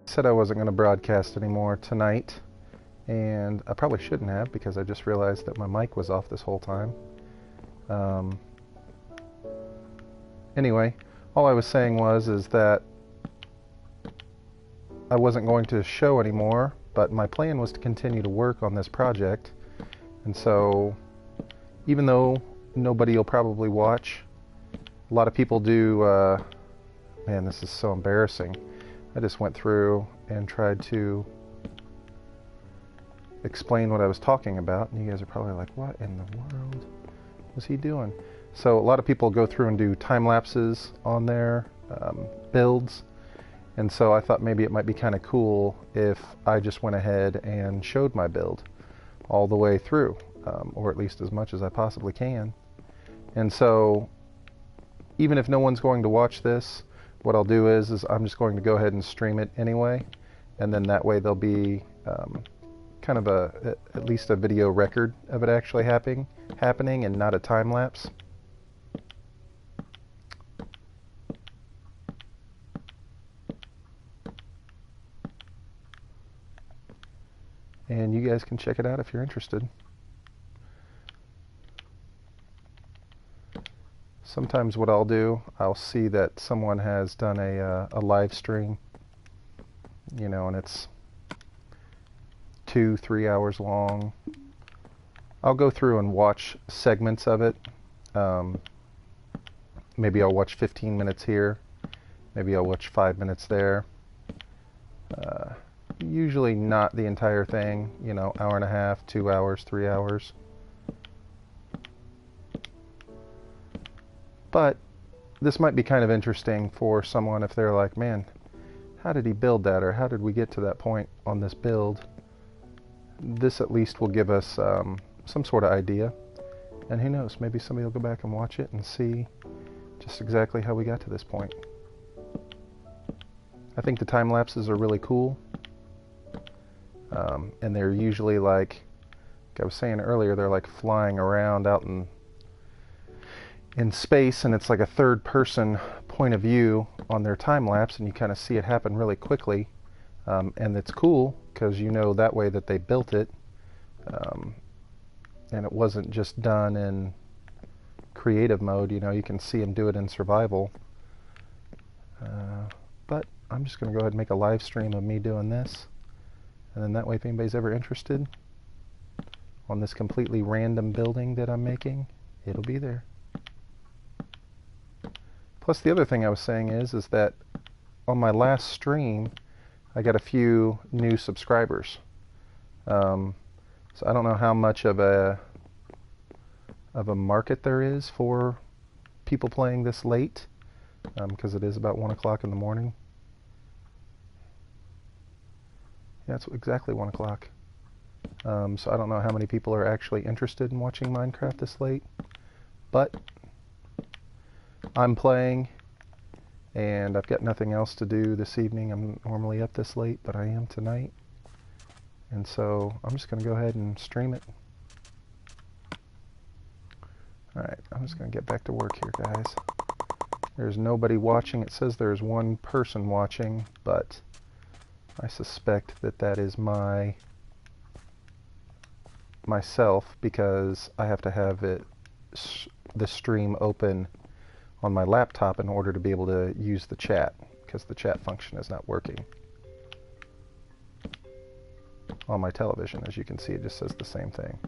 Said I wasn't going to broadcast anymore tonight, and I probably shouldn't have, because I just realized that my mic was off this whole time. Anyway, all I was saying is that I wasn't going to show anymore, but my plan was to continue to work on this project. And so, even though nobody will probably watch, a lot of people do. Man, this is so embarrassing. I just went through and tried to explain what I was talking about, and you guys are probably like, what in the world was he doing? So a lot of people go through and do time lapses on their builds, and so I thought maybe it might be kind of cool if I just went ahead and showed my build all the way through, or at least as much as I possibly can. And so even if no one's going to watch this, what I'll do is I'm just going to go ahead and stream it anyway, and then that way there'll be kind of at least a video record of it actually happening and not a time lapse. And you guys can check it out if you're interested. Sometimes what I'll do, I'll see that someone has done a live stream, you know, and it's 2-3 hours long. I'll go through and watch segments of it. Maybe I'll watch 15 minutes here. Maybe I'll watch 5 minutes there. Usually not the entire thing, you know, hour and a half, 2 hours, 3 hours. But this might be kind of interesting for someone if they're like, man, how did he build that? Or how did we get to that point on this build? This at least will give us some sort of idea. And who knows, maybe somebody will go back and watch it and see just exactly how we got to this point. I think the time lapses are really cool. And they're usually like I was saying earlier, they're like flying around out in space, and it's like a third person point of view on their time lapse, and you kind of see it happen really quickly. And it's cool because you know that way that they built it, and it wasn't just done in creative mode. You know, you can see them do it in survival. I'm just going to go ahead and make a live stream of me doing this. And then that way, if anybody's ever interested on this completely random building that I'm making, it'll be there. Plus, the other thing I was saying is that on my last stream, I got a few new subscribers. So I don't know how much of a market there is for people playing this late, because it is about 1 o'clock in the morning. Yeah, it's exactly 1 o'clock. So I don't know how many people are actually interested in watching Minecraft this late, but I'm playing, and I've got nothing else to do this evening. I'm normally up this late, but I am tonight. And so I'm just going to go ahead and stream it. Alright, I'm just going to get back to work here, guys. There's nobody watching. It says there's one person watching, but I suspect that that is myself, because I have to have the stream open on my laptop in order to be able to use the chat, because the chat function is not working. On my television, as you can see, it just says the same thing.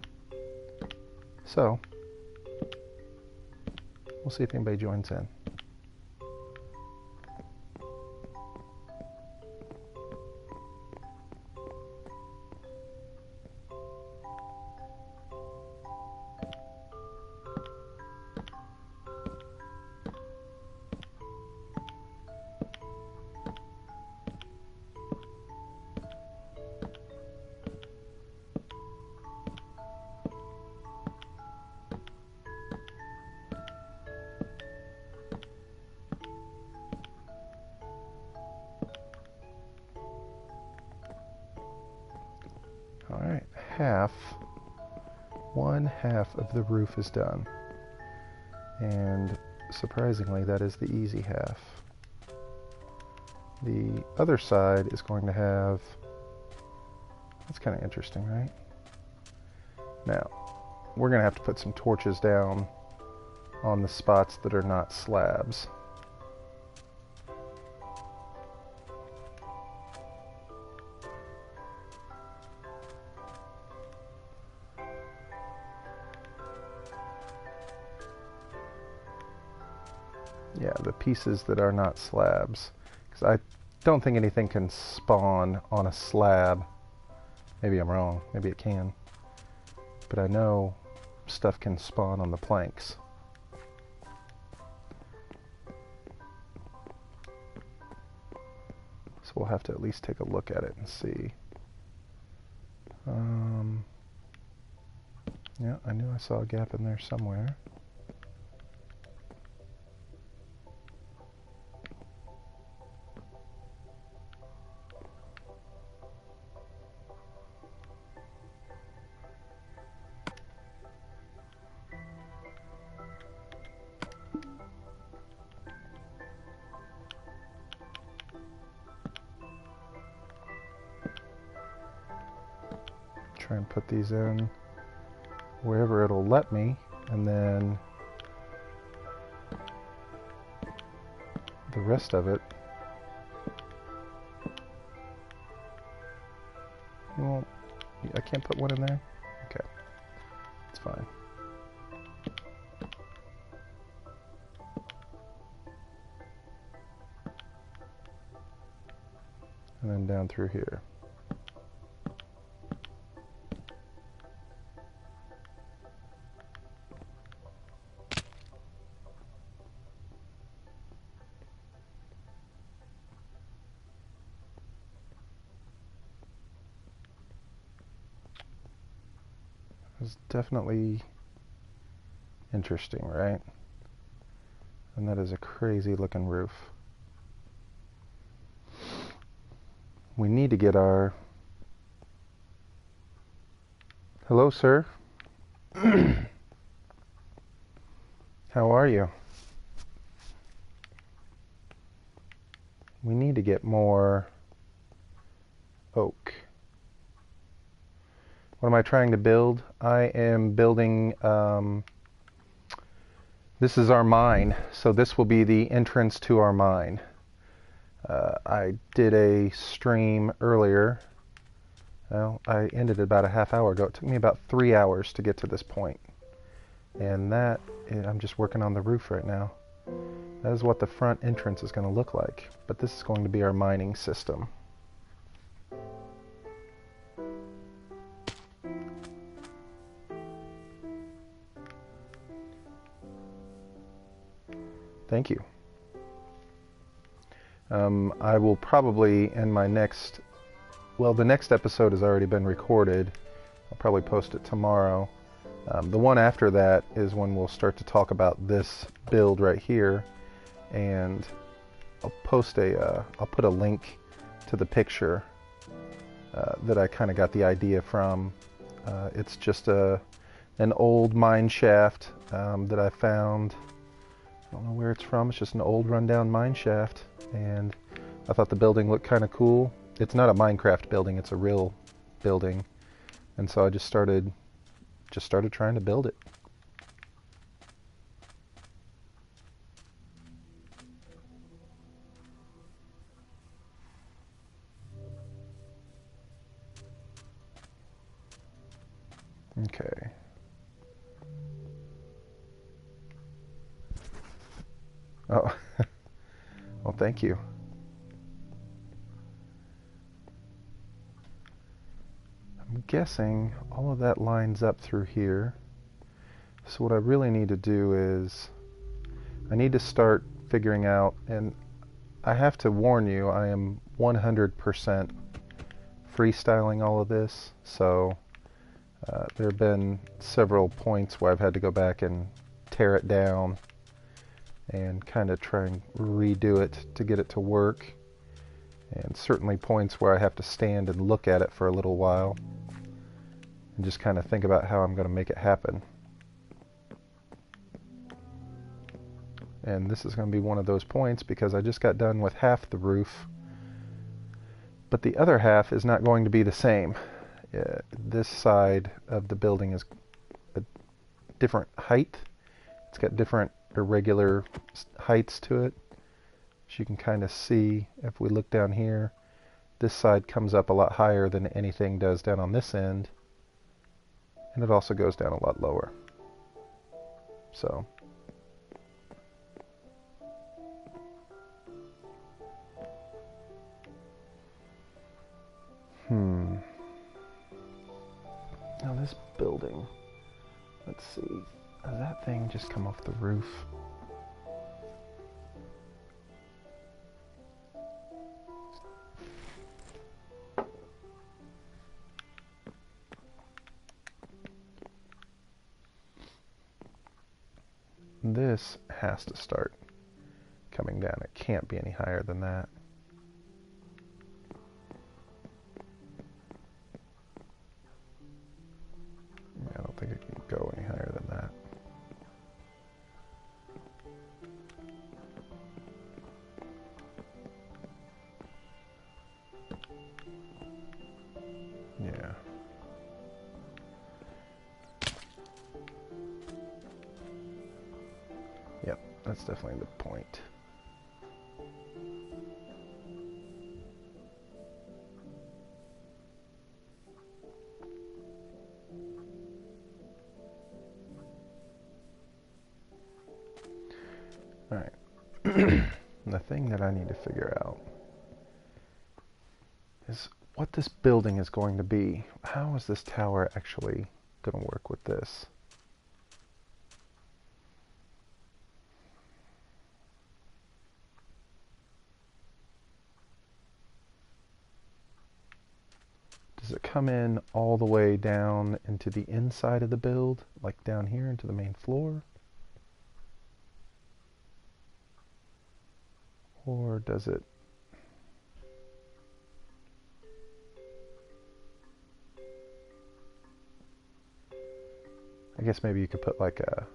So, we'll see if anybody joins in. Alright, one half of the roof is done. And surprisingly, that is the easy half. The other side is going to have, that's kind of interesting, right? Now, we're going to have to put some torches down on the spots that are not slabs. Yeah, the pieces that are not slabs. Because I don't think anything can spawn on a slab. Maybe I'm wrong. Maybe it can. But I know stuff can spawn on the planks. So we'll have to at least take a look at it and see. Yeah, I knew I saw a gap in there somewhere. Try and put these in wherever it'll let me, and then the rest of it, well, I can't put one in there? Okay, it's fine. And then down through here. It's definitely interesting, right? And that is a crazy looking roof. We need to get our... Hello, sir. How are you? We need to get more oak. What am I trying to build? I am building, this is our mine, so this will be the entrance to our mine. I did a stream earlier. Well, I ended it about a half hour ago. It took me about 3 hours to get to this point. And I'm just working on the roof right now. That is what the front entrance is going to look like. But this is going to be our mining system. Thank you. I will probably, in my next, well, the next episode has already been recorded. I'll probably post it tomorrow. The one after that is when we'll start to talk about this build right here, and I'll put a link to the picture that I kind of got the idea from. It's just an old mine shaft that I found. I don't know where it's from. It's just an old rundown mine shaft, and I thought the building looked kind of cool. It's not a Minecraft building, it's a real building, and so I just started trying to build it. Okay. Oh, well, thank you. I'm guessing all of that lines up through here. So what I really need to do is I need to start figuring out, and I have to warn you, I am 100% freestyling all of this, so there have been several points where I've had to go back and tear it down and kind of try and redo it to get it to work, and certainly points where I have to stand and look at it for a little while and just kind of think about how I'm going to make it happen. And this is going to be one of those points because I just got done with half the roof, but the other half is not going to be the same. This side of the building is a different height. It's got different irregular heights to it. As you can kind of see, if we look down here, this side comes up a lot higher than anything does down on this end, and it also goes down a lot lower. So now this building, let's see, does that thing just come off the roof? This has to start coming down. It can't be any higher than that. I don't think it can go any higher than that. Yeah. Yep, that's definitely the point. All right. The thing that I need to figure out is what this building is going to be. How is this tower actually going to work with this? Does it come in all the way down into the inside of the build, like down here into the main floor? Or does it... I guess maybe you could put like a...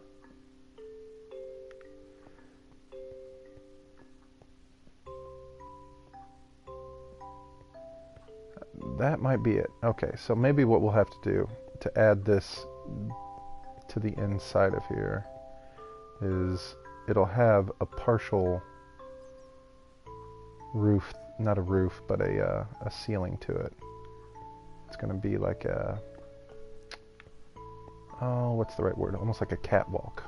That might be it. Okay, so maybe what we'll have to do to add this to the inside of here is it'll have a partial roof, not a roof, but a ceiling to it. It's going to be like a, oh, what's the right word? Almost like a catwalk.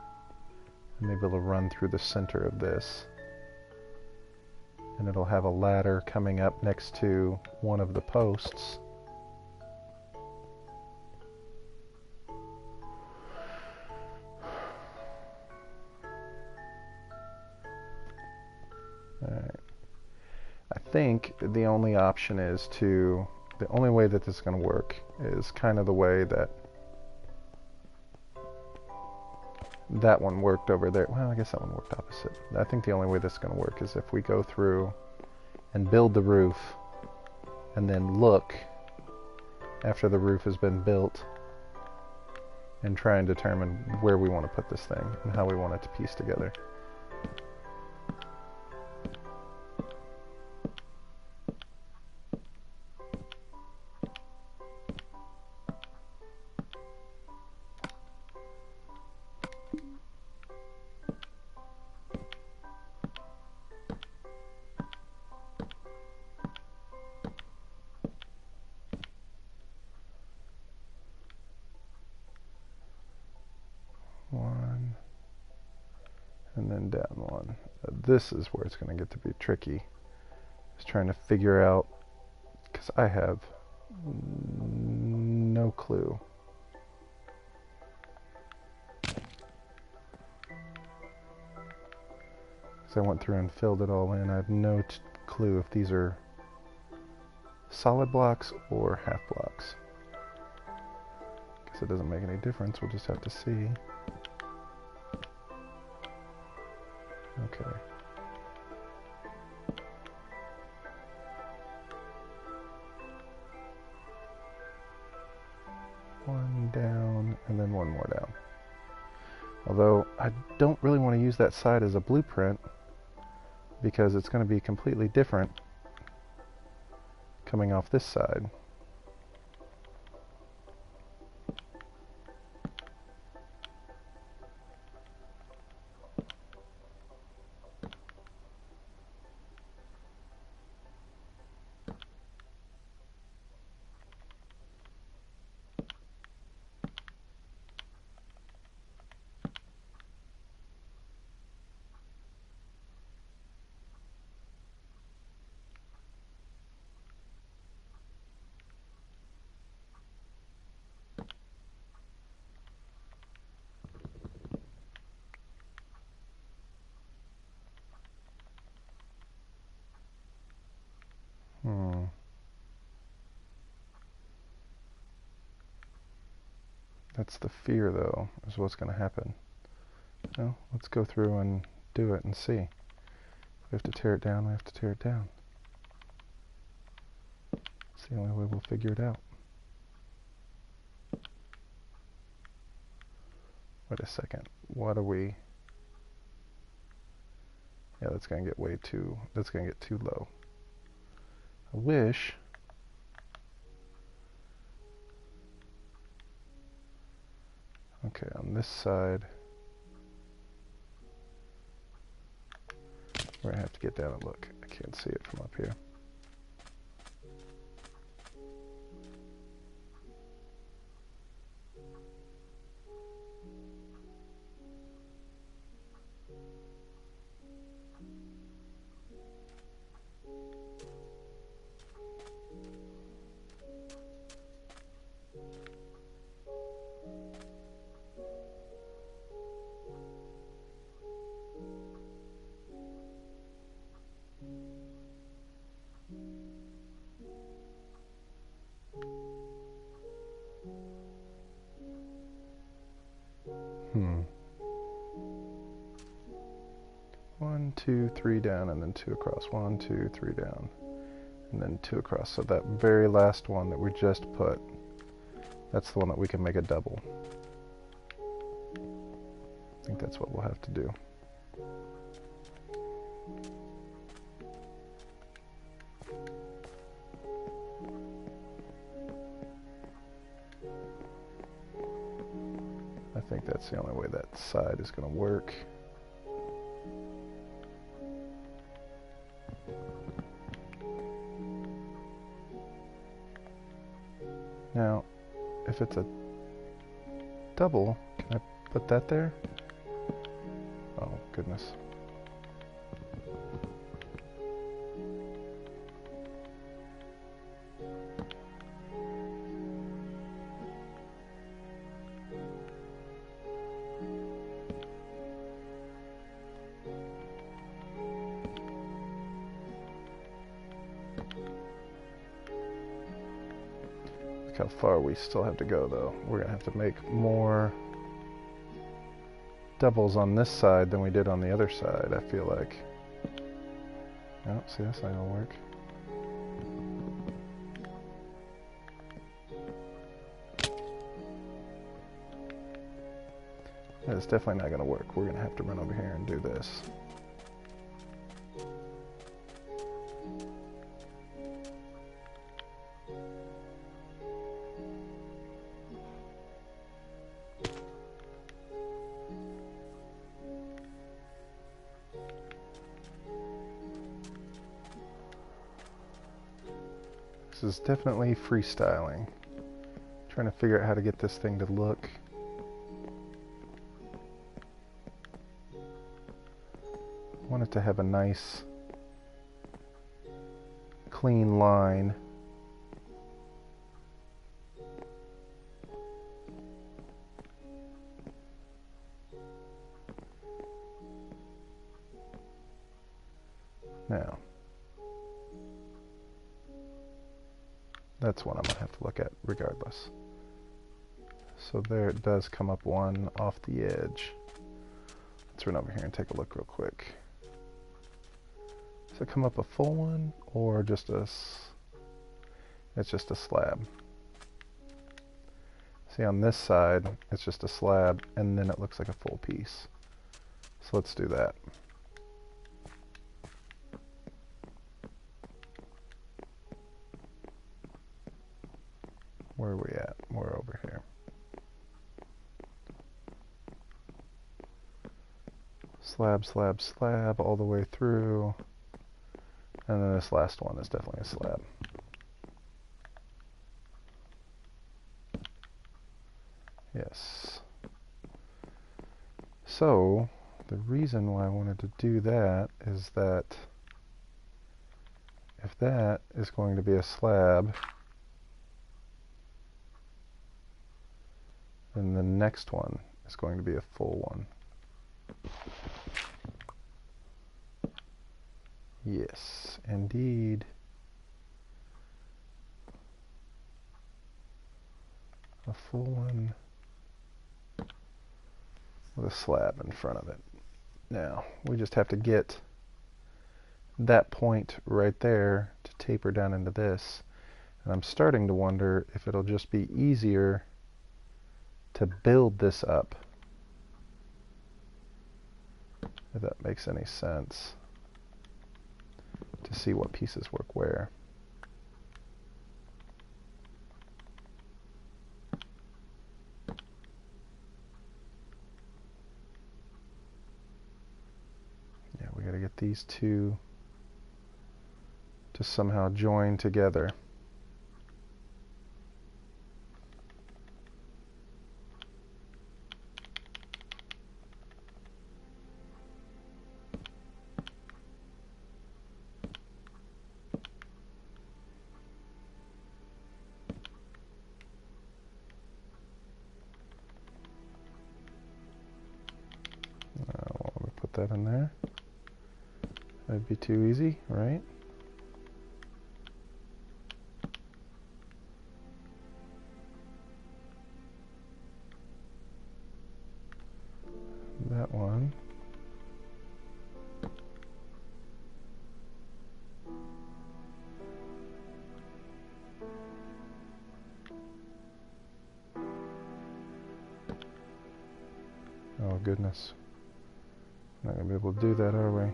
And maybe it'll run through the center of this. And it'll have a ladder coming up next to one of the posts. Alright. I think the only option is to, the only way that this is going to work is kind of the way that that one worked over there. Well, I guess that one worked opposite. I think the only way this is going to work is if we go through and build the roof and then look after the roof has been built and try and determine where we want to put this thing and how we want it to piece together. One, and then down one. This is where it's going to get to be tricky. Just trying to figure out, because I have no clue. Because I went through and filled it all in. I have no clue if these are solid blocks or half blocks. Guess it doesn't make any difference. We'll just have to see. Okay. One down, and then one more down. Although, I don't really want to use that side as a blueprint, because it's going to be completely different coming off this side. That's the fear, though, is what's going to happen. Well, let's go through and do it and see. If we have to tear it down, we have to tear it down. It's the only way we'll figure it out. Wait a second. What are we... Yeah, that's going to get way too... That's going to get too low. I wish... Okay, on this side... We're going to have to get down and look. I can't see it from up here. One, two, three down, and then two across. One, two, three down, and then two across. So that very last one that we just put, that's the one that we can make a double. I think that's what we'll have to do. I think that's the only way that side is going to work. Now, if it's a double, can I put that there? Oh, goodness. Look how far we still have to go, though. We're going to have to make more doubles on this side than we did on the other side, I feel like. Oh, see, that's not going to work. That's definitely not going to work. We're going to have to run over here and do this. This is definitely freestyling. Trying to figure out how to get this thing to look. I want it to have a nice, clean line. Now, that's one I'm going to have to look at regardless. So there it does come up one off the edge. Let's run over here and take a look real quick. Does it come up a full one or just it's just a slab? See, on this side it's just a slab and then it looks like a full piece. So let's do that. Where are we at? We're over here. Slab, slab, slab all the way through. And then this last one is definitely a slab. Yes. So, the reason why I wanted to do that is that if that is going to be a slab, then the next one is going to be a full one. Yes, indeed. A full one with a slab in front of it. Now, we just have to get that point right there to taper down into this. And I'm starting to wonder if it'll just be easier to build this up. If that makes any sense. To see what pieces work where. Yeah, we gotta get these two to somehow join together. Let me put that in there. That'd be too easy, right? That one. Oh goodness. Not gonna be able to do that, are we?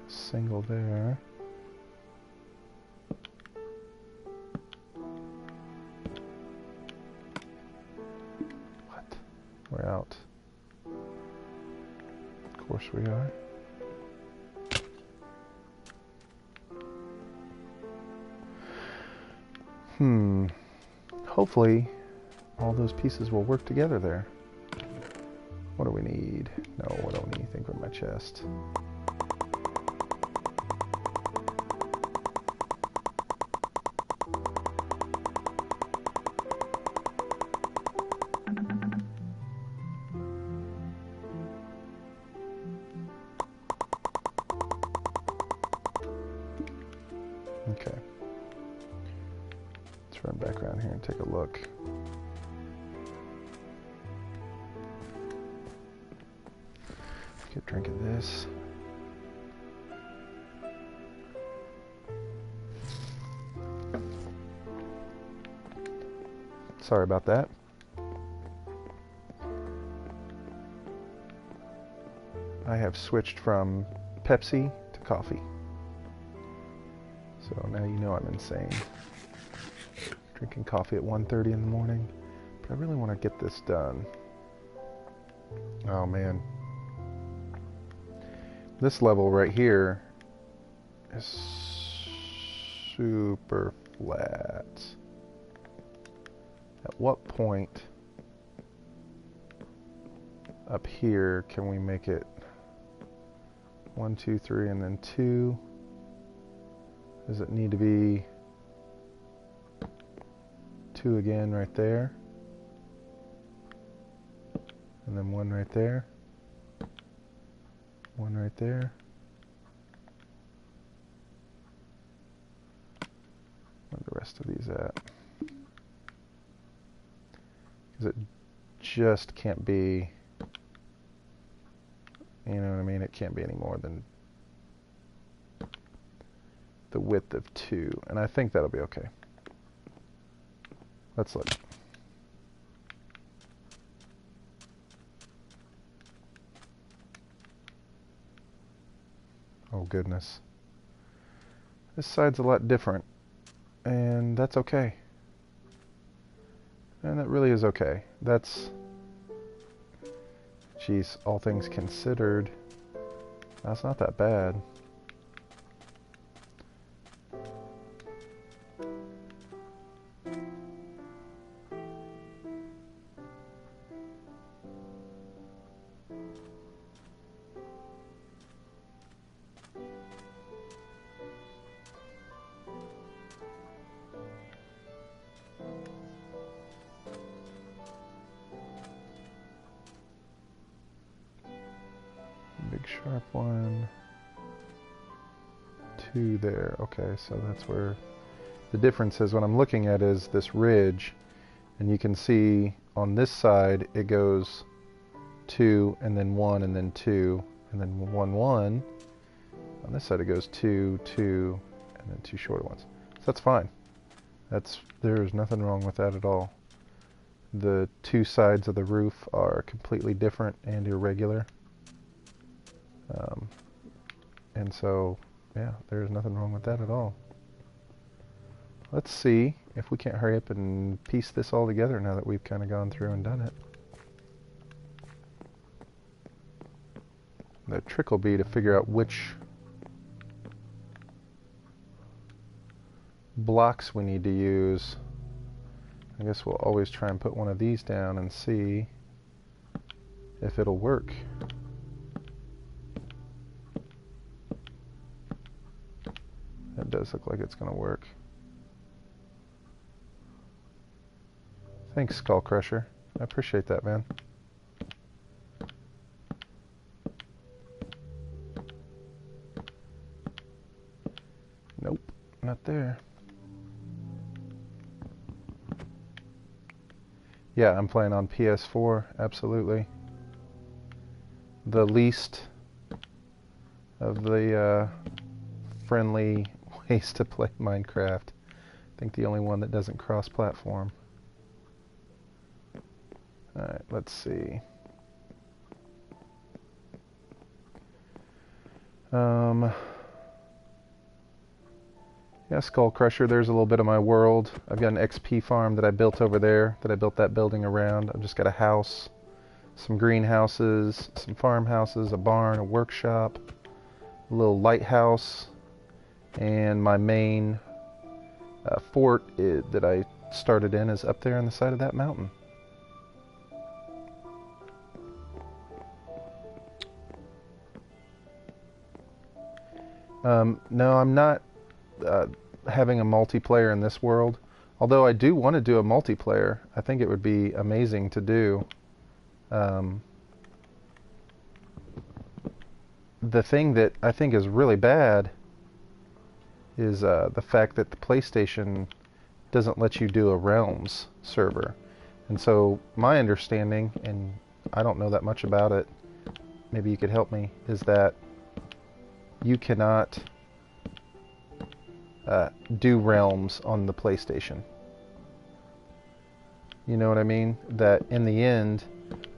Single there. What? We're out. Of course we are. Hopefully all those pieces will work together there. What do we need? No, I don't need anything from my chest. Okay. Let's run back around here and take a look. Get a drink of this. Sorry about that. I have switched from Pepsi to coffee. So now you know I'm insane. Drinking coffee at 1:30 in the morning. But I really want to get this done. Oh man. This level right here is super flat. At what point up here can we make it 1, 2, 3, and then 2? Does it need to be 2 again right there? And then 1 right there? 1 right there? Where are the rest of these at? Because it just can't be, you know what I mean? It can't be any more than the width of 2. And I think that'll be okay. Let's look. Oh goodness. This side's a lot different. And that's okay. And that really is okay. That's, geez, all things considered, that's not that bad. Big sharp one, 2 there. Okay, so that's where the difference is. What I'm looking at is this ridge, and you can see on this side it goes 2 and then 1 and then 2 and then 1 1. On this side it goes 2 2 and then 2 shorter ones. So that's fine. There's nothing wrong with that at all. The 2 sides of the roof are completely different and irregular. And so, yeah, there's nothing wrong with that at all. Let's see if we can't hurry up and piece this all together now that we've kind of gone through and done it. The trick will be to figure out which blocks we need to use. I guess we'll always try and put one of these down and see if it'll work. It does look like it's going to work. Thanks, Skull Crusher. I appreciate that, man. Nope, not there. Yeah, I'm playing on PS4, absolutely. The least of the friendly ways to play Minecraft. I think the only one that doesn't cross-platform. Alright, let's see. Yeah, Skull Crusher, there's a little bit of my world. I've got an XP farm that I built over there, that I built that building around. I've just got a house, some greenhouses, some farmhouses, a barn, a workshop, a little lighthouse, and my main fort that I started in is up there on the side of that mountain. No, I'm not having a multiplayer in this world. Although I do want to do a multiplayer. I think it would be amazing to do. The thing that I think is really bad is the fact that the PlayStation doesn't let you do a Realms server. And so my understanding, and I don't know that much about it, maybe you could help me, is that you cannot do Realms on the PlayStation. You know what I mean? That in the end,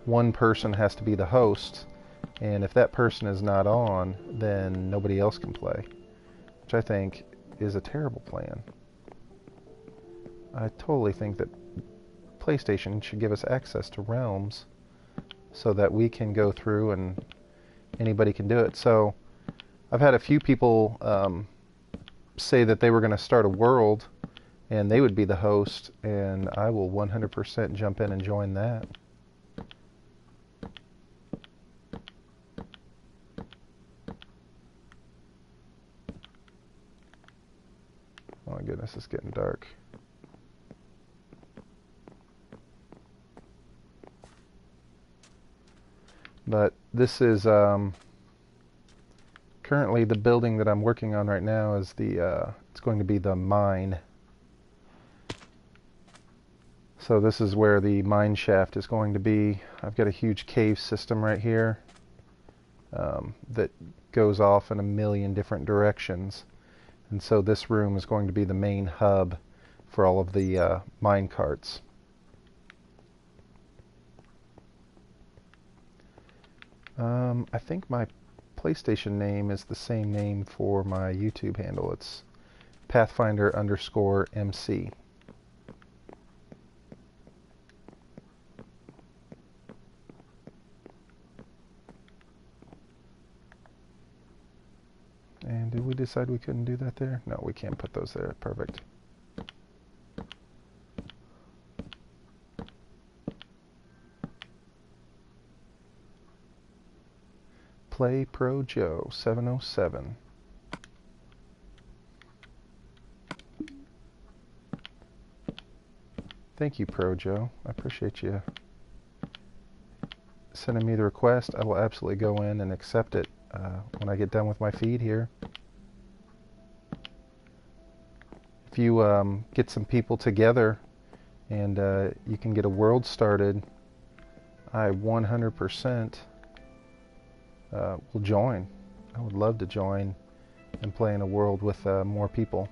one person has to be the host, and if that person is not on, then nobody else can play, which I think is a terrible plan. I totally think that PlayStation should give us access to Realms so that we can go through and anybody can do it. So I've had a few people say that they were going to start a world and they would be the host, and I will 100% jump in and join that. Oh my goodness, it's getting dark. But this is currently the building that I'm working on right now is it's going to be the mine. So this is where the mine shaft is going to be. I've got a huge cave system right here that goes off in a million different directions. And so this room is going to be the main hub for all of the mine carts. I think my PlayStation name is the same name for my YouTube handle. It's Pathfinder_MC. And did we decide we couldn't do that there? No, we can't put those there. Perfect. Play Pro Joe 707. Thank you, Pro Joe. I appreciate you sending me the request. I will absolutely go in and accept it when I get done with my feed here. If you get some people together and you can get a world started, I 100% will join. I would love to join and play in a world with more people.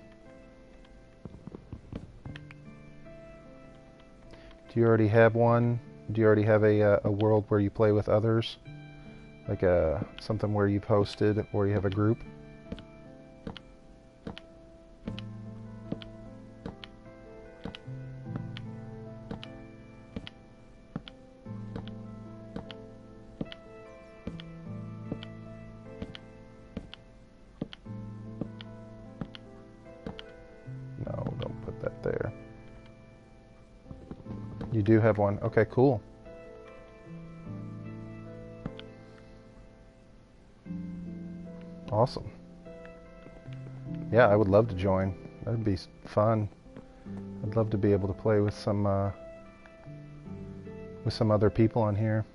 Do you already have one? Do you already have a world where you play with others? Like something where you've hosted or you have a group? No, don't put that there. You do have one. Okay, cool. Awesome. Yeah, I would love to join. That'd be fun. I'd love to be able to play with some other people on here.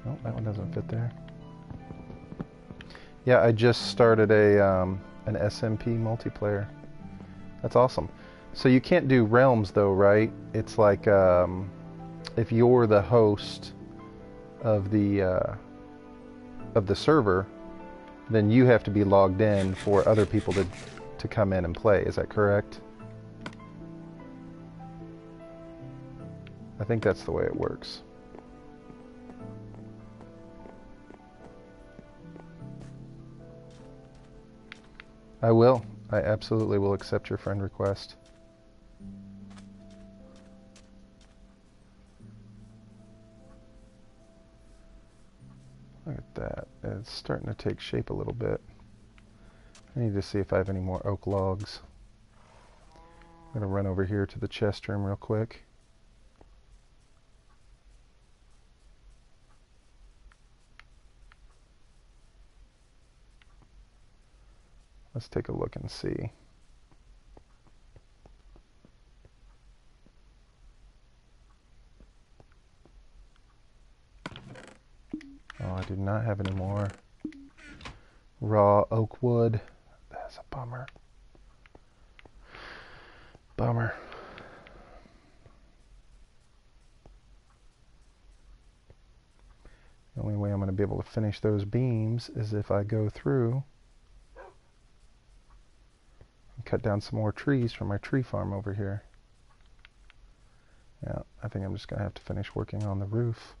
Oh, that one doesn't fit there. Yeah, I just started an SMP multiplayer. That's awesome. So you can't do realms though, right? It's like if you're the host of the server, then you have to be logged in for other people to come in and play. Is that correct? I think that's the way it works. I will. I absolutely will accept your friend request. Look at that. It's starting to take shape a little bit. I need to see if I have any more oak logs. I'm going to run over here to the chest room real quick. Let's take a look and see. Oh, I do not have any more raw oak wood. That's a bummer. Bummer. The only way I'm going to be able to finish those beams is if I go through and cut down some more trees from my tree farm over here. Yeah, I think I'm just going to have to finish working on the roof.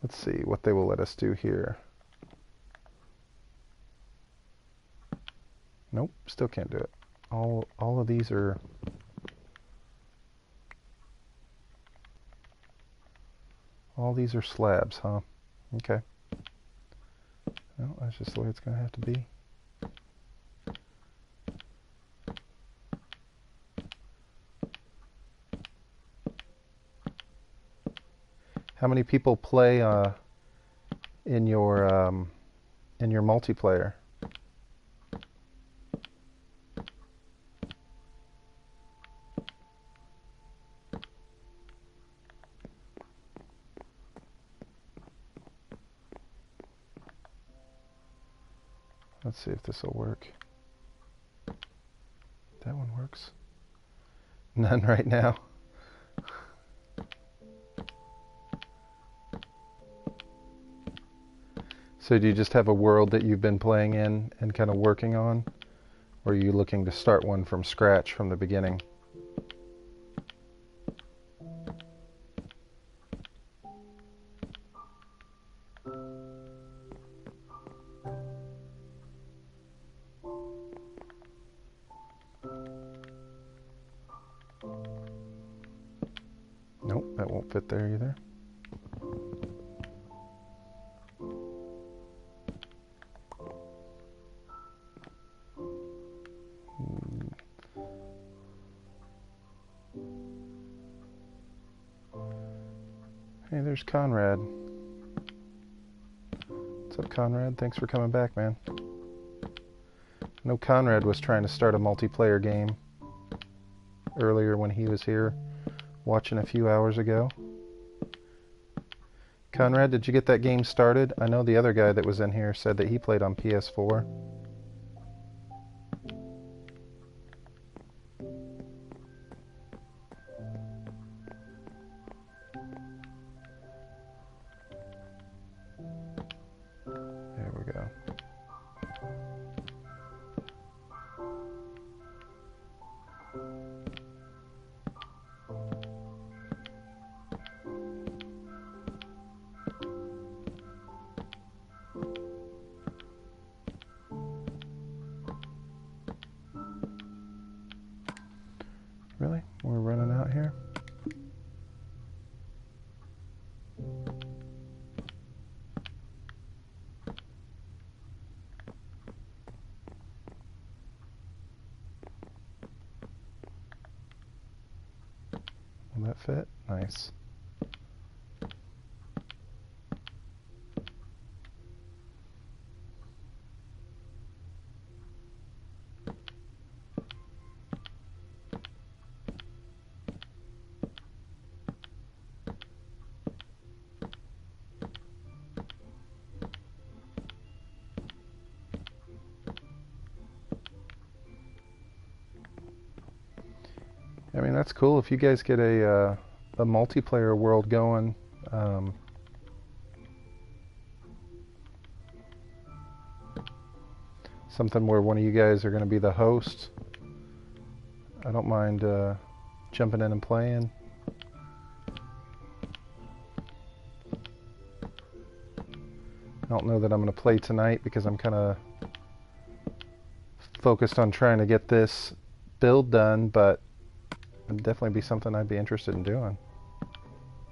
Let's see what they will let us do here. Nope, still can't do it. All of these are... All these are slabs, huh? Okay. Well, that's just the way it's going to have to be. How many people play in your multiplayer? Let's see if this will work. That one works. None right now. So do you just have a world that you've been playing in and kind of working on? Or are you looking to start one from scratch from the beginning? Nope, that won't fit there either. Hey, there's Conrad. What's up, Conrad? Thanks for coming back, man. I know Conrad was trying to start a multiplayer game earlier when he was here watching a few hours ago. Conrad, did you get that game started? I know the other guy that was in here said that he played on PS4. There we go. Really? We're running out here? Will that fit? Nice. I mean, that's cool if you guys get a multiplayer world going. Something where one of you guys are going to be the host. I don't mind jumping in and playing. I don't know that I'm going to play tonight because I'm kind of focused on trying to get this build done, but it'd definitely be something I'd be interested in doing.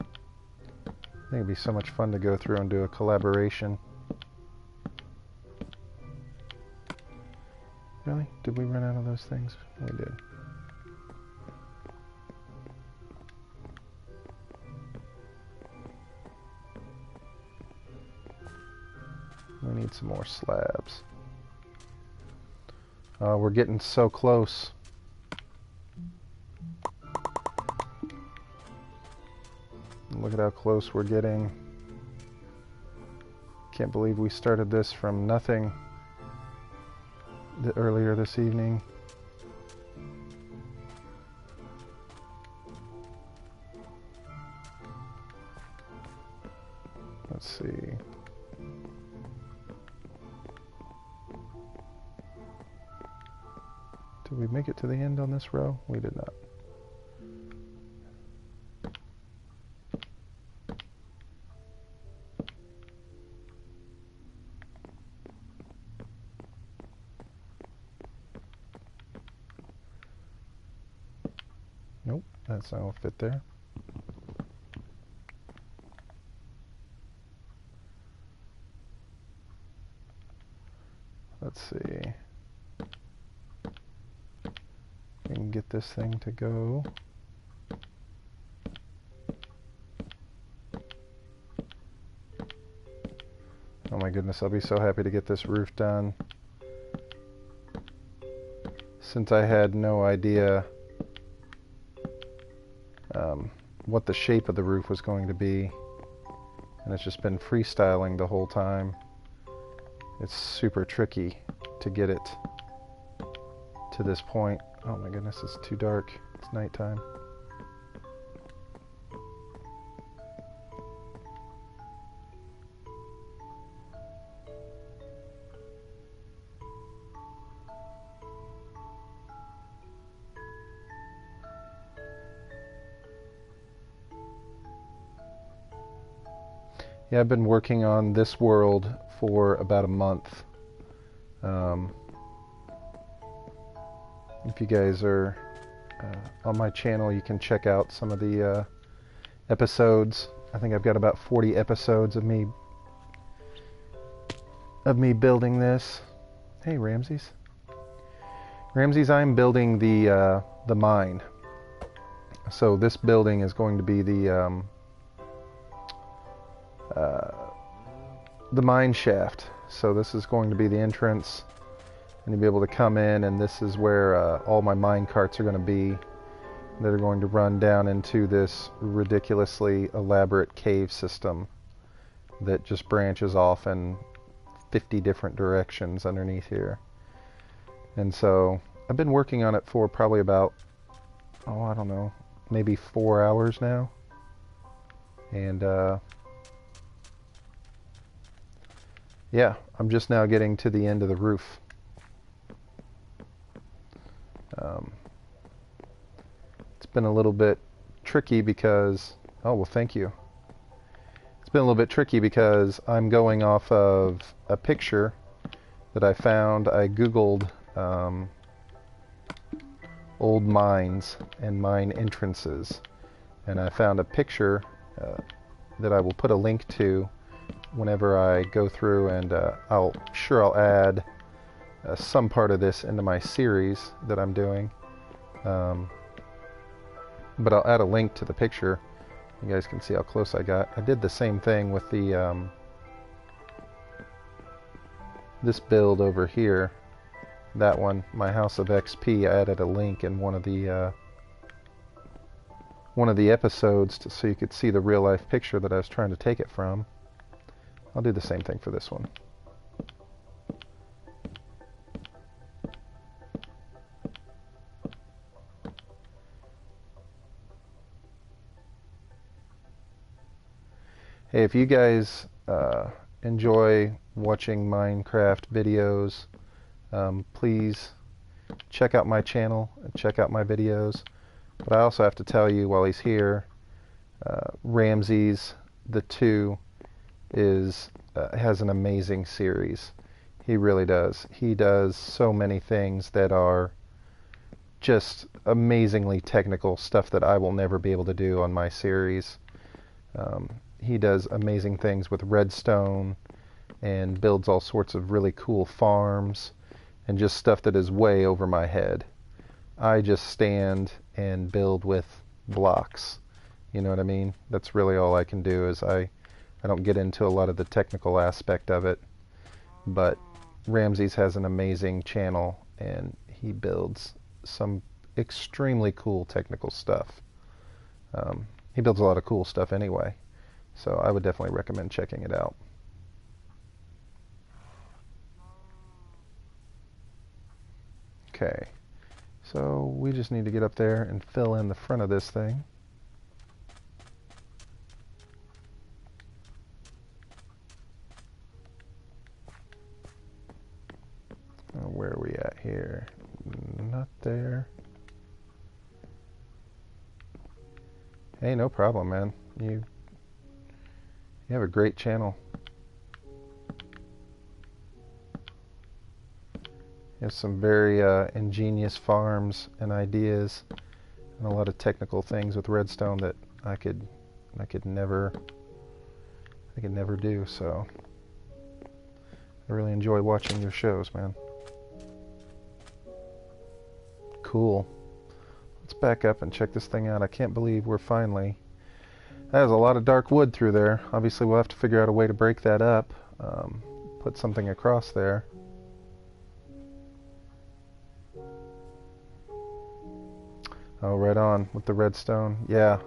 I think it'd be so much fun to go through and do a collaboration. Really? Did we run out of those things? We did. We need some more slabs. We're getting so close. Look at how close we're getting. Can't believe we started this from nothing earlier this evening. Let's see. Did we make it to the end on this row? We did not. Nope, that's not gonna fit there. Let's see. We can get this thing to go. Oh my goodness, I'll be so happy to get this roof done. Since I had no idea what the shape of the roof was going to be, and it's just been freestyling the whole time. It's super tricky to get it to this point. Oh my goodness, it's too dark. It's nighttime. Yeah, I've been working on this world for about a month. If you guys are on my channel, you can check out some of the episodes. I think I've got about 40 episodes of me building this. Hey, Ramses. Ramses, I'm building the mine. So this building is going to be the mine shaft. So this is going to be the entrance, and you'll be able to come in, and this is where all my mine carts are going to be, that are going to run down into this ridiculously elaborate cave system that just branches off in 50 different directions underneath here. And so I've been working on it for probably about, oh, I don't know, maybe 4 hours now. And yeah, I'm just now getting to the end of the roof. It's been a little bit tricky because, oh, well, thank you. It's been a little bit tricky because I'm going off of a picture that I found. I Googled old mines and mine entrances, and I found a picture that I will put a link to whenever I go through, and I'll add some part of this into my series that I'm doing, but I'll add a link to the picture. You guys can see how close I got. I did the same thing with the this build over here, that one, my House of XP. I added a link in one of the episodes so you could see the real life picture that I was trying to take it from. I'll do the same thing for this one. Hey, if you guys enjoy watching Minecraft videos, please check out my channel and check out my videos. But I also have to tell you while he's here, Ramses the 2 has an amazing series. He really does. He does so many things that are just amazingly technical stuff that I will never be able to do on my series. He does amazing things with redstone and builds all sorts of really cool farms and just stuff that is way over my head. I just stand and build with blocks. You know what I mean? That's really all I can do. Is I don't get into a lot of the technical aspect of it. But Ramses has an amazing channel, and he builds some extremely cool technical stuff. He builds a lot of cool stuff anyway, so I would definitely recommend checking it out. Okay, so we just need to get up there and fill in the front of this thing. Where are we at here? Not there. Hey, no problem, man. You have a great channel. You have some very ingenious farms and ideas, and a lot of technical things with redstone that I could never do. So I really enjoy watching your shows, man. Cool. Let's back up and check this thing out. I can't believe we're finally... That has a lot of dark wood through there. Obviously we'll have to figure out a way to break that up. Put something across there. Oh, right on with the redstone. Yeah.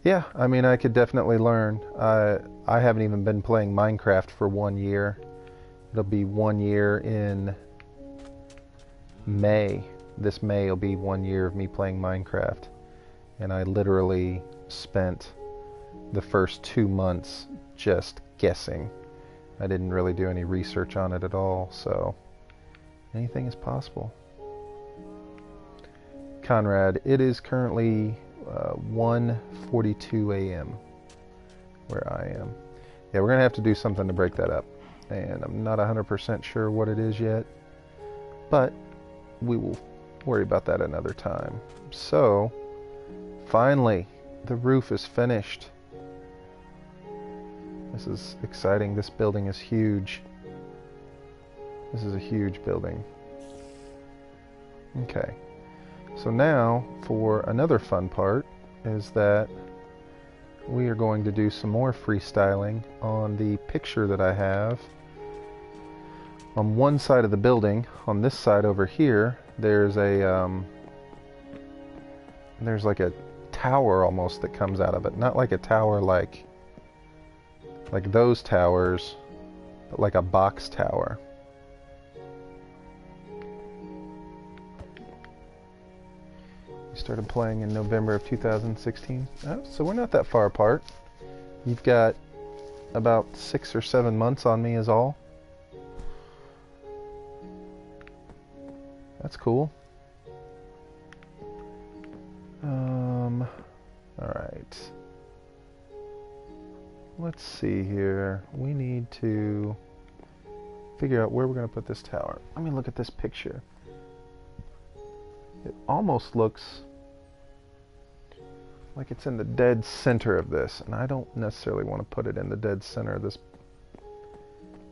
Yeah, I mean, I could definitely learn. I haven't even been playing Minecraft for 1 year. It'll be 1 year in May. This May will be 1 year of me playing Minecraft. And I literally spent the first 2 months just guessing. I didn't really do any research on it at all, so anything is possible. Conrad, it is currently 1:42 a.m. where I am. Yeah, we're going to have to do something to break that up. And I'm not 100% sure what it is yet, but we will worry about that another time. So, finally, the roof is finished. This is exciting. This building is huge. This is a huge building. Okay. So now, for another fun part, is that we are going to do some more freestyling on the picture that I have. On one side of the building, on this side over here, there's a there's like a tower almost that comes out of it. Not like a tower like those towers, but like a box tower. You started playing in November of 2016. Oh, so we're not that far apart. You've got about 6 or 7 months on me is all. That's cool. Alright. Let's see here. We need to figure out where we're going to put this tower. Let me look at this picture. It almost looks like it's in the dead center of this, and I don't necessarily want to put it in the dead center of this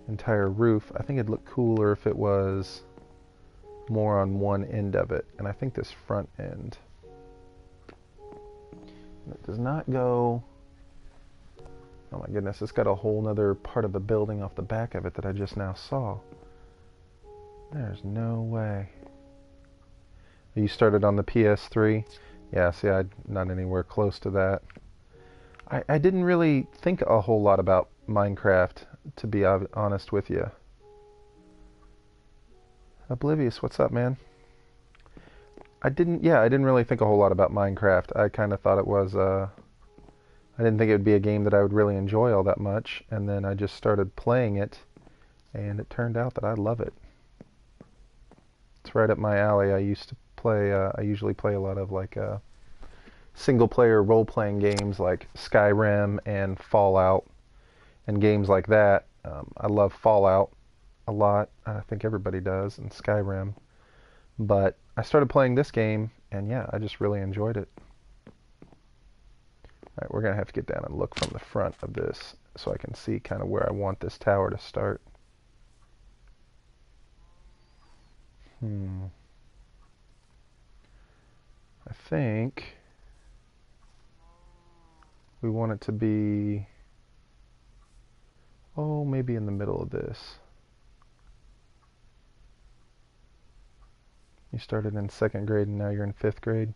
entire roof. I think it'd look cooler if it was more on one end of it, and I think this front end. It does not go... Oh my goodness, it's got a whole nother part of the building off the back of it that I just now saw. There's no way. You started on the PS3? Yeah, see, I'm not anywhere close to that. I didn't really think a whole lot about Minecraft, to be honest with you. Oblivious, what's up, man? I didn't really think a whole lot about Minecraft. I kind of thought it was, I didn't think it would be a game that I would really enjoy all that much, and then I just started playing it, and it turned out that I love it. It's right up my alley. I usually play a lot of like single-player role-playing games like Skyrim and Fallout, and games like that. I love Fallout a lot. I think everybody does, and Skyrim. But I started playing this game, and yeah, I just really enjoyed it. All right, we're going to have to get down and look from the front of this so I can see kind of where I want this tower to start. I think we want it to be, oh, maybe in the middle of this. You started in 2nd grade and now you're in 5th grade.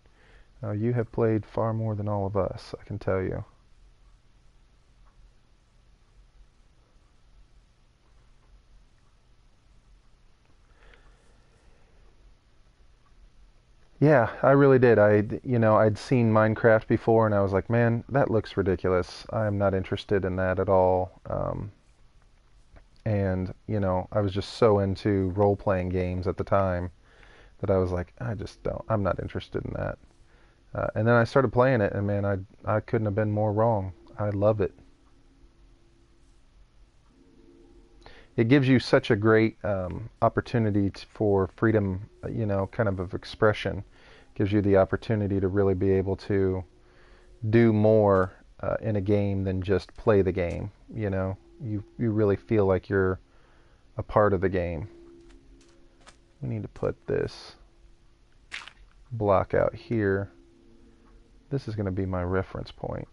Now you have played far more than all of us, I can tell you. Yeah, I really did. I'd seen Minecraft before, and I was like, man, that looks ridiculous. I'm not interested in that at all. And I was just so into role-playing games at the time that I was like, I'm not interested in that. And then I started playing it, and man, I couldn't have been more wrong. I love it. It gives you such a great opportunity for freedom, kind of expression. Gives you the opportunity to really be able to do more in a game than just play the game. You really feel like you're a part of the game. We need to put this block out here. This is going to be my reference point.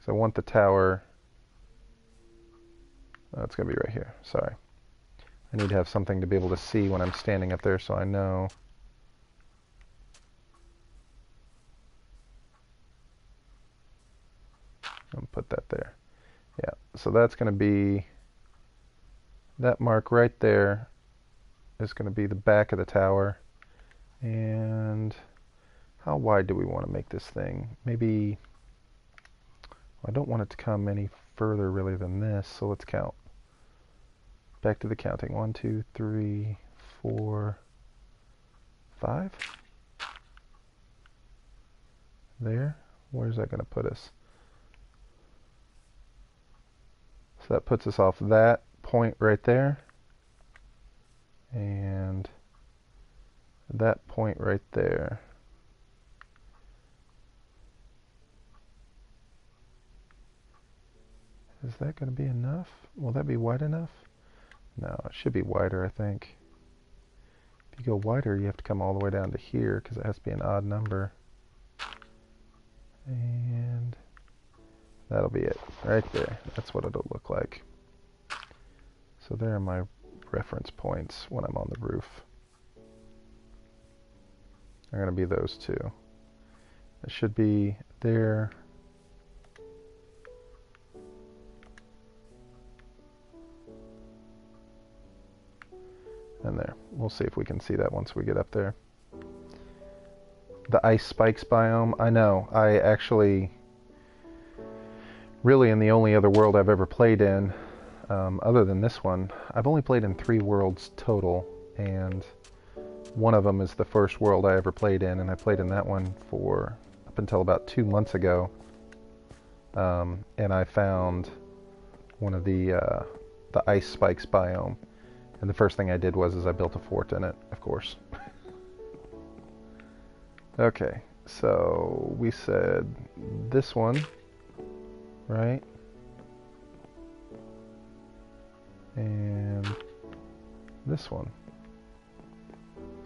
So I want the tower. Oh, it's going to be right here. Sorry. I need to have something to be able to see when I'm standing up there so I know. I'll put that there. Yeah, so that's going to be, that mark right there is going to be the back of the tower. And how wide do we want to make this thing? Maybe, I don't want it to come any further really than this, so let's count. Back to the counting. 1, 2, 3, 4, 5. There. Where's that going to put us? So that puts us off that point right there. And that point right there. Is that going to be enough? Will that be wide enough? No, it should be wider, I think. If you go wider, you have to come all the way down to here because it has to be an odd number. And that'll be it right there. That's what it'll look like. So there are my reference points when I'm on the roof. They're going to be those two. It should be there. And there. We'll see if we can see that once we get up there. The ice spikes biome. I know. I actually, really in the only other world I've ever played in, other than this one, I've only played in 3 worlds total, and one of them is the first world I ever played in, and I played in that one for up until about 2 months ago. And I found one of the ice spikes biome. And the first thing I did was I built a fort in it, of course. Okay, so we said this one, right? And this one.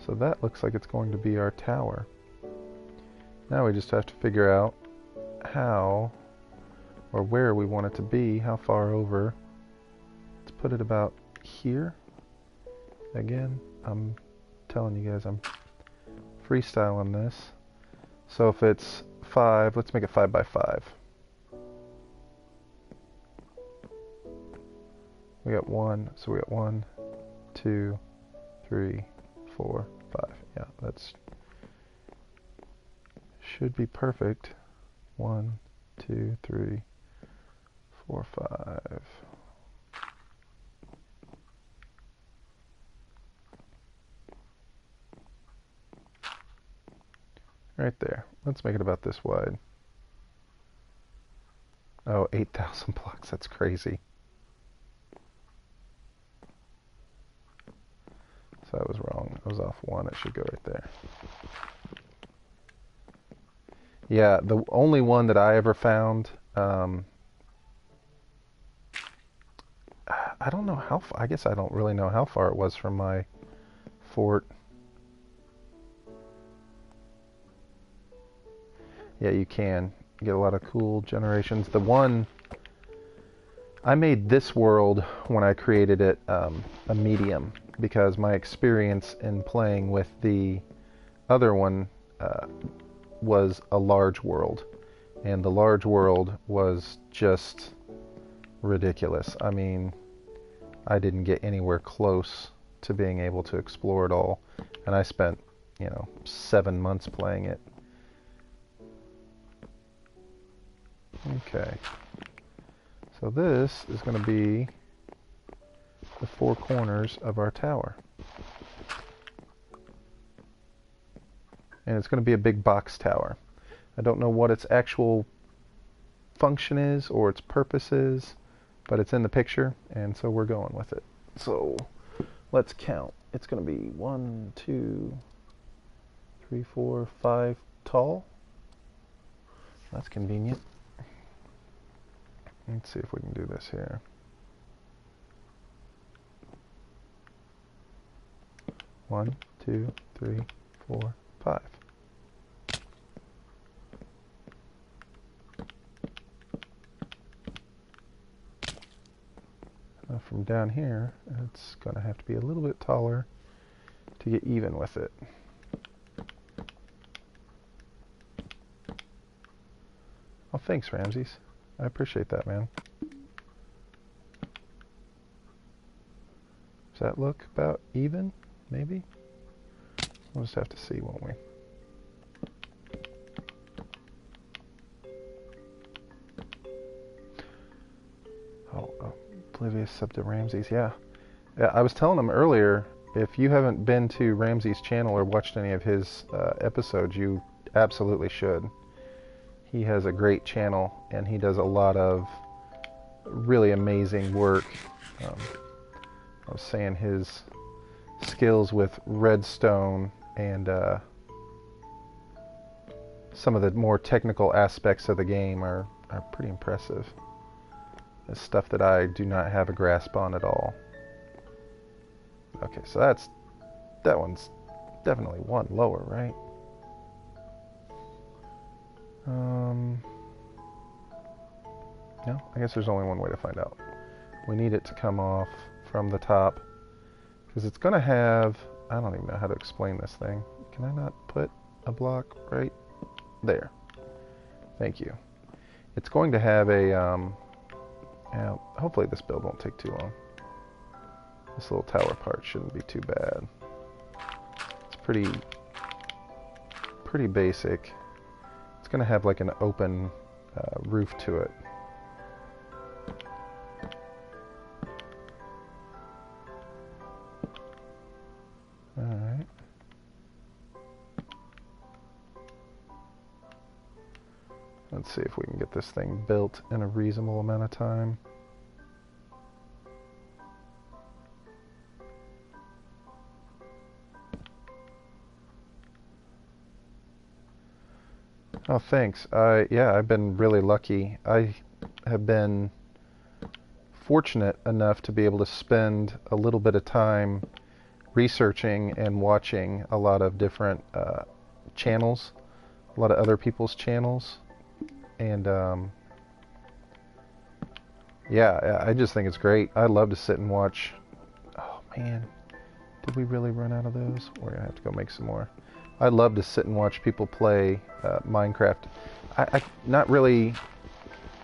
So that looks like it's going to be our tower. Now we just have to figure out how or where we want it to be, how far over. Let's put it about here. Again, I'm telling you guys, I'm freestyling this. So if it's 5, let's make it 5 by 5. We got 1, so we got 1, 2, 3, 4, 5. Yeah, that's should be perfect. 1, 2, 3, 4, 5. Right there. Let's make it about this wide. Oh, 8,000 blocks. That's crazy. So I was wrong. I was off one. It should go right there. Yeah, the only one that I ever found, I don't know how I guess I don't really know how far it was from my fort. Yeah, you can get a lot of cool generations. The one, I made this world when I created it a medium because my experience in playing with the other one was a large world. And the large world was just ridiculous. I mean, I didn't get anywhere close to being able to explore it all. And I spent, 7 months playing it. Okay. So this is going to be the 4 corners of our tower. And it's going to be a big box tower. I don't know what its actual function is or its purpose is, but it's in the picture, and so we're going with it. So let's count. It's going to be 1, 2, 3, 4, 5 tall. That's convenient. Let's see if we can do this here. 1, 2, 3, 4, 5. Now from down here, it's going to have to be a little bit taller to get even with it. Oh, thanks, Ramses. I appreciate that, man. Does that look about even, maybe? We'll just have to see, won't we? Oh, oblivious sub to Ramses, yeah. I was telling him earlier, if you haven't been to Ramses' channel or watched any of his episodes, you absolutely should. He has a great channel, and he does a lot of really amazing work. I was saying his skills with redstone and some of the more technical aspects of the game are pretty impressive. It's stuff that I do not have a grasp on at all. Okay, so that one's definitely one lower, right? No, I guess there's only one way to find out. We need it to come off from the top because it's going to have, I don't even know how to explain this thing. Can I not put a block right there? Thank you. It's going to have a, hopefully this build won't take too long. This little tower part shouldn't be too bad. It's pretty basic. It's going to have like an open roof to it. Alright. Let's see if we can get this thing built in a reasonable amount of time. Oh, thanks. Yeah, I've been really lucky. I have been fortunate enough to be able to spend a little bit of time researching and watching a lot of different channels, a lot of other people's channels, and yeah, I just think it's great. I love to sit and watch. Oh man, did we really run out of those? We're gonna have to go make some more. I love to sit and watch people play Minecraft. I'm not really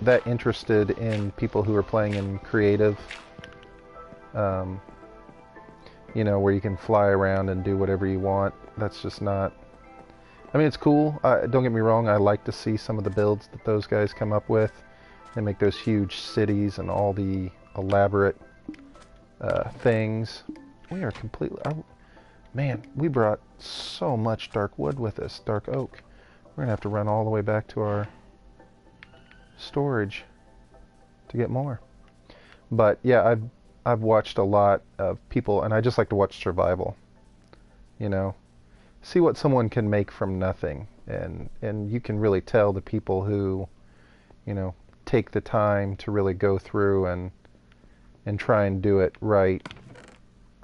that interested in people who are playing in creative, where you can fly around and do whatever you want. That's just not... I mean, it's cool. Don't get me wrong. I like to see some of the builds that those guys come up with. They make those huge cities and all the elaborate things. We are completely... Man, we brought so much dark wood with us, dark oak. We're going to have to run all the way back to our storage. to get more. But yeah, I've watched a lot of people, and I just like to watch survival. You know, see what someone can make from nothing, and you can really tell the people who, you know, take the time to really go through and try and do it right.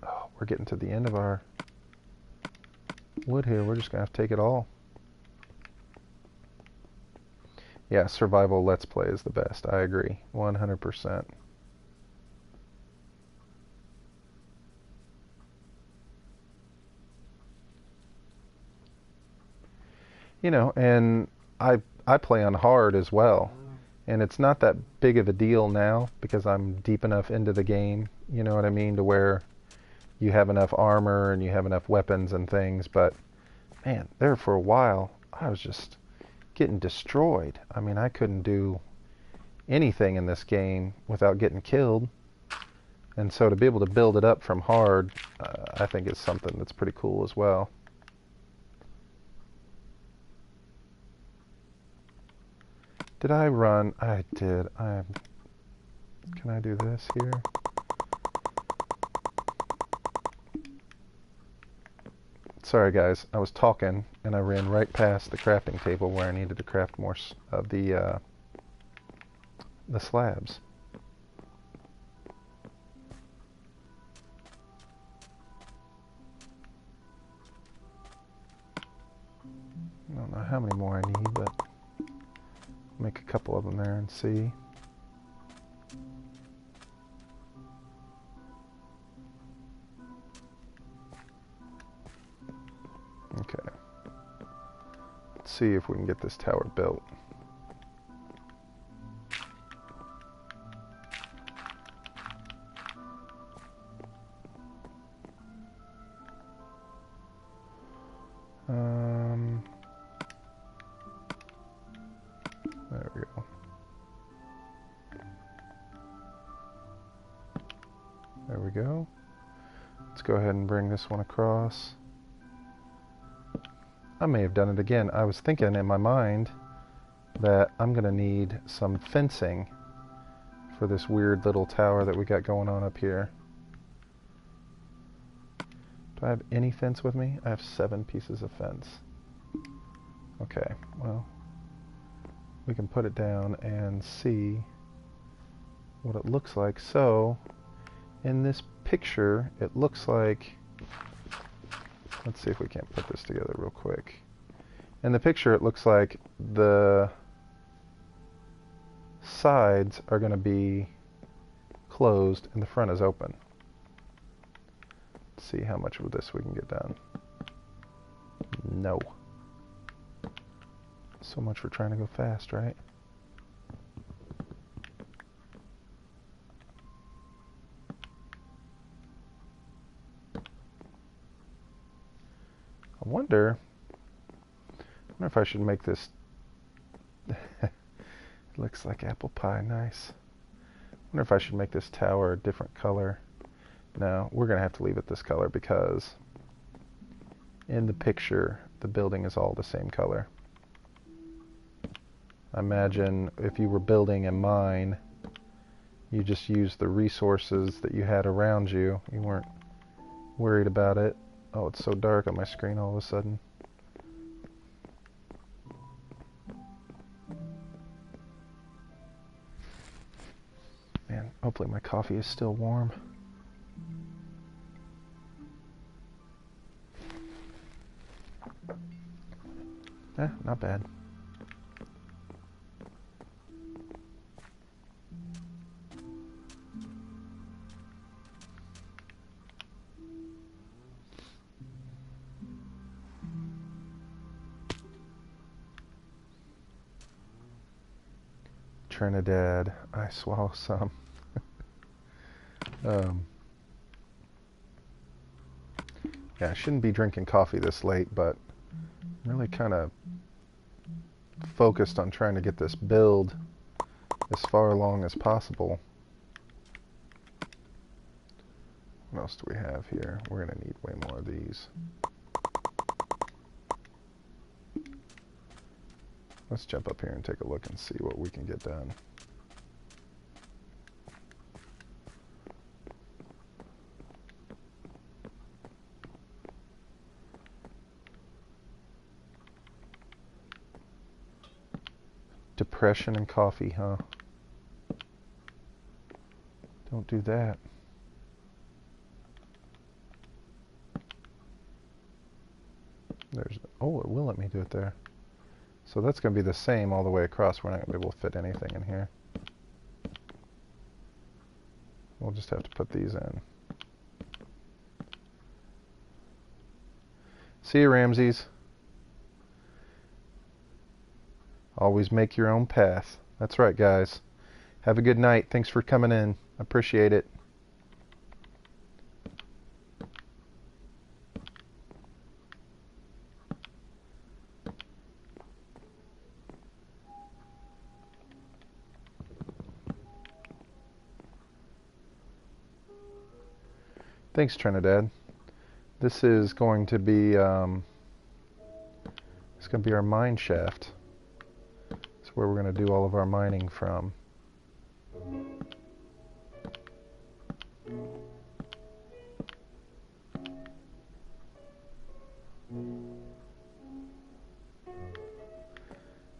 Oh, we're getting to the end of our wood here. We're just gonna have to take it all. Yeah, survival Let's Play is the best. I agree, 100%. You know, and I play on hard as well, and it's not that big of a deal now because I'm deep enough into the game. You know what I mean, to where you have enough armor and you have enough weapons and things. But man, there for a while, I was just getting destroyed. I mean, I couldn't do anything in this game without getting killed. And so to be able to build it up from hard, I think is something that's pretty cool as well. Did I run? I did. Can I do this here? Sorry guys, I was talking and I ran right past the crafting table where I needed to craft more of the slabs. I don't know how many more I need, but make a couple of them there and see. Okay. Let's see if we can get this tower built. There we go. There we go. Let's go ahead and bring this one across. I may have done it again. I was thinking in my mind that I'm going to need some fencing for this weird little tower that we got going on up here. Do I have any fence with me? I have 7 pieces of fence. Okay, well, we can put it down and see what it looks like. So, in this picture, it looks like... Let's see if we can't put this together real quick. In the picture, it looks like the sides are going to be closed and the front is open. Let's see how much of this we can get done. No. So much for trying to go fast, right? I wonder if I should make this... It looks like apple pie, nice. I wonder if I should make this tower a different color. No, we're going to have to leave it this color because in the picture, the building is all the same color. Imagine if you were building a mine, you just used the resources that you had around you. You weren't worried about it. Oh, it's so dark on my screen all of a sudden. Man, hopefully my coffee is still warm. Not bad. Trinidad, I swallow some. Yeah, I shouldn't be drinking coffee this late, but I'm really kind of focused on trying to get this build as far along as possible. What else do we have here? We're going to need way more of these. Let's jump up here and take a look and see what we can get done. Depression and coffee, huh? Don't do that. Oh, it will let me do it there. So that's going to be the same all the way across. We're not going to be able to fit anything in here. We'll just have to put these in. See you, Ramses. Always make your own path. That's right, guys. Have a good night. Thanks for coming in. Appreciate it. Thanks, Trinidad. This is going to be it's going to be our mine shaft. It's where we're going to do all of our mining from.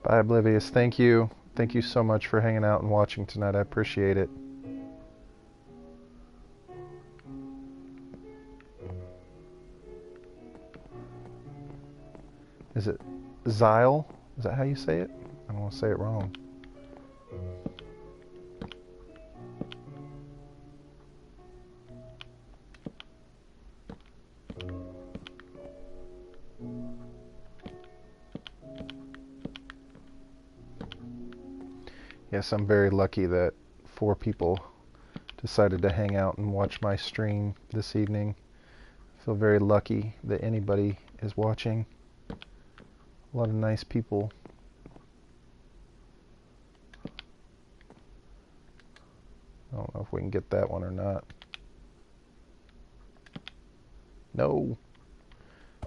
Bye, Oblivious. Thank you. Thank you so much for hanging out and watching tonight. I appreciate it. Is it Zyle? Is that how you say it? I don't want to say it wrong. Yes, I'm very lucky that 4 people decided to hang out and watch my stream this evening. I feel very lucky that anybody is watching. A lot of nice people. I don't know if we can get that one or not. No.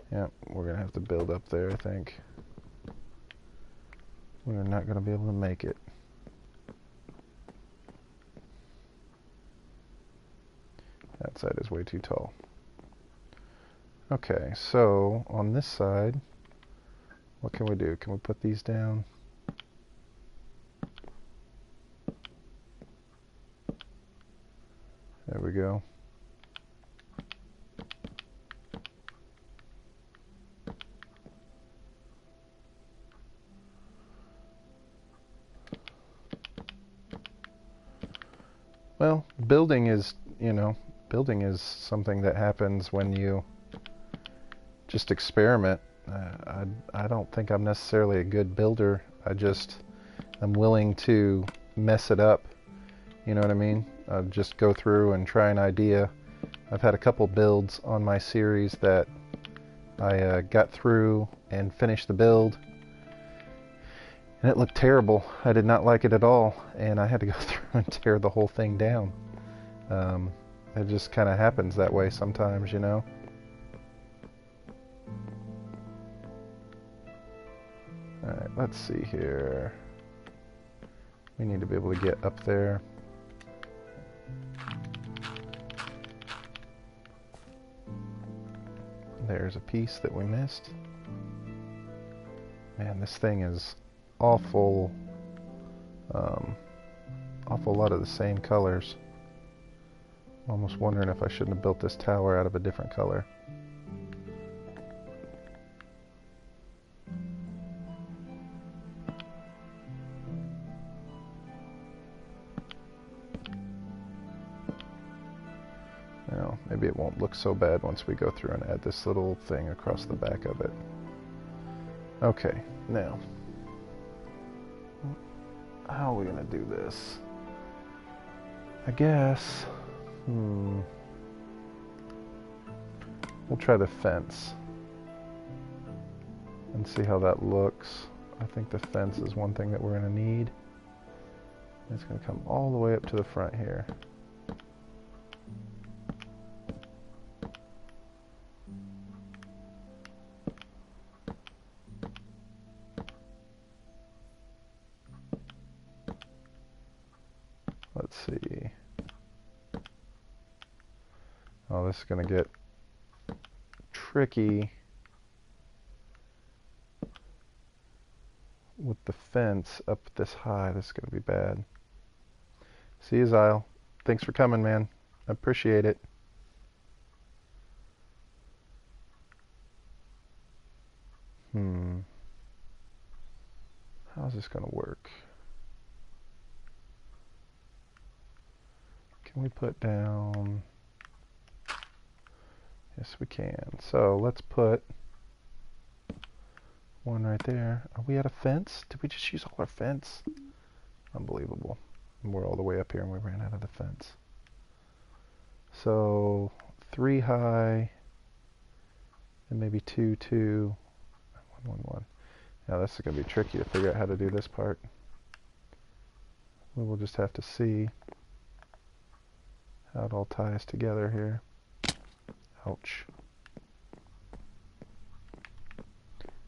Yeah, we're going to have to build up there, I think. We're not going to be able to make it. That side is way too tall. Okay, so on this side, what can we do? Can we put these down? There we go. Well, building is, building is something that happens when you just experiment. I don't think I'm necessarily a good builder. I'm willing to mess it up. You know what I mean? Just go through and try an idea. I've had a couple builds on my series that I got through and finished the build, and it looked terrible. I did not like it at all, and I had to go through and tear the whole thing down. It just kind of happens that way sometimes, Alright, let's see here. We need to be able to get up there. There's a piece that we missed. Man, this thing is awful lot of the same colors. I'm almost wondering if I shouldn't have built this tower out of a different color. Well, maybe it won't look so bad once we go through and add this little thing across the back of it. Okay, now, how are we going to do this? I guess, we'll try the fence and see how that looks. I think the fence is one thing that we're going to need. It's going to come all the way up to the front here. Let's see. Oh, this is going to get tricky with the fence up this high, this is going to be bad. See you, Zyle. Thanks for coming, man. I appreciate it. How's this going to work? Can we put down... Yes, we can. So let's put one right there. Are we at a fence? Did we just use all our fence? Unbelievable. We're all the way up here and we ran out of the fence. So 3 high and maybe 2, 2, 1, 1, 1. Now this is going to be tricky to figure out how to do this part. We will just have to see how it all ties together here. Ouch.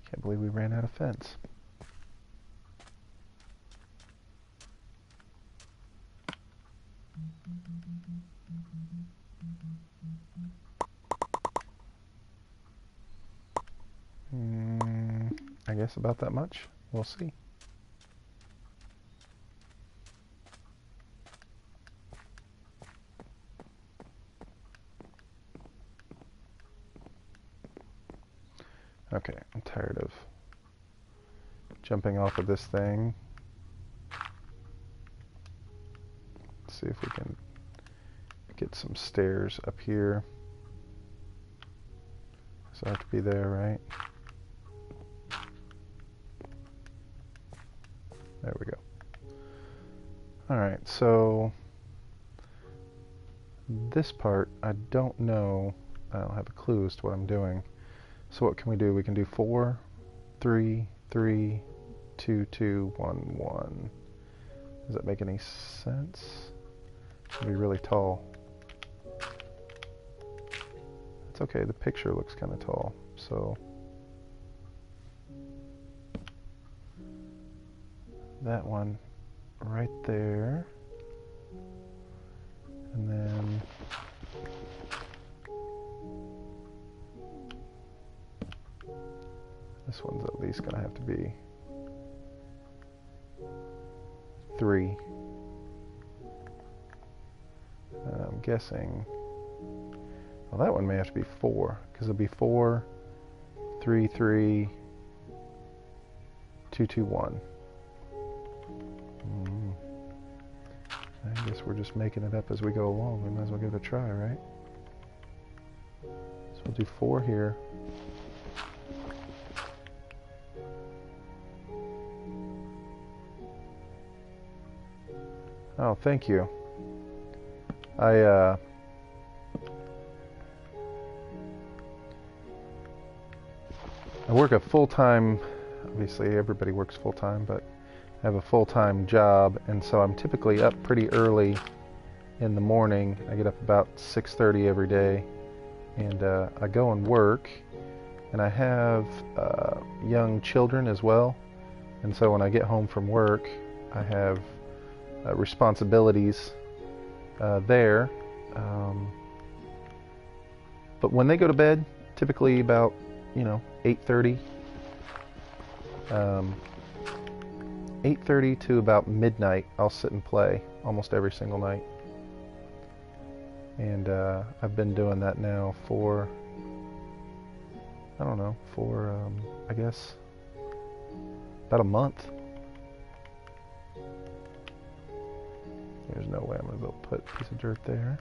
Can't believe we ran out of fence. I guess about that much. We'll see. Okay, I'm tired of jumping off of this thing. Let's see if we can get some stairs up here. So I have to be there, right? There we go. Alright, so this part, I don't know, I don't have a clue as to what I'm doing. So what can we do? We can do 4, 3, 3, 2, 2, 1, 1. Does that make any sense? It'll be really tall. It's okay, the picture looks kind of tall, so that one right there, and then this one's at least going to have to be 3. I'm guessing, well, that one may have to be 4, because it'll be 4, 3, 3, 2, 2, 1. I guess we're just making it up as we go along. We might as well give it a try, right? So we'll do 4 here. Oh, thank you. I work a full-time, obviously everybody works full-time, but I have a full-time job, and so I'm typically up pretty early in the morning. I get up about 6:30 every day, and I go and work, and I have young children as well, and so when I get home from work, I have responsibilities there, but when they go to bed, typically about 8:30. 8:30 to about midnight, I'll sit and play almost every single night. And I've been doing that now for, I don't know, I guess, about a month. There's no way I'm going to be able to put a piece of dirt there.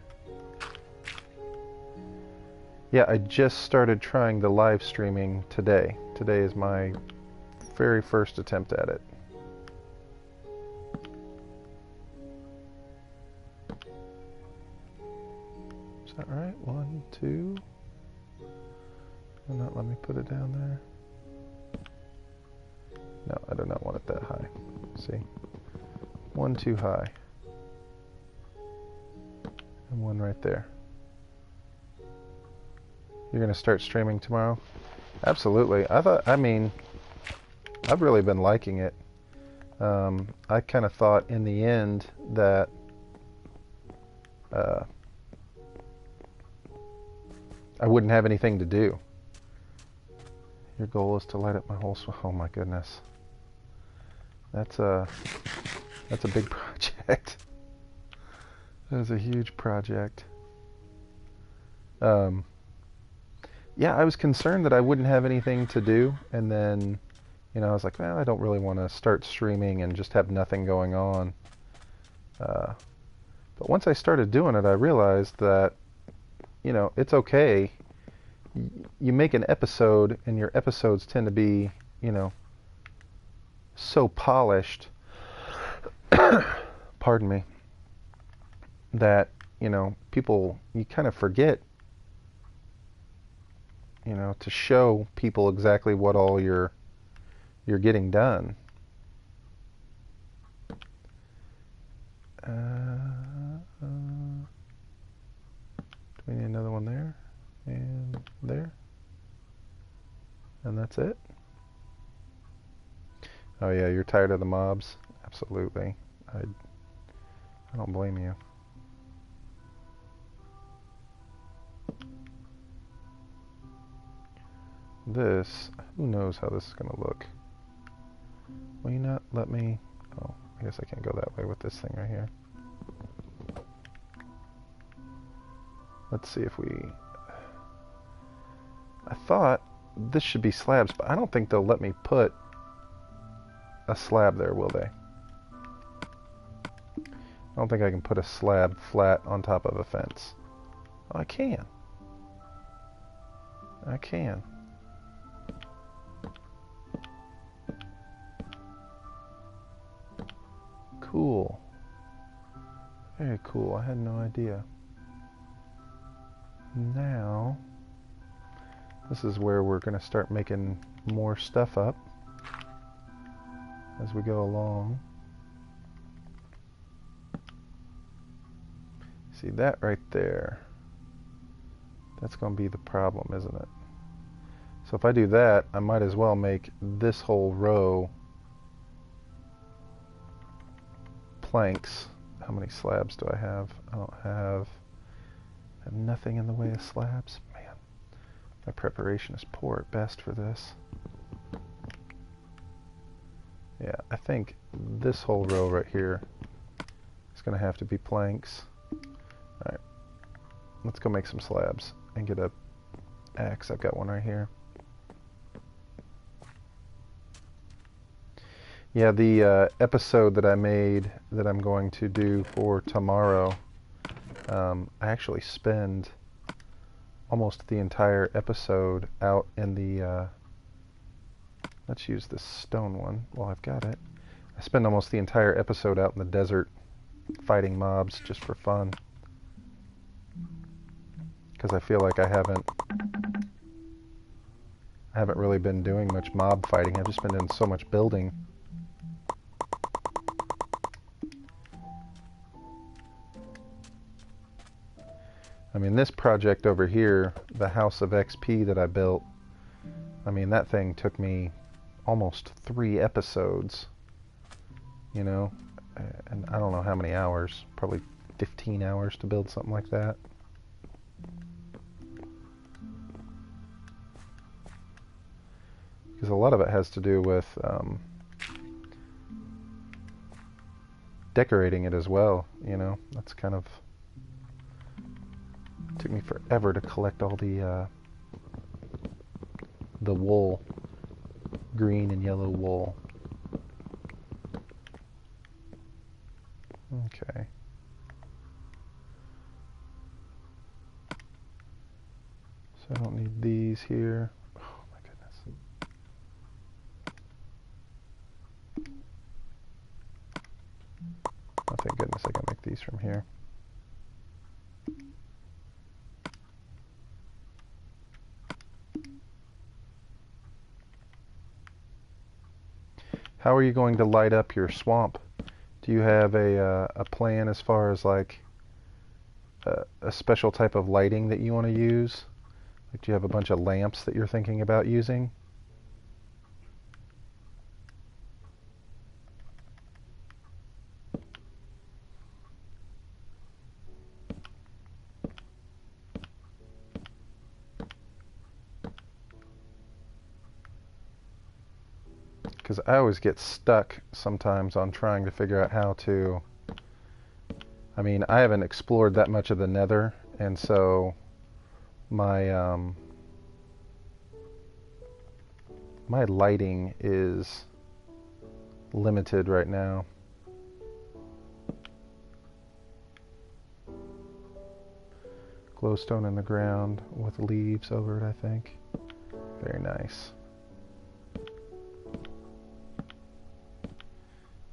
Yeah, I just started trying the live streaming today. Today is my very first attempt at it. Is that right? 1, 2. Will not let me put it down there. No, I do not want it that high. See? 1 too high. And 1 right there. You're going to start streaming tomorrow? Absolutely. I mean, I've really been liking it. I kind of thought in the end that I wouldn't have anything to do. Your goal is to light up my whole... Oh my goodness. That's a big project. That is a huge project. Yeah, I was concerned that I wouldn't have anything to do, and then, I was like, well, I don't really want to start streaming and just have nothing going on. But once I started doing it, I realized that, it's okay. You make an episode, and your episodes tend to be, so polished, pardon me, that, people, you kind of forget, to show people exactly what all you're getting done. Do we need another one there? And there? And that's it? Oh yeah, you're tired of the mobs? Absolutely. I don't blame you. This, who knows how this is going to look. Will you not let me... Oh, I guess I can't go that way with this thing right here. Let's see if we... I thought this should be slabs, but I don't think they'll let me put a slab there, will they? I don't think I can put a slab flat on top of a fence. Oh, I can. I can. Cool. Very cool. I had no idea. Now, this is where we're going to start making more stuff up as we go along. See that right there? That's going to be the problem, isn't it? So if I do that, I might as well make this whole row planks. How many slabs do I have? I don't have... I have nothing in the way of slabs. Man, my preparation is poor at best for this. Yeah, I think this whole row right here is going to have to be planks. Alright, let's go make some slabs and get a axe. I've got one right here. Yeah, the episode that I made that I'm going to do for tomorrow, I actually spend almost the entire episode out in the, let's use this stone one while I've got it. I spend almost the entire episode out in the desert fighting mobs just for fun. Because I feel like I haven't really been doing much mob fighting. I've just been doing so much building. I mean, this project over here, the House of XP that I built, I mean, that thing took me almost 3 episodes, and I don't know how many hours, probably 15 hours to build something like that. Because a lot of it has to do with decorating it as well, that's kind of... Took me forever to collect all the wool, green and yellow wool. Okay. So I don't need these here. Oh my goodness. Oh, thank goodness I can make these from here. How are you going to light up your swamp? Do you have a plan as far as like a special type of lighting that you want to use? Like, do you have a bunch of lamps that you're thinking about using? because I always get stuck sometimes on trying to figure out how to... I mean, I haven't explored that much of the Nether, and so my my lighting is limited right now. Glowstone in the ground with leaves over it, I think. Very nice.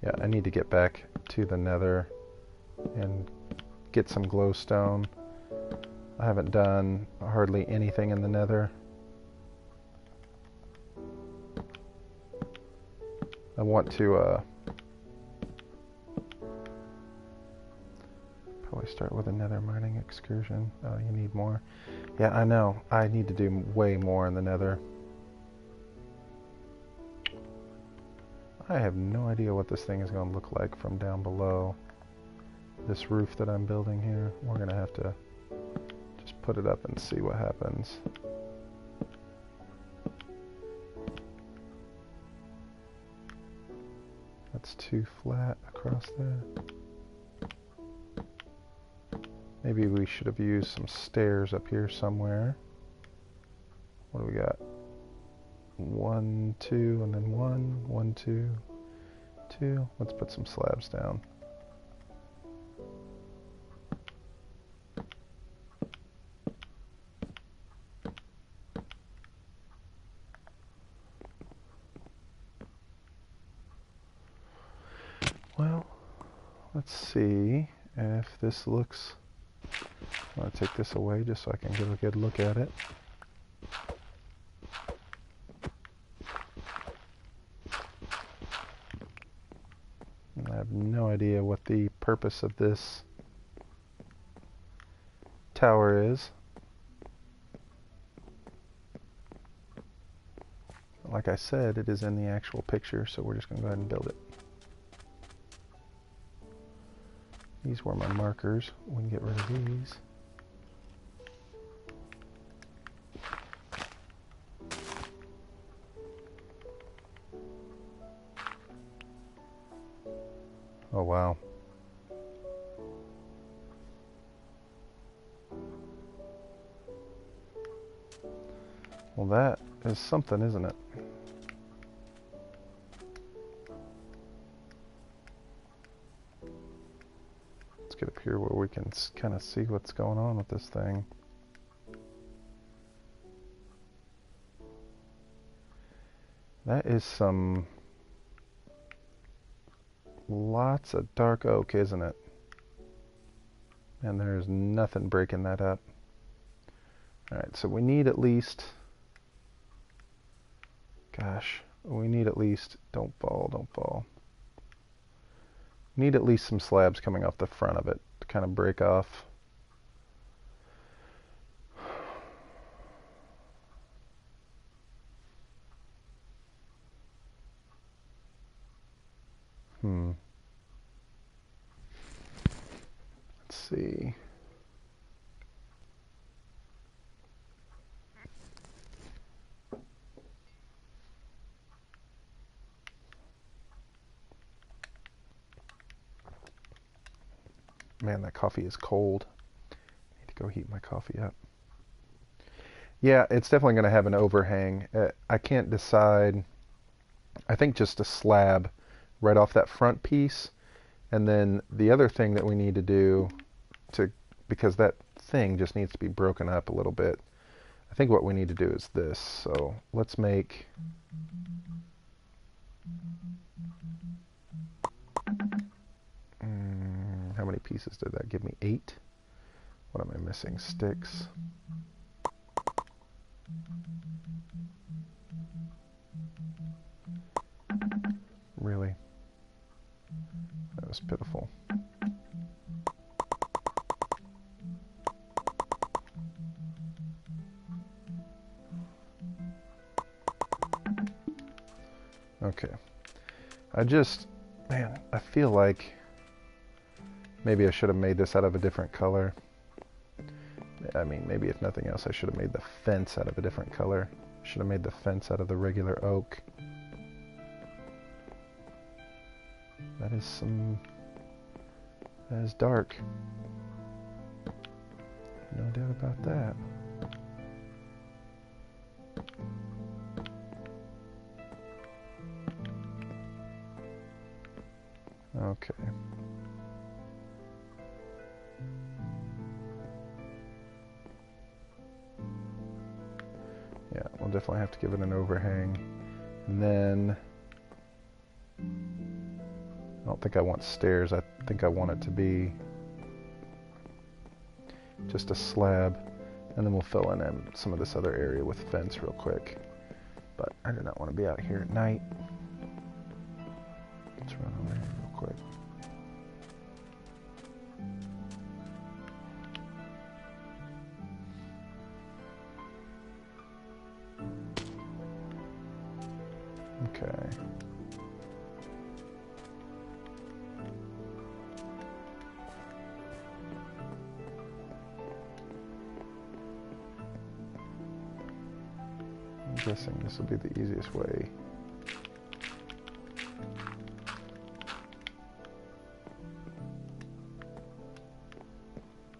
Yeah, I need to get back to the Nether and get some glowstone. I haven't done hardly anything in the Nether. I want to probably start with a Nether mining excursion. Oh, you need more. Yeah, I know. I need to do way more in the Nether. I have no idea what this thing is going to look like from down below. This roof that I'm building here, we're going to have to just put it up and see what happens. That's too flat across there. Maybe we should have used some stairs up here somewhere. What do we got? 1, 2, and then 1, 1, 2, 2. Let's put some slabs down. Well, let's see if this looks... I'm going to take this away just so I can get a good look at it. I have no idea what the purpose of this tower is. Like I said, it is in the actual picture, so we're just going to go ahead and build it. These were my markers. We can get rid of these. Oh, wow. Well, that is something, isn't it? Let's get up here where we can kind of see what's going on with this thing. That is some... lots of dark oak, isn't it? And there's nothing breaking that up. Alright, so we need at least... Gosh, we need at least... Don't fall, don't fall. We need at least some slabs coming off the front of it to kind of break off. Let's see. Man, that coffee is cold. I need to go heat my coffee up. Yeah, it's definitely going to have an overhang. I can't decide. I think just a slab right off that front piece. And then the other thing that we need to do, because that thing just needs to be broken up a little bit, I think what we need to do is this. So let's make... how many pieces did that give me? 8? What am I missing? Sticks. Really? That was pitiful. Okay. Man, I feel like maybe I should have made this out of a different color. I mean, maybe if nothing else, I should have made the fence out of a different color. Should have made the fence out of the regular oak. That is some... That is dark. No doubt about that. Okay. Yeah, we'll definitely have to give it an overhang. And then... I don't think I want stairs. I think I want it to be just a slab. And then we'll fill in some of this other area with fence real quick. But I do not want to be out here at night. Let's run over here real quick. Okay. I'm guessing this will be the easiest way.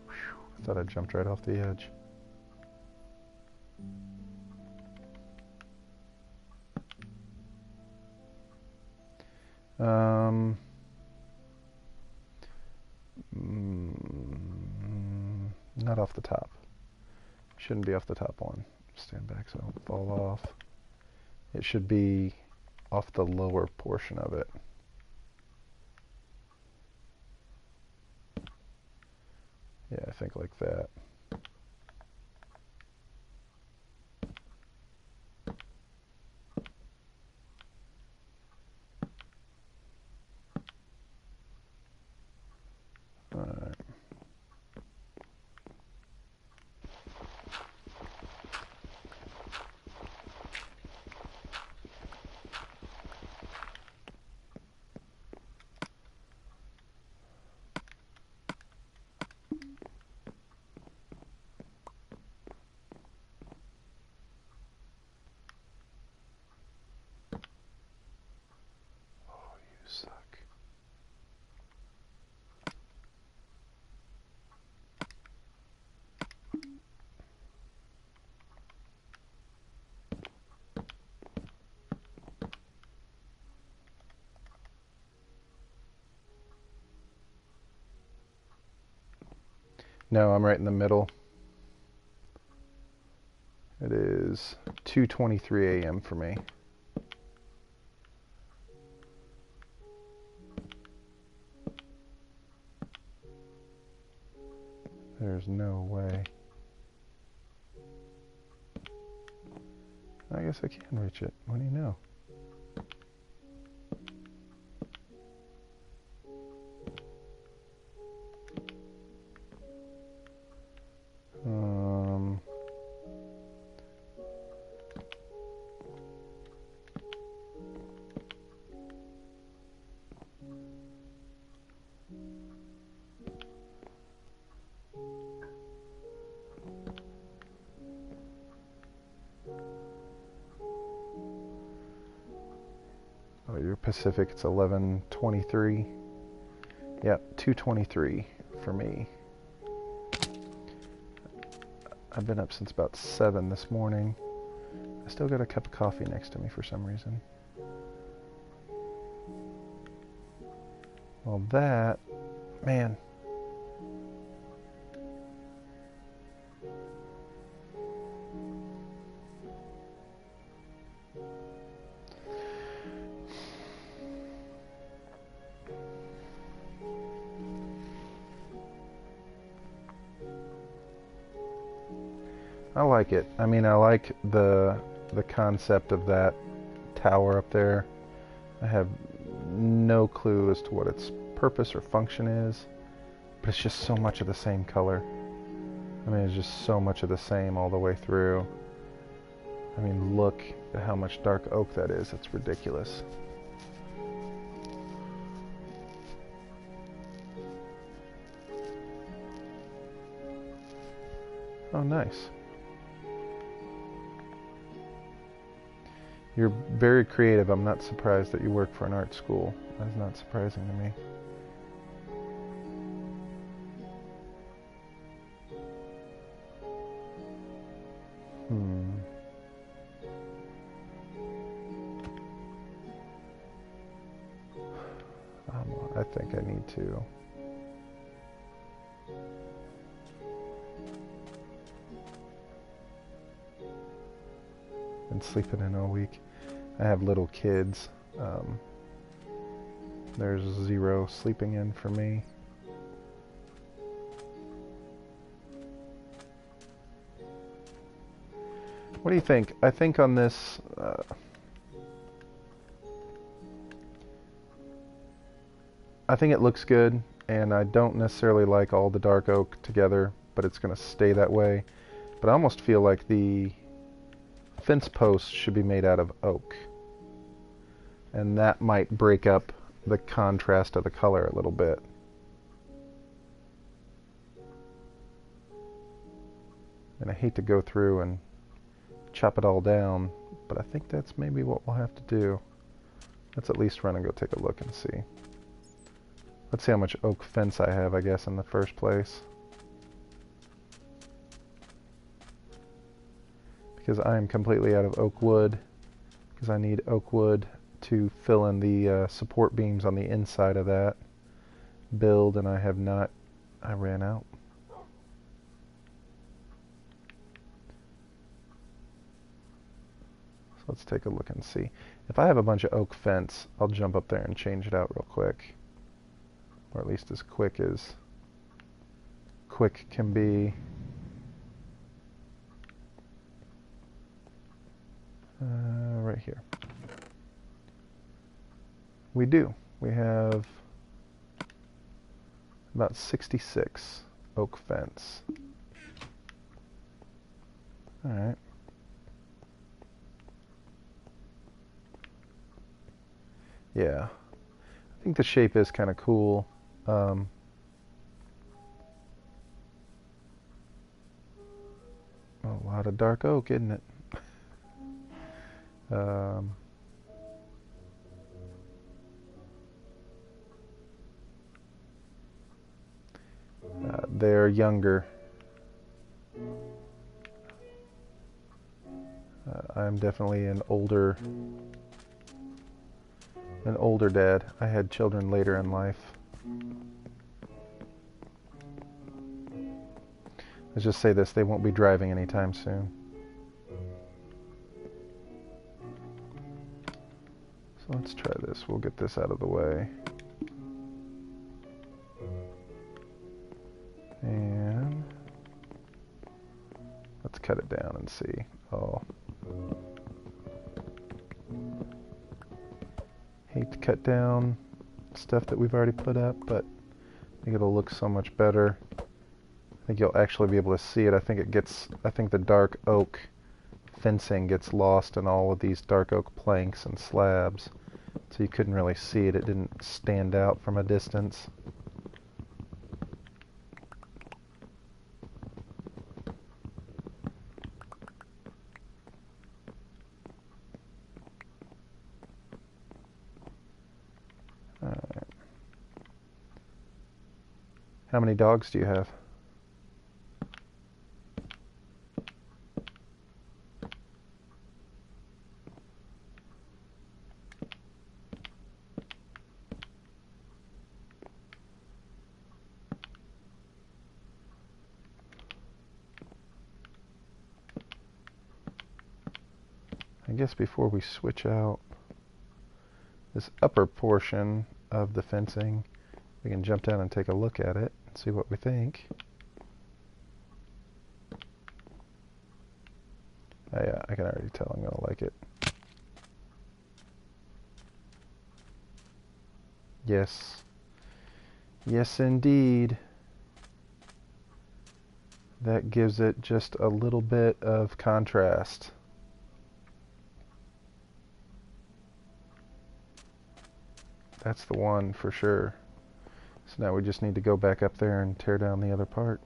I thought I jumped right off the edge. Not off the top. Shouldn't be off the top one. Stand back so I don't fall off. It should be off the lower portion of it. Yeah, I think like that. Alright. Suck. No, I'm right in the middle. It is 2:23 a.m. for me. There's no way. I guess I can reach it. What do you know? Oh, you're Pacific. It's 11:23. Yep, 2:23 for me. I've been up since about 7 this morning. I still got a cup of coffee next to me for some reason. Well, that, man. I like it. I mean, I like the concept of that tower up there. I have no clue as to what its purpose or function is, but it's just so much of the same color. I mean, it's just so much of the same all the way through. I mean, look at how much dark oak that is. It's ridiculous. Oh, nice. You're very creative. I'm not surprised that you work for an art school. That's not surprising to me. I think I need to. Been sleeping in all week. I have little kids. There's 0 sleeping in for me. What do you think? I think on this, I think it looks good, and I don't necessarily like all the dark oak together, but it's going to stay that way. But I almost feel like the fence posts should be made out of oak, and that might break up the contrast of the color a little bit. And I hate to go through and chop it all down, but I think that's maybe what we'll have to do. Let's at least run and go take a look and see. Let's see how much oak fence I have, I guess, in the first place. Because I am completely out of oak wood, because I need oak wood to fill in the support beams on the inside of that build, and I have not. I ran out. So let's take a look and see. If I have a bunch of oak fence, I'll jump up there and change it out real quick. Or at least as quick can be. Right here. We do. We have about 66 oak fence. All right. Yeah. I think the shape is kind of cool. A lot of dark oak, isn't it? They're younger. I'm definitely an older dad. I had children later in life. Let's just say this, they won't be driving anytime soon. So let's try this. We'll get this out of the way. And let's cut it down and see. Oh. Hate to cut down stuff that we've already put up, but I think it'll look so much better. I think you'll actually be able to see it. I think the dark oak fencing gets lost in all of these dark oak planks and slabs, so you couldn't really see it. It didn't stand out from a distance. Alright. How many dogs do you have? I guess before we switch out this upper portion of the fencing, we can jump down and take a look at it and see what we think. Yeah, I can already tell I'm going to like it. Yes. Yes, indeed. That gives it just a little bit of contrast. That's the one for sure. So now we just need to go back up there and tear down the other part.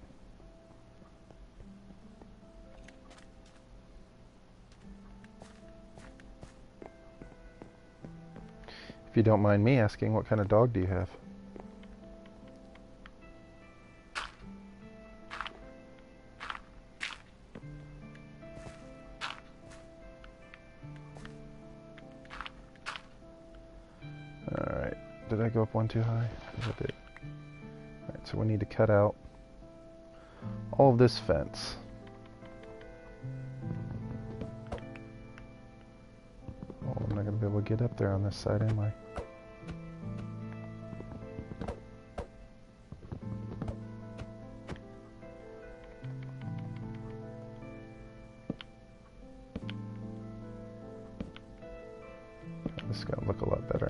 If you don't mind me asking, what kind of dog do you have? Alright, did I go up one too high? I did. Alright, so we need to cut out all of this fence. Oh, I'm not going to be able to get up there on this side, am I? This is going to look a lot better.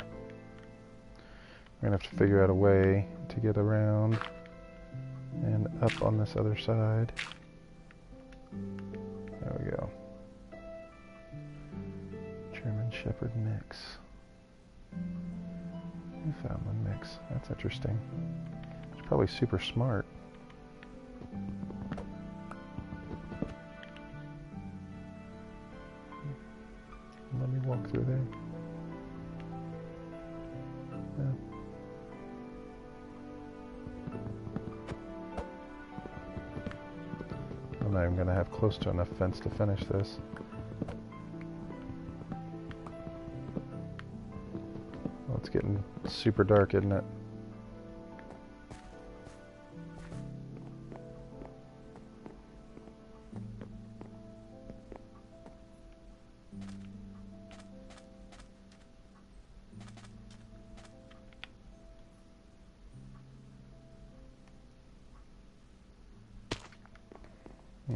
We're going to have to figure out a way to get around and up on this other side. There we go. German Shepherd mix. Newfoundland mix. That's interesting. It's probably super smart. Let me walk through there. Yeah. I'm not even going to have close to enough fence to finish this. Well, it's getting super dark, isn't it?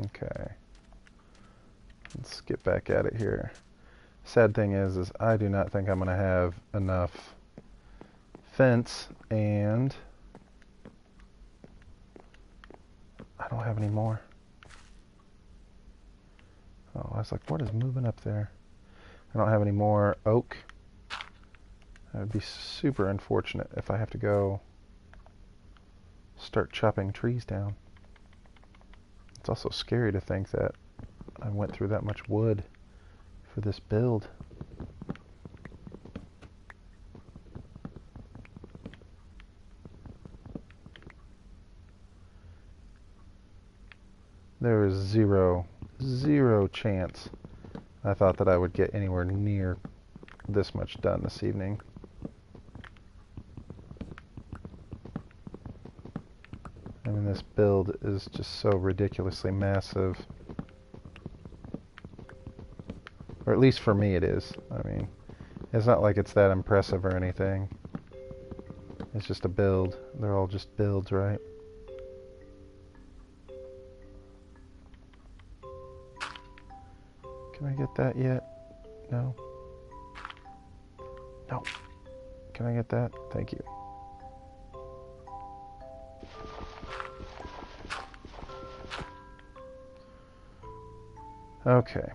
Okay, let's get back at it here. Sad thing is I do not think I'm going to have enough fence, and I don't have any more. Oh, I was like, what is moving up there? I don't have any more oak. That would be super unfortunate if I have to go start chopping trees down. It's also scary to think that I went through that much wood for this build. There is zero chance I thought that I would get anywhere near this much done this evening. I mean, this build is just so ridiculously massive. Or at least for me it is. I mean, it's not like it's that impressive or anything. It's just a build. They're all just builds, right? Can I get that yet? No. No. Can I get that? Thank you. Okay.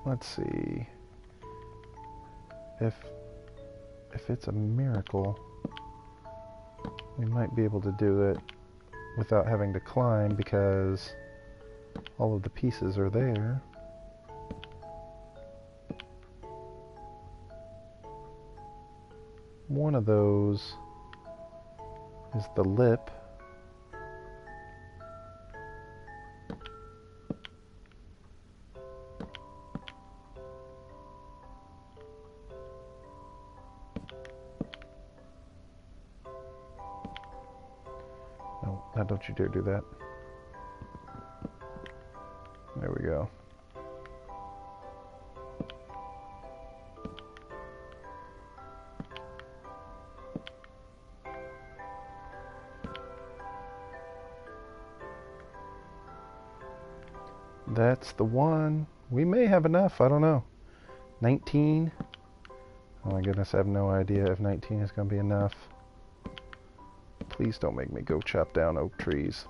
Let's see. If it's a miracle, we might be able to do it without having to climb because all of the pieces are there. One of those is the lip. No, don't you dare do that. There we go. That's the one. We may have enough. I don't know. 19. Oh my goodness, I have no idea if 19 is going to be enough. Please don't make me go chop down oak trees.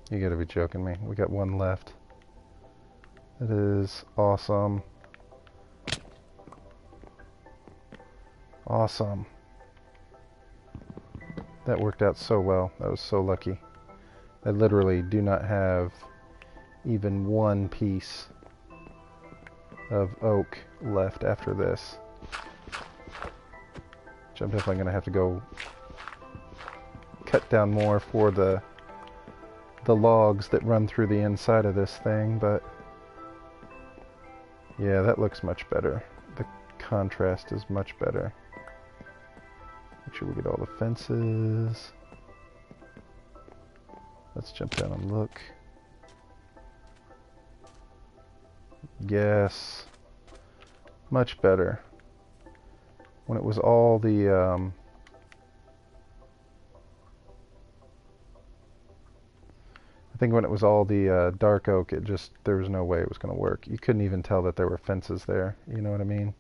You gotta be joking me. We got one left. That is awesome. Awesome. That worked out so well. That was so lucky. I literally do not have even one piece of oak left after this. Which I'm definitely going to have to go cut down more for the logs that run through the inside of this thing, but yeah, that looks much better. The contrast is much better. Make sure we get all the fences. Let's jump down and look. Yes. Much better. When it was all the I think when it was all the dark oak, there was no way it was going to work. You couldn't even tell that there were fences there. You know what I mean?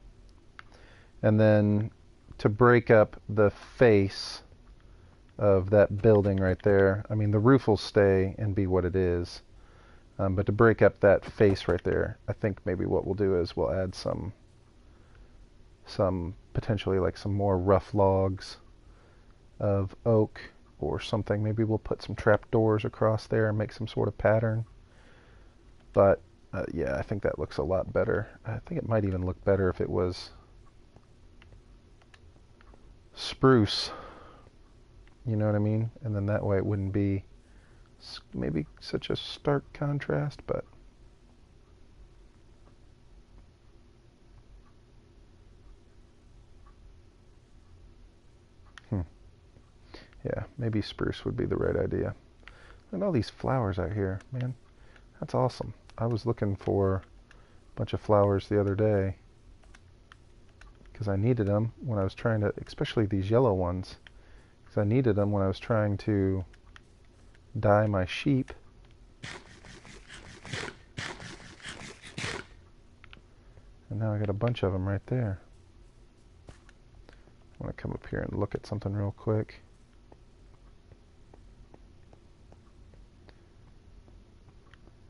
And then to break up the face of that building right there, I mean, the roof will stay and be what it is. But to break up that face right there, I think maybe what we'll do is we'll add some potentially like some more rough logs of oak or something. Maybe we'll put some trap doors across there and make some sort of pattern. But yeah, I think that looks a lot better. I think it might even look better if it was spruce. You know what I mean? And then that way it wouldn't be maybe such a stark contrast, but yeah, maybe spruce would be the right idea. Look at all these flowers out here, man. That's awesome. I was looking for a bunch of flowers the other day because I needed them when I was trying to, especially these yellow ones, because I needed them when I was trying to dye my sheep. And now I got a bunch of them right there. I want to come up here and look at something real quick.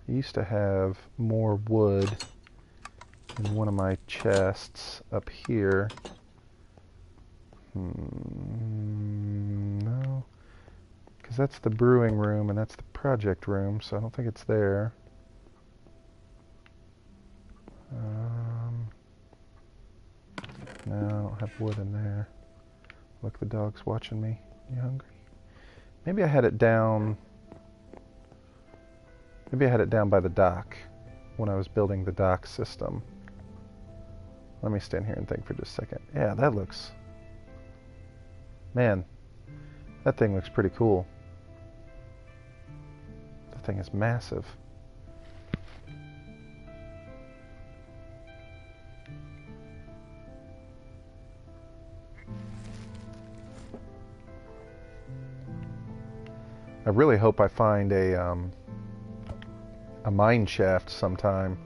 I used to have more wood in one of my chests up here. No, because that's the brewing room and that's the project room, so I don't think it's there. No, I don't have wood in there. Look, the dog's watching me. You hungry? Maybe I had it down. Maybe I had it down by the dock when I was building the dock system. Let me stand here and think for just a second. Yeah, that looks... Man, that thing looks pretty cool. That thing is massive. I really hope I find a mine shaft sometime,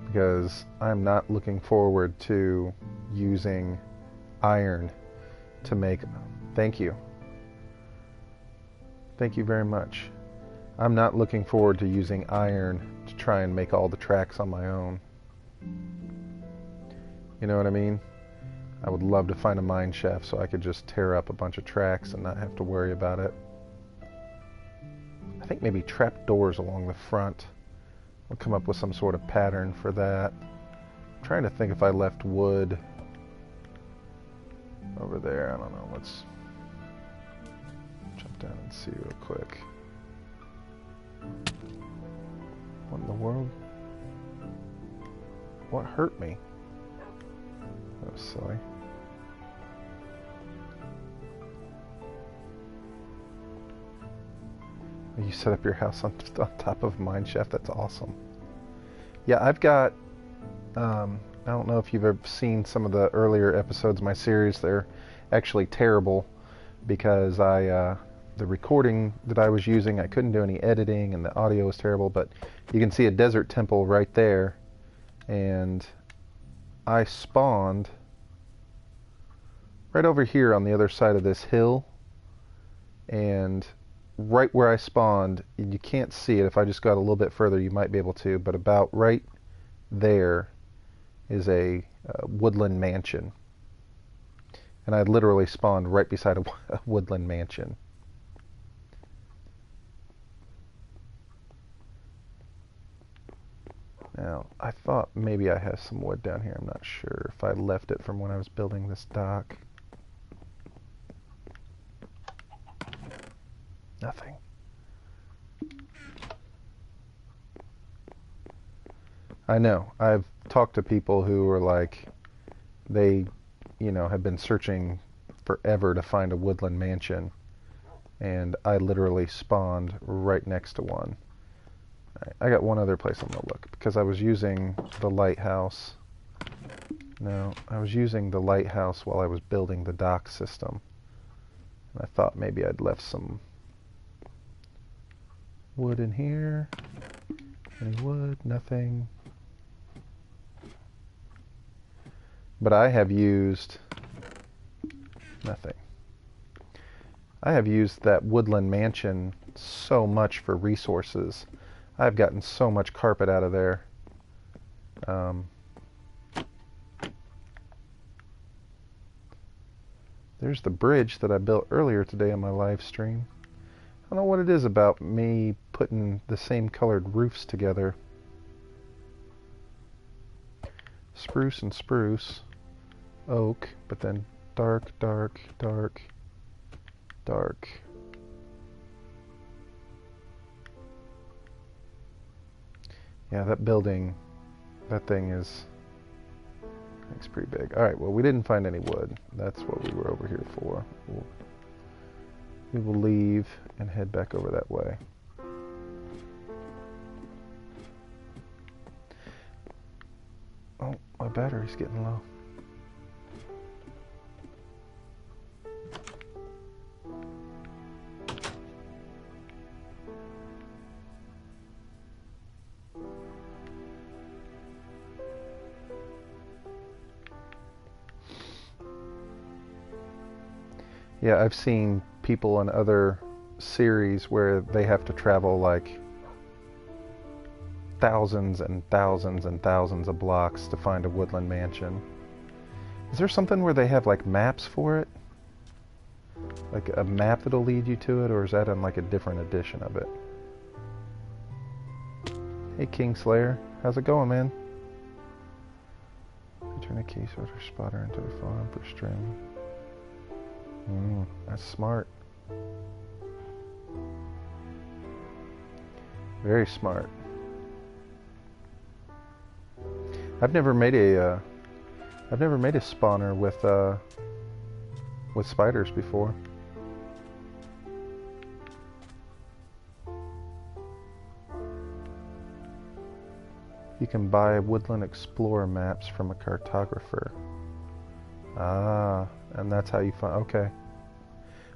because I'm not looking forward to using iron to make... Thank you. Thank you very much. I'm not looking forward to using iron to try and make all the tracks on my own. You know what I mean? I would love to find a mine shaft so I could just tear up a bunch of tracks and not have to worry about it. I think maybe trap doors along the front. We'll come up with some sort of pattern for that. I'm trying to think if I left wood over there. I don't know. Let's jump down and see real quick. What in the world? What hurt me? That was silly. You set up your house on top of a mine shaft. That's awesome. Yeah, I've got... I don't know if you've ever seen some of the earlier episodes of my series. They're actually terrible because the recording that I was using, I couldn't do any editing and the audio was terrible, but you can see a desert temple right there, and I spawned right over here on the other side of this hill, and right where I spawned, you can't see it. If I just got a little bit further, you might be able to, but about right there is a woodland mansion. And I literally spawned right beside a woodland mansion. Now, I thought maybe I had some wood down here. I'm not sure if I left it from when I was building this dock. Nothing. I know. I've talked to people who are like, they, have been searching forever to find a woodland mansion. And I literally spawned right next to one. I got one other place I'm going to look, because I was using the lighthouse. No, I was using the lighthouse while I was building the dock system. And I thought maybe I'd left some wood in here. Any wood? Nothing. But I have used nothing. I have used that woodland mansion so much for resources. I've gotten so much carpet out of there. There's the bridge that I built earlier today on my live stream. I don't know what it is about me putting the same colored roofs together. Spruce and spruce. Oak, but then dark, dark, dark, dark. Yeah, that building, that thing is, it's pretty big. Alright, well, we didn't find any wood. That's what we were over here for. We will leave and head back over that way. Oh, my battery's getting low. Yeah, I've seen people in other series where they have to travel like thousands and thousands and thousands of blocks to find a woodland mansion. Is there something where they have like maps for it? Like a map that'll lead you to it, or is that on like a different edition of it? Hey Kingslayer, how's it going, man? Turn a case or spotter into the farm for string. That's smart. Very smart. I've never made a spawner with spiders before. You can buy Woodland Explorer maps from a cartographer. Ah, and that's how you find. Okay.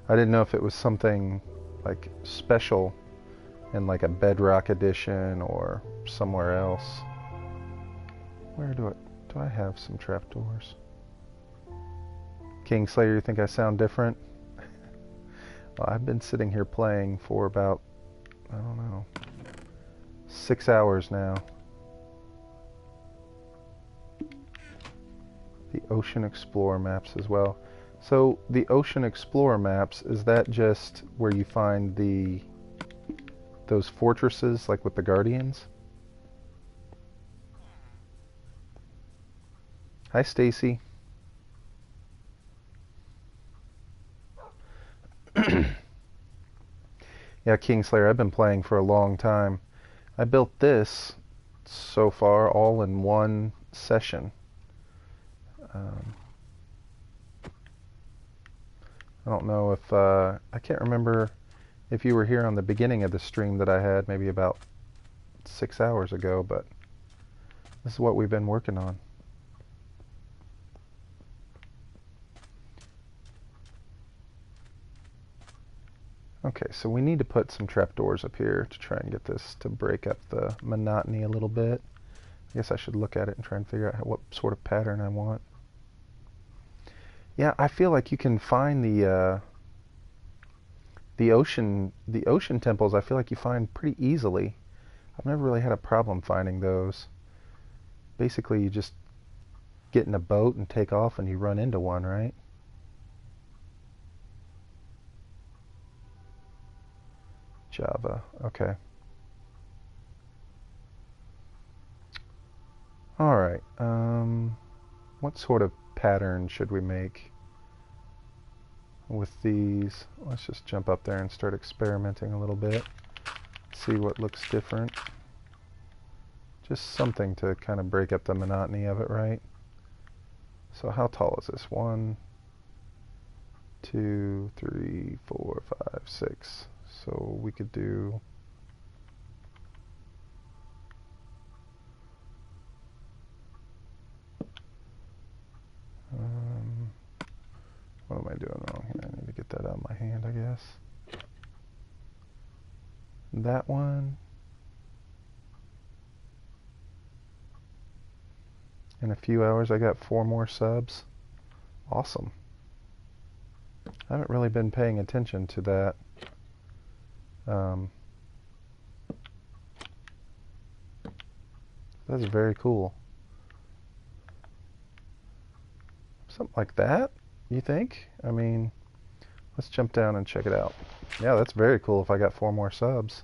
I didn't know if it was something like special in like a Bedrock edition or somewhere else. Where do I have some trapdoors? Kingslayer, you think I sound different? Well, I've been sitting here playing for about, I don't know, 6 hours now. The Ocean Explorer maps as well. So the Ocean Explorer maps, is that just where you find those fortresses like with the Guardians? Hi Stacy. Yeah, Kingslayer, I've been playing for a long time. I built this so far all in one session. I don't know if, I can't remember if you were here on the beginning of the stream that I had, maybe about 6 hours ago, but this is what we've been working on. Okay, so we need to put some trapdoors up here to try and get this to break up the monotony a little bit. I guess I should look at it and try and figure out what sort of pattern I want. Yeah, I feel like you can find the ocean temples. I feel like you find pretty easily. I've never really had a problem finding those. Basically, you just get in a boat and take off, and you run into one, right? Java. Okay. All right. What sort of pattern should we make with these? Let's just jump up there and start experimenting a little bit. See what looks different. Just something to kind of break up the monotony of it, right? So how tall is this? 1, 2, 3, 4, 5, 6. So we could do what am I doing wrong here? I need to get that out of my hand, I guess. That one. In a few hours I got 4 more subs. Awesome. I haven't really been paying attention to that. That's very cool. Something like that, you think? I mean, let's jump down and check it out. Yeah, that's very cool if I got 4 more subs.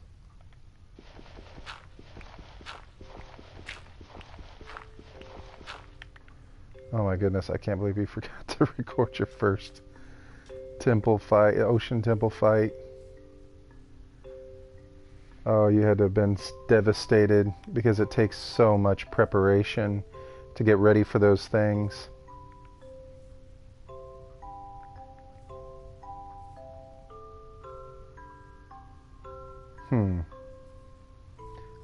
Oh my goodness, I can't believe you forgot to record your first temple fight, ocean temple fight. Oh, you had to have been devastated because it takes so much preparation to get ready for those things.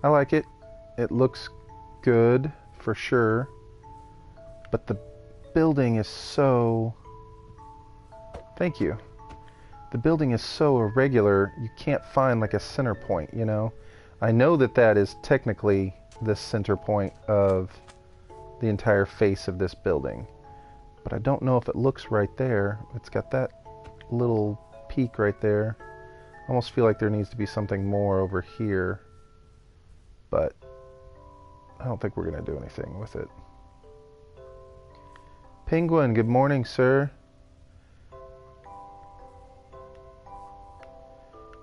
I like it. It looks good for sure. But the building is so... Thank you. The building is so irregular, you can't find like a center point, you know? I know that that is technically the center point of the entire face of this building. But I don't know if it looks right there. It's got that little peak right there. I almost feel like there needs to be something more over here. But I don't think we're going to do anything with it. Penguin, good morning, sir.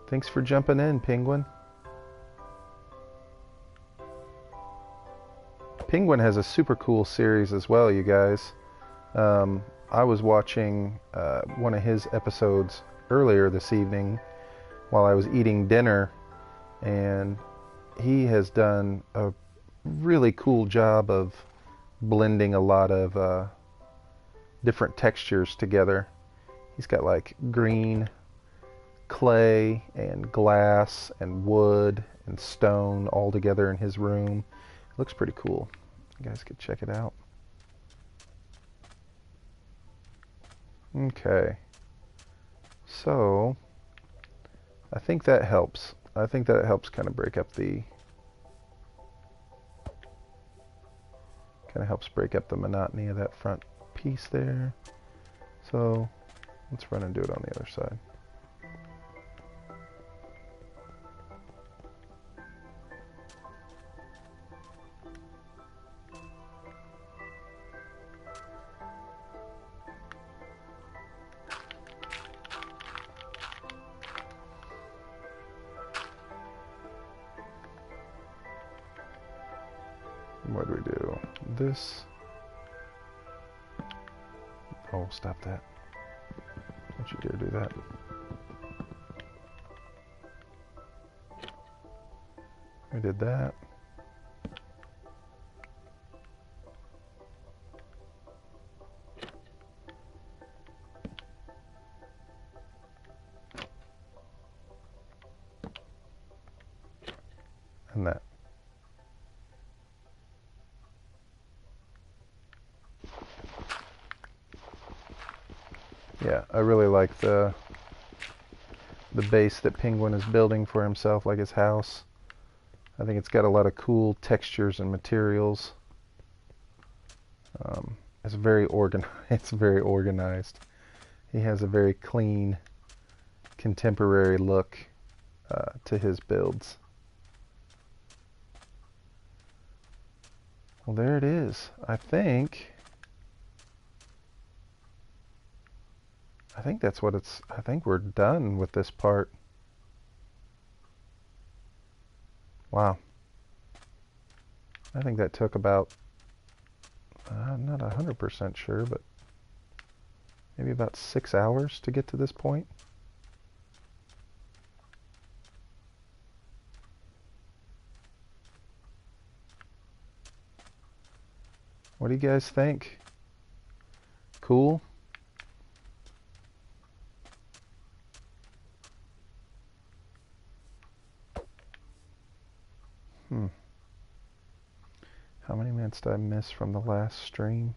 Thanks for jumping in, Penguin. Penguin has a super cool series as well, you guys. I was watching one of his episodes earlier this evening while I was eating dinner, and he has done a really cool job of blending a lot of different textures together. He's got like green, clay, and glass, and wood, and stone all together in his room. It looks pretty cool. You guys could check it out. Okay. So, I think that helps. I think that it helps kind of break up the... kind of helps break up the monotony of that front piece there. So, let's run and do it on the other side. What do we do? This. Oh, stop that. Don't you dare do that. We did that. And that. Yeah, I really like the base that Penguin is building for himself, like his house. I think it's got a lot of cool textures and materials. It's very organized. It's very organized. He has a very clean, contemporary look to his builds. Well, there it is. I think that's what it's... I think we're done with this part. Wow. I think that took about, I'm not 100% sure, but maybe about 6 hours to get to this point. What do you guys think? Cool? How many minutes did I miss from the last stream?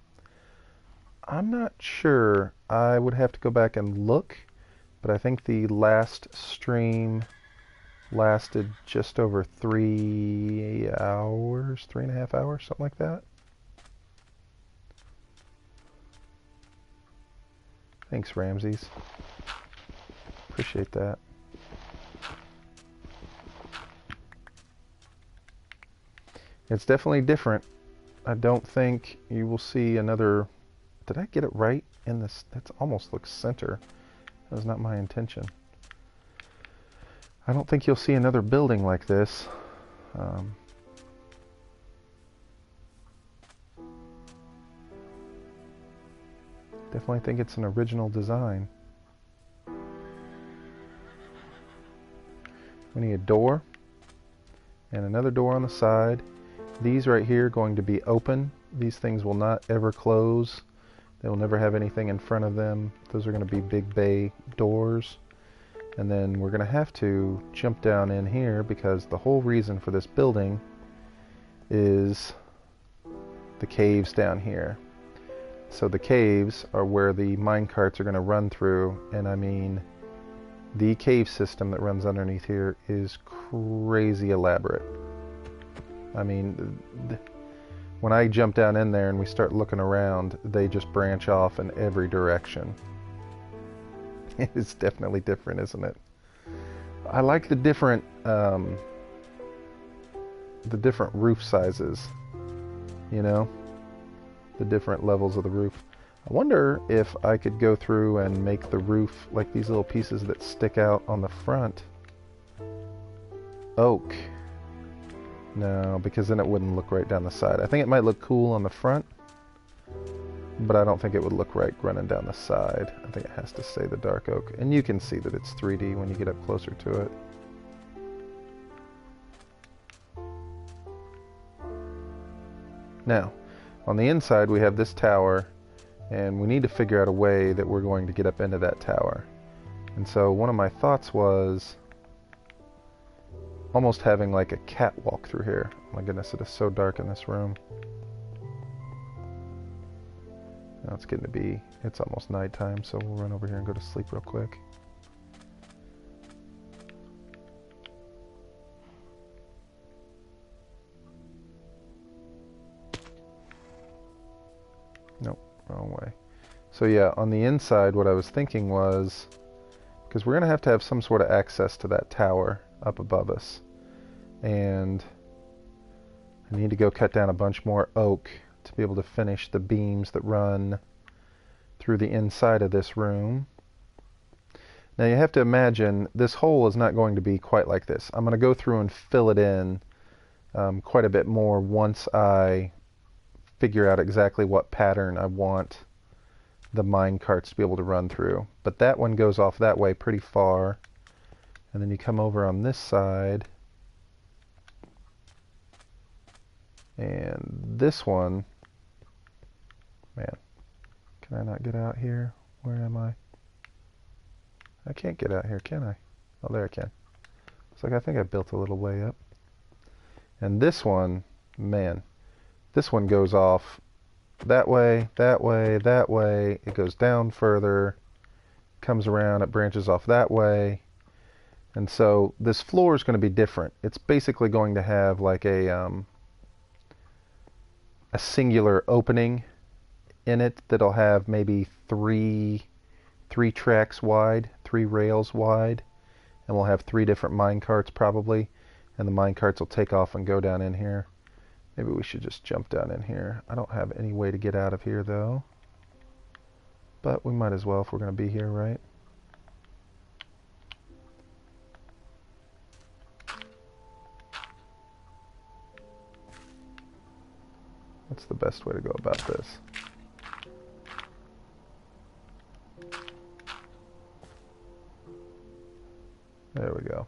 I'm not sure. I would have to go back and look, but I think the last stream lasted just over 3 hours, 3.5 hours, something like that. Thanks, Ramses. Appreciate that. It's definitely different. I don't think you will see another... Did I get it right in this? That almost looks center. That was not my intention. I don't think you'll see another building like this. Definitely think it's an original design. We need a door and another door on the side. These right here are going to be open. These things will not ever close. They will never have anything in front of them. Those are going to be big bay doors. And then we're going to have to jump down in here because the whole reason for this building is the caves down here. So the caves are where the minecarts are going to run through, and I mean, the cave system that runs underneath here is crazy elaborate. I mean, when I jump down in there and we start looking around, they just branch off in every direction. It's definitely different, isn't it? I like the different roof sizes, you know, the different levels of the roof. I wonder if I could go through and make the roof like these little pieces that stick out on the front oak. No, because then it wouldn't look right down the side. I think it might look cool on the front, but I don't think it would look right running down the side. I think it has to stay the dark oak. And you can see that it's 3D when you get up closer to it. Now, on the inside we have this tower, and we need to figure out a way that we're going to get up into that tower. And so one of my thoughts was almost having like a catwalk through here. Oh my goodness, it is so dark in this room. Now it's getting to be, it's almost nighttime, so we'll run over here and go to sleep real quick. Nope, wrong way. So yeah, on the inside what I was thinking was, because we're going to have some sort of access to that tower up above us. And I need to go cut down a bunch more oak to be able to finish the beams that run through the inside of this room. Now you have to imagine this hole is not going to be quite like this. I'm going to go through and fill it in quite a bit more once I figure out exactly what pattern I want the mine carts to be able to run through. But that one goes off that way pretty far. And then you come over on this side. And this one, man, can I not get out here? Where am I? I can't get out here, can I? Oh, there I can. It's like I think I built a little way up. And this one, man, this one goes off that way, that way, that way. It goes down further, comes around, it branches off that way. And so this floor is going to be different. It's basically going to have like a singular opening in it that'll have maybe three tracks wide, 3 rails wide, and we'll have 3 different mine carts probably, and the mine carts will take off and go down in here. Maybe we should just jump down in here. I don't have any way to get out of here though, but we might as well if we're going to be here, right? What's the best way to go about this? There we go.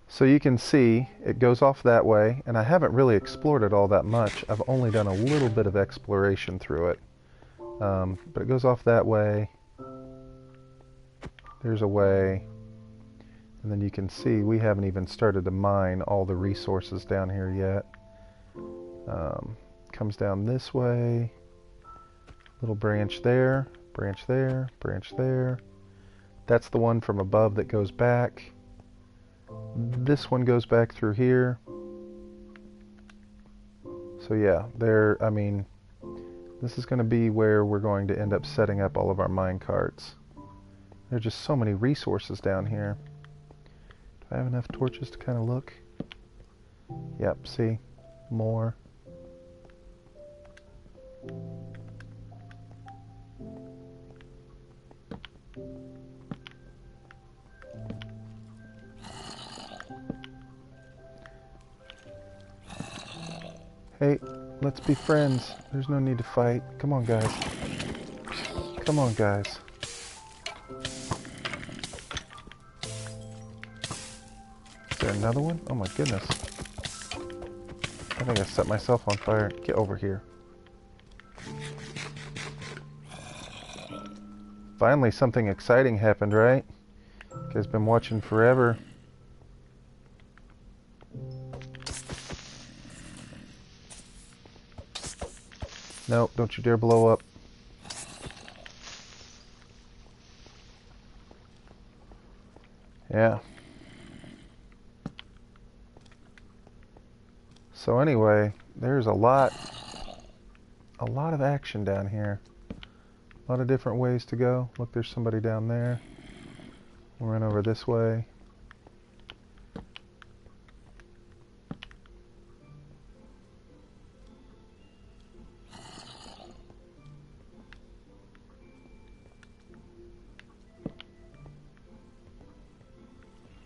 So you can see it goes off that way, and I haven't really explored it all that much. I've only done a little bit of exploration through it. But it goes off that way. There's a way. And then you can see we haven't even started to mine all the resources down here yet. Comes down this way. Little branch there, branch there, branch there. That's the one from above that goes back. This one goes back through here. So yeah, I mean, this is going to be where we're going to end up setting up all of our mine carts. There are just so many resources down here. Do I have enough torches to kind of look? Yep, see? More. Hey, let's be friends. There's no need to fight. Come on, guys. Come on, guys. Is there another one? Oh my goodness. I think I set myself on fire. Get over here. Finally, something exciting happened, right? You guys been watching forever. Nope, don't you dare blow up. Yeah. So anyway, there's a lot of action down here. A lot of different ways to go. Look, there's somebody down there. We'll run over this way.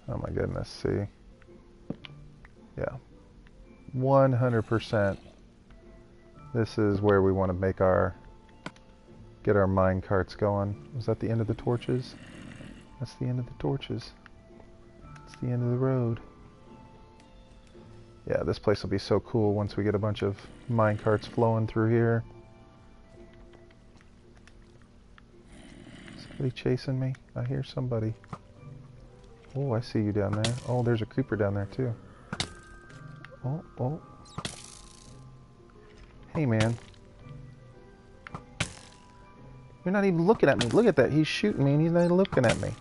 Oh my goodness, see? Yeah. 100%. This is where we want to make get our mine carts going. Was that the end of the torches? That's the end of the torches. It's the end of the road. Yeah, this place will be so cool once we get a bunch of mine carts flowing through here. Somebody chasing me? I hear somebody. Oh, I see you down there. Oh, there's a creeper down there too. Oh, oh. Hey, man. You're not even looking at me. Look at that. He's shooting me and he's not even looking at me.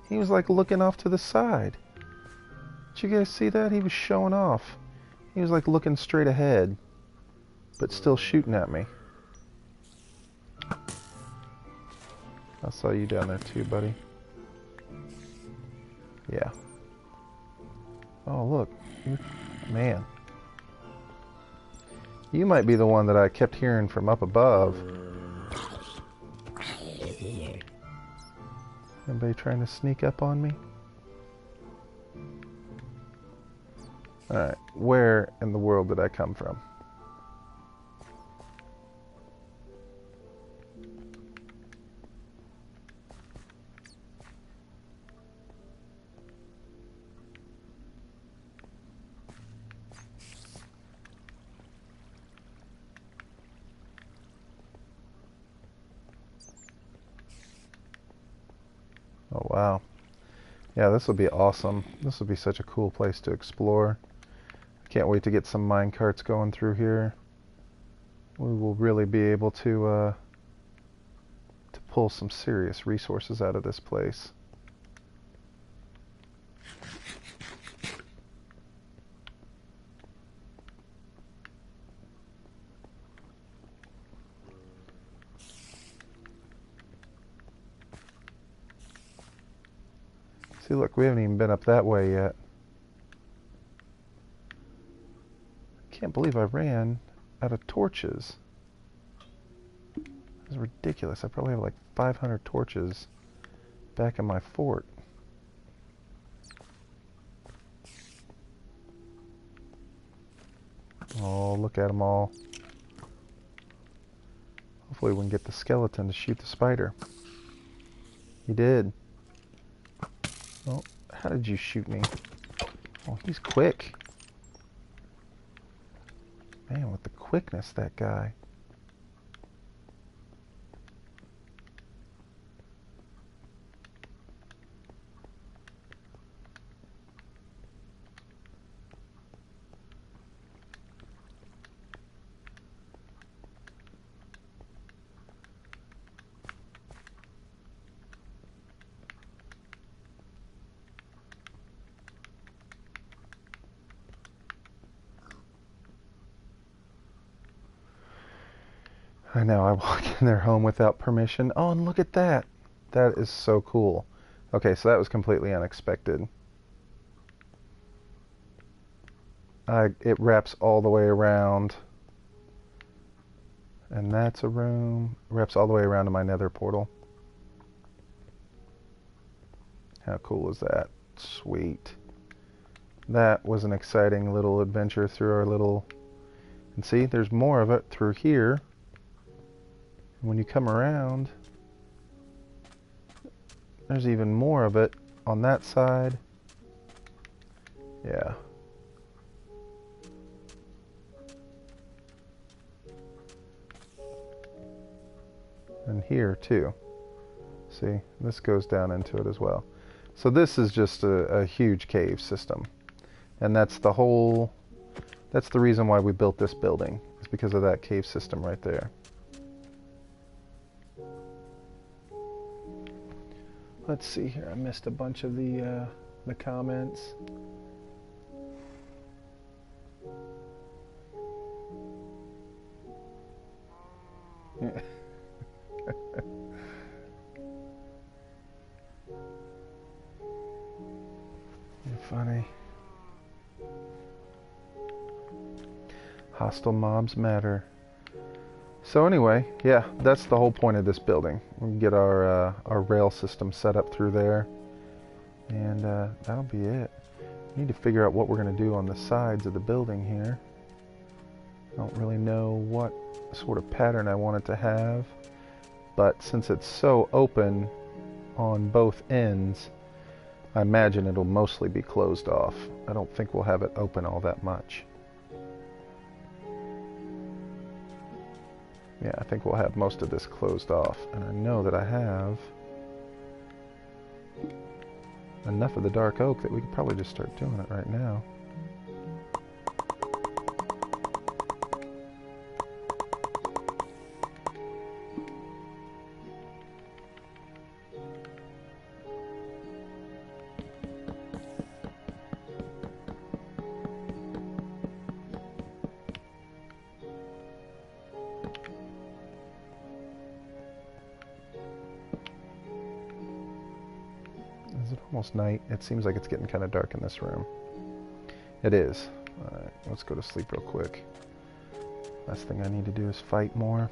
He was like looking off to the side. Did you guys see that? He was showing off. He was like looking straight ahead, but still shooting at me. I saw you down there too, buddy. Yeah. Oh, look. Man. You might be the one that I kept hearing from up above. Anybody trying to sneak up on me? Alright, where in the world did I come from? Oh wow. Yeah, this will be awesome. This will be such a cool place to explore. I can't wait to get some mine carts going through here. We will really be able to pull some serious resources out of this place. See, look, we haven't even been up that way yet. I can't believe I ran out of torches. This is ridiculous. I probably have like 500 torches back in my fort. Oh, look at them all. Hopefully we can get the skeleton to shoot the spider. He did. Oh, how did you shoot me? Oh, he's quick. Man, with the quickness, that guy. I know, I walk in their home without permission. Oh, and look at that. That is so cool. Okay, so that was completely unexpected. It wraps all the way around. And that's a room. Wraps all the way around to my nether portal. How cool is that? Sweet. That was an exciting little adventure through our little... And see, there's more of it through here. When you come around, there's even more of it on that side. Yeah. And here too. See, this goes down into it as well. So this is just a huge cave system. And that's the reason why we built this building. It's because of that cave system right there. Let's see here. I missed a bunch of the comments. Yeah. You're funny. Hostile mobs matter. So anyway, yeah, that's the whole point of this building. We can get our rail system set up through there, and that'll be it. We need to figure out what we're going to do on the sides of the building here. I don't really know what sort of pattern I want it to have, but since it's so open on both ends, I imagine it'll mostly be closed off. I don't think we'll have it open all that much. Yeah, I think we'll have most of this closed off. And I know that I have enough of the dark oak that we could probably just start doing it right now. Is it almost night? It seems like it's getting kind of dark in this room. It is. Alright, let's go to sleep real quick. Last thing I need to do is fight more.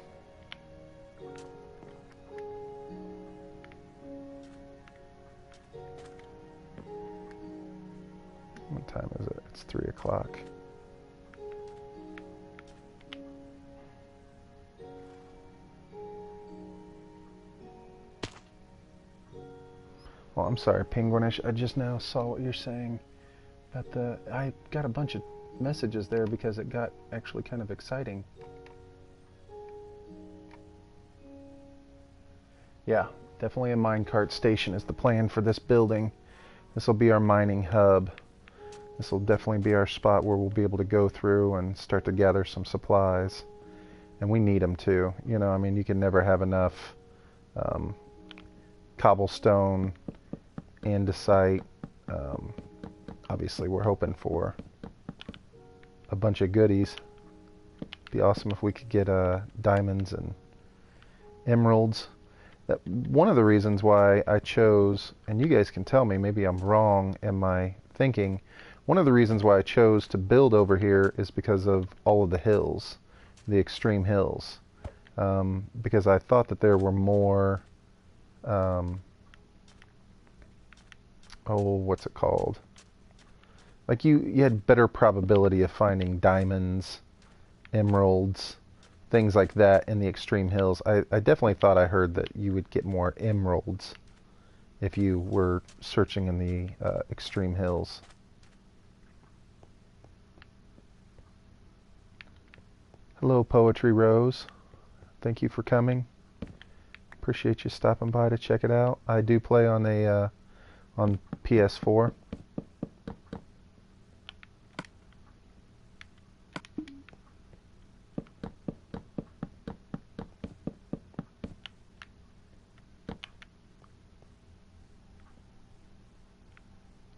What time is it? It's 3 o'clock. Well, I'm sorry, Penguinish. I just now saw what you're saying. But I got a bunch of messages there because it got actually kind of exciting. Yeah, definitely a minecart station is the plan for this building. This will be our mining hub. This will definitely be our spot where we'll be able to go through and start to gather some supplies. And we need them too. You know, I mean, you can never have enough cobblestone, andesite. Obviously, we're hoping for a bunch of goodies. It'd be awesome if we could get diamonds and emeralds. One of the reasons why I chose, and you guys can tell me, maybe I'm wrong in my thinking, one of the reasons why I chose to build over here is because of all of the hills, the extreme hills. Because I thought that there were more, what's it called? Like you had better probability of finding diamonds emeralds, things like that in the extreme hills. I definitely thought I heard that you would get more emeralds if you were searching in the extreme hills. Hello, Poetry Rose. Thank you for coming. Appreciate you stopping by to check it out. I do play on a on PS4.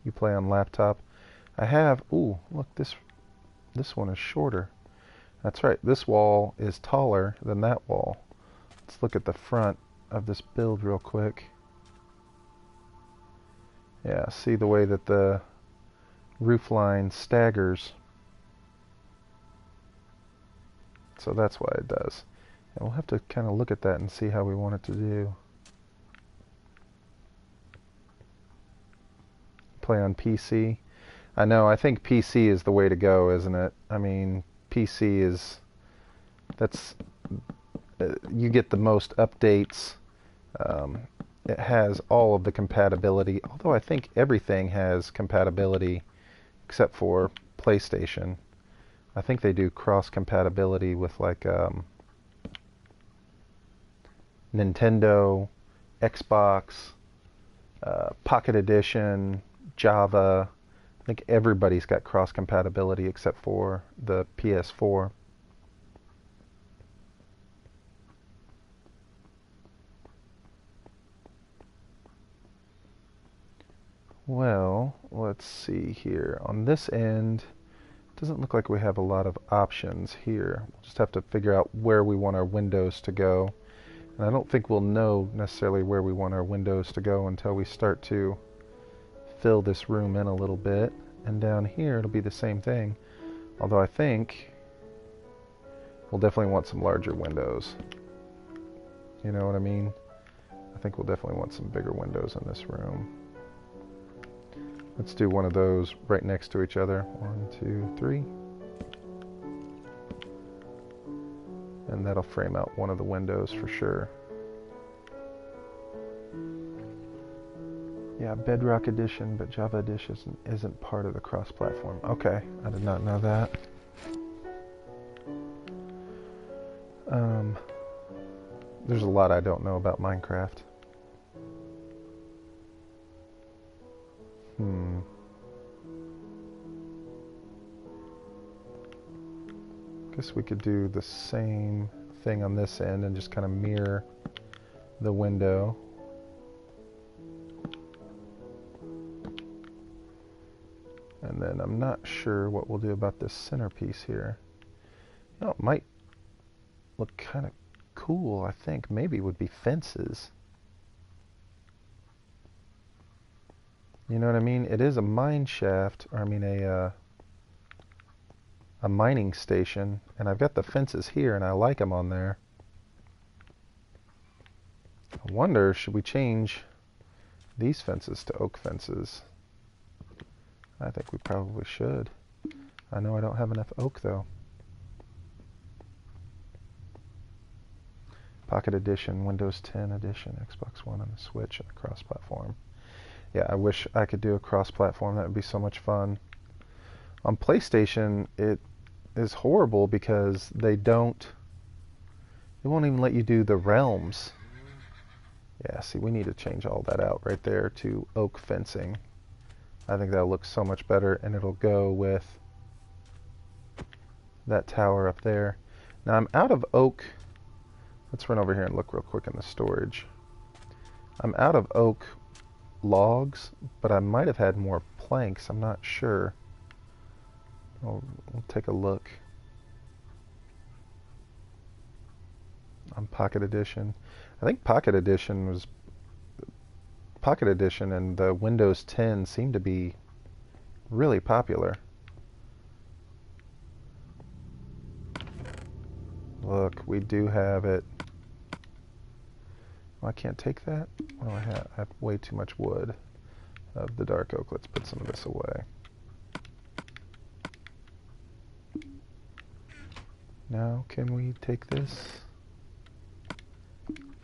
You play on laptop. I have. Ooh, look, this one is shorter. That's right. This wall is taller than that wall. Let's look at the front of this build real quick. Yeah, see the way that the roof line staggers. So that's why it does. And we'll have to kind of look at that and see how we want it to do. Play on PC. I know, I think PC is the way to go, isn't it? I mean, PC is, that's, you get the most updates. It has all of the compatibility, although I think everything has compatibility except for PlayStation. I think they do cross compatibility with like Nintendo, Xbox, Pocket Edition, Java. I think everybody's got cross compatibility except for the PS4. Well, let's see here. On this end, it doesn't look like we have a lot of options here. We'll just have to figure out where we want our windows to go. And I don't think we'll know necessarily where we want our windows to go until we start to fill this room in a little bit. And down here, it'll be the same thing. Although I think we'll definitely want some larger windows. You know what I mean? I think we'll definitely want some bigger windows in this room. Let's do one of those right next to each other. 1, 2, 3. And that'll frame out one of the windows for sure. Yeah, Bedrock Edition, but Java Edition isn't part of the cross-platform. Okay, I did not know that. There's a lot I don't know about Minecraft. Guess we could do the same thing on this end and just kind of mirror the window. And then I'm not sure what we'll do about this centerpiece here. You know, it might look kind of cool, I think. Maybe would be fences. You know what I mean? It is a mine shaft, or I mean a mining station, and I've got the fences here, and I like them on there. I wonder, should we change these fences to oak fences? I think we probably should. I know I don't have enough oak, though. Pocket Edition, Windows 10 Edition, Xbox One on the Switch, and a cross-platform. Yeah, I wish I could do a cross-platform. That would be so much fun. On PlayStation, it is horrible because they won't even let you do the realms. Yeah, see, we need to change all that out right there to oak fencing. I think that'll look so much better, and it'll go with that tower up there. Now, I'm out of oak. Let's run over here and look real quick in the storage. I'm out of oak logs, but I might have had more planks. I'm not sure. We'll take a look. On Pocket Edition. I think Pocket Edition and the Windows 10 seem to be really popular. Look, we do have it. Oh, I can't take that? What do I have? I have way too much wood of the dark oak. Let's put some of this away. Now, can we take this?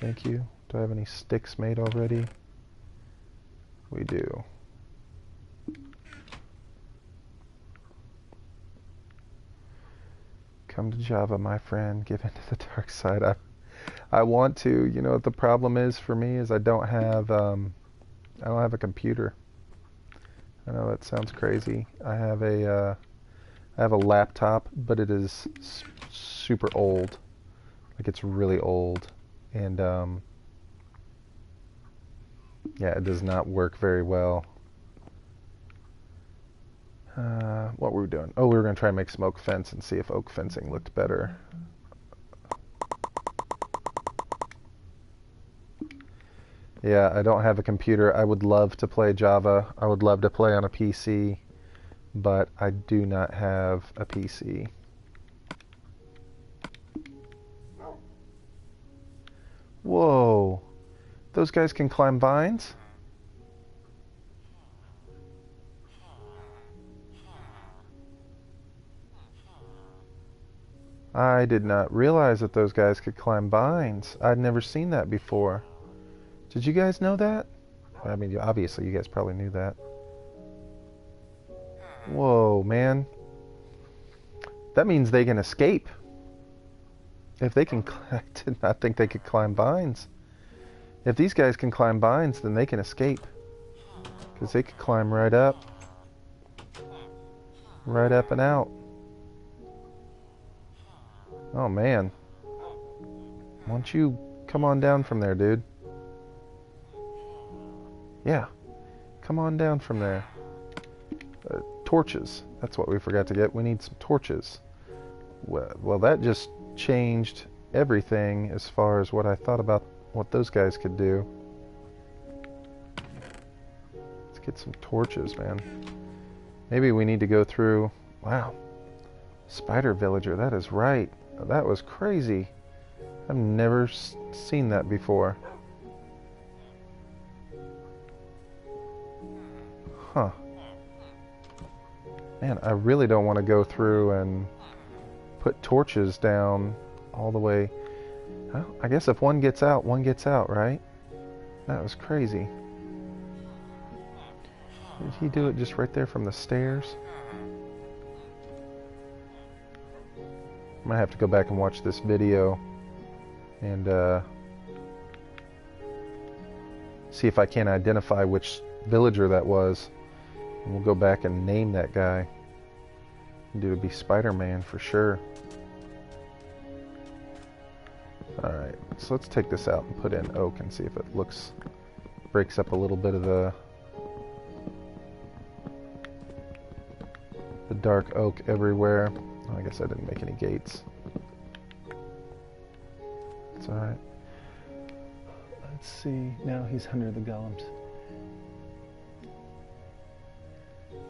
Thank you. Do I have any sticks made already? We do. Come to Java, my friend. Give into the dark side. I want to. You know what the problem is for me is I don't have a computer. I know that sounds crazy. I have a laptop, but it is super old. Like it's really old, and yeah, it does not work very well. What were we doing? Oh, we were going to try and make some oak fence and see if oak fencing looked better. Yeah, I don't have a computer. I would love to play Java. I would love to play on a PC, but I do not have a PC. Whoa, those guys can climb vines? I did not realize that those guys could climb vines. I'd never seen that before. Did you guys know that? I mean, obviously you guys probably knew that. Whoa, man. That means they can escape. If they can, I did not think they could climb vines. If these guys can climb vines, then they can escape. Because they could climb right up. Right up and out. Oh, man. Why don't you come on down from there, dude? Yeah. Come on down from there. Torches. That's what we forgot to get. We need some torches. Well, that just changed everything as far as what I thought about what those guys could do. Let's get some torches, man. Maybe we need to go through... Wow. Spider villager. That is right. That was crazy. I've never seen that before. Huh. Man, I really don't want to go through and put torches down all the way. Well, I guess if one gets out, right? That was crazy. Did he do it just right there from the stairs? I might have to go back and watch this video and see if I can identify which villager that was. And we'll go back and name that guy. Dude, it'd be Spider-Man for sure. Alright, so let's take this out and put in oak and see if it breaks up a little bit of the dark oak everywhere. Oh, I guess I didn't make any gates. It's alright. Let's see. Now he's under the golems.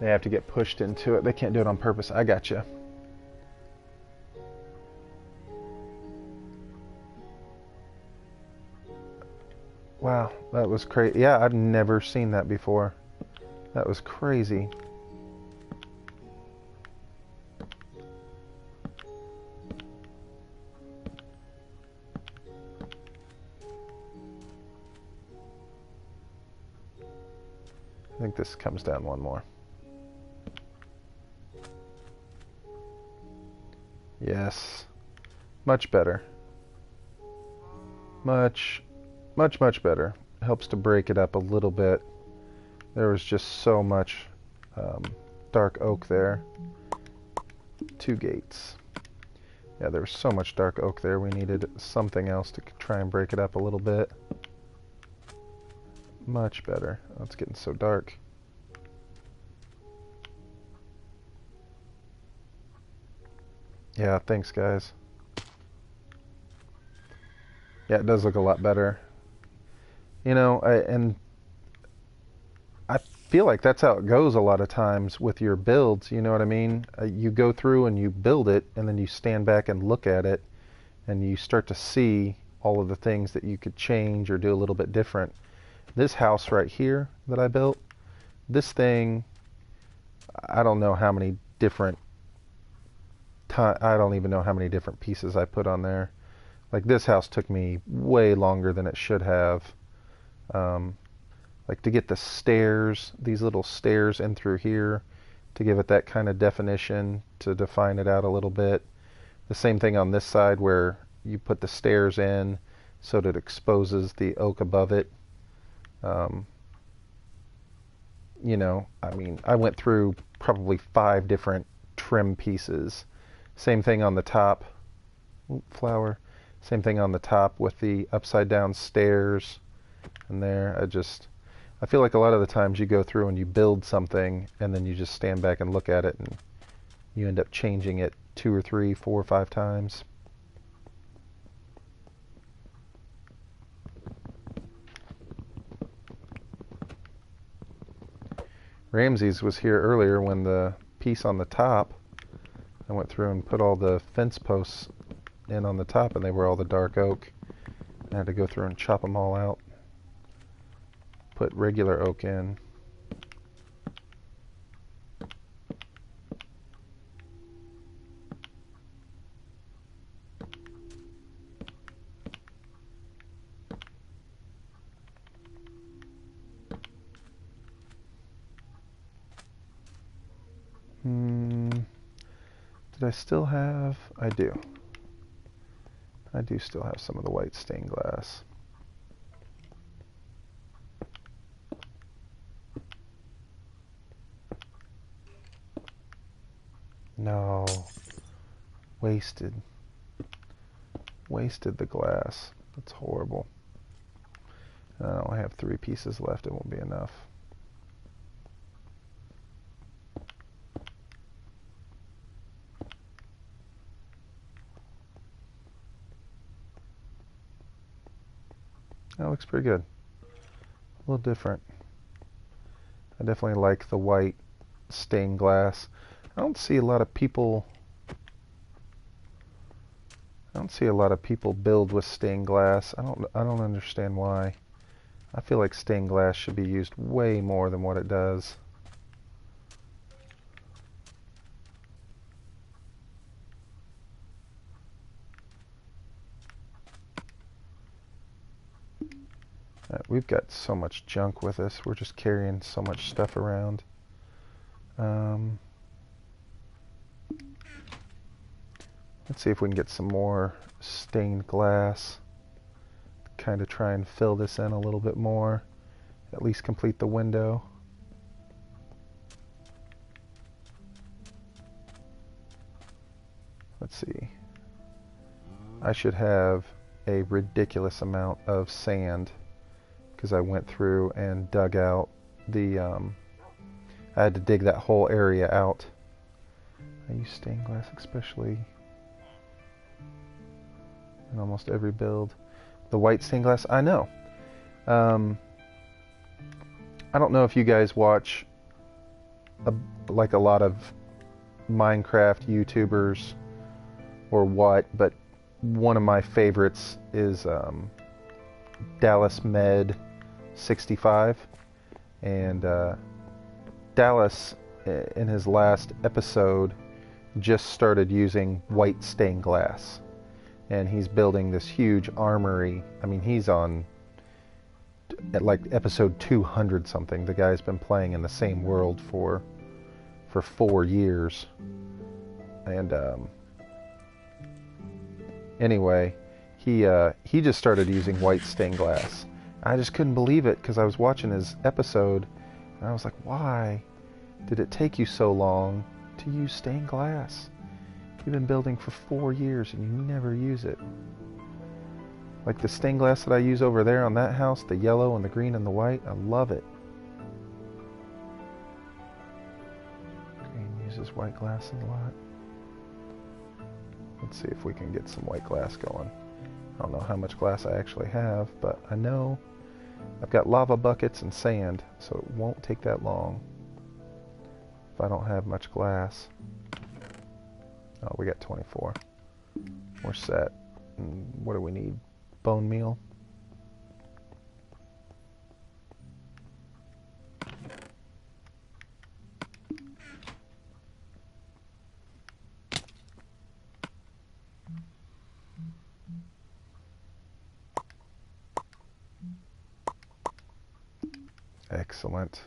They have to get pushed into it. They can't do it on purpose. I gotcha. Wow, that was crazy. Yeah, I've never seen that before. That was crazy. I think this comes down one more. Yes. Much better. Much better. Helps to break it up a little bit. There was just so much dark oak there. 2 gates. Yeah, there was so much dark oak there. We needed something else to try and break it up a little bit. Much better. Oh, it's getting so dark. Yeah, thanks guys. Yeah, it does look a lot better. You know, I feel like that's how it goes a lot of times with your builds, you know what I mean? You go through and you build it, and then you stand back and look at it, and you start to see all of the things that you could change or do a little bit different. This house right here that I built, this thing, I don't know how many different I don't even know how many different pieces I put on there. Like this house took me way longer than it should have. Like to get the stairs, these little stairs in through here, to give it that kind of definition, to define it out a little bit. The same thing on this side where you put the stairs in so that it exposes the oak above it. You know, I mean, I went through probably 5 different trim pieces. Same thing on the top. Flower. Same thing on the top with the upside down stairs. And there, I feel like a lot of the times you go through and you build something and then you just stand back and look at it and you end up changing it 2 or 3, 4 or 5 times. Ramses was here earlier when the piece on the top, I went through and put all the fence posts in on the top and they were all the dark oak. I had to go through and chop them all out. Put regular oak in. Did I still have? I do. I do still have some of the white stained glass. No. Wasted. Wasted the glass. That's horrible. I only have 3 pieces left. It won't be enough. That looks pretty good. A little different. I definitely like the white stained glass. I don't see a lot of people build with stained glass. I don't understand why. I feel like stained glass should be used way more than what it does. We've got so much junk with us. We're just carrying so much stuff around. Let's see if we can get some more stained glass. Kind of try and fill this in a little bit more. At least complete the window. Let's see. I should have a ridiculous amount of sand because I went through and dug out the I had to dig that whole area out. I use stained glass especially in almost every build. The white stained glass, I know. I don't know if you guys watch like a lot of Minecraft YouTubers or what, but one of my favorites is Dallas Med 65, and Dallas in his last episode just started using white stained glass, and he's building this huge armory. I mean, he's on at like episode 200 something. The guy's been playing in the same world for 4 years, and anyway, he just started using white stained glass. I just couldn't believe it because I was watching his episode and I was like, why did it take you so long to use stained glass? You've been building for 4 years and you never use it. Like the stained glass that I use over there on that house, the yellow and the green and the white, I love it. Green uses white glass a lot. Let's see if we can get some white glass going. I don't know how much glass I actually have, but I know I've got lava buckets and sand, so it won't take that long if I don't have much glass. Oh, we got 24. We're set. And what do we need? Bone meal. Excellent.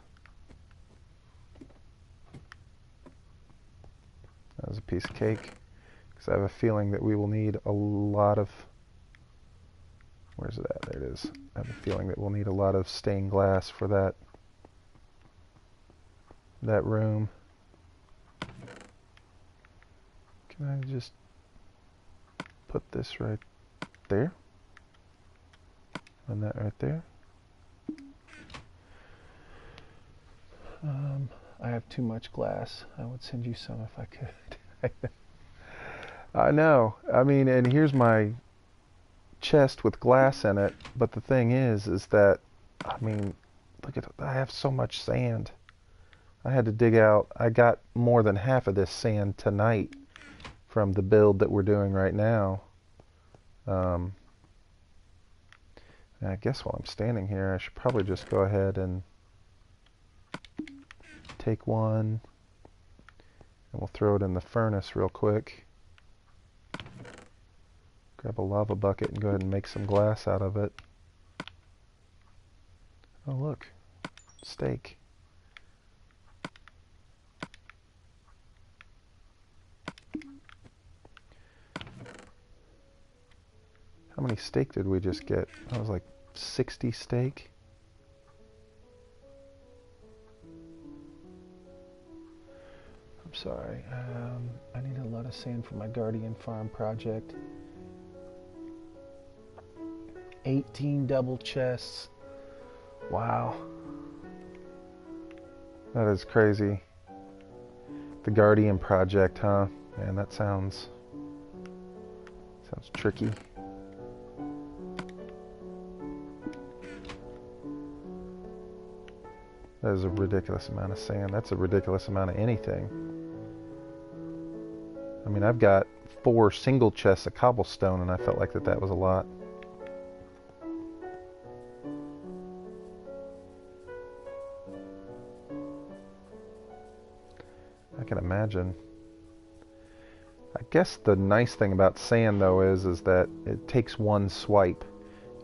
That was a piece of cake. Because I have a feeling that we will need a lot of... Where's it at? There it is. I have a feeling that we'll need a lot of stained glass for that room. Can I just put this right there? And that right there? I have too much glass. I would send you some if I could. I know. I mean, and here's my chest with glass in it, but the thing is that, I mean, look at it. I have so much sand. I had to dig out. I got more than half of this sand tonight from the build that we're doing right now. And I guess while I'm standing here, I should probably just go ahead and take one, and we'll throw it in the furnace real quick. Grab a lava bucket and go ahead and make some glass out of it. Oh look, steak. How many steak did we just get? That was like 60 steak. I'm sorry. I need a lot of sand for my Guardian Farm project. 18 double chests. Wow. That is crazy. The Guardian project, huh? Man, that sounds tricky. That is a ridiculous amount of sand. That's a ridiculous amount of anything. I mean, I've got 4 single chests of cobblestone, and I felt like that was a lot. I can imagine. I guess the nice thing about sand, though, is that it takes one swipe.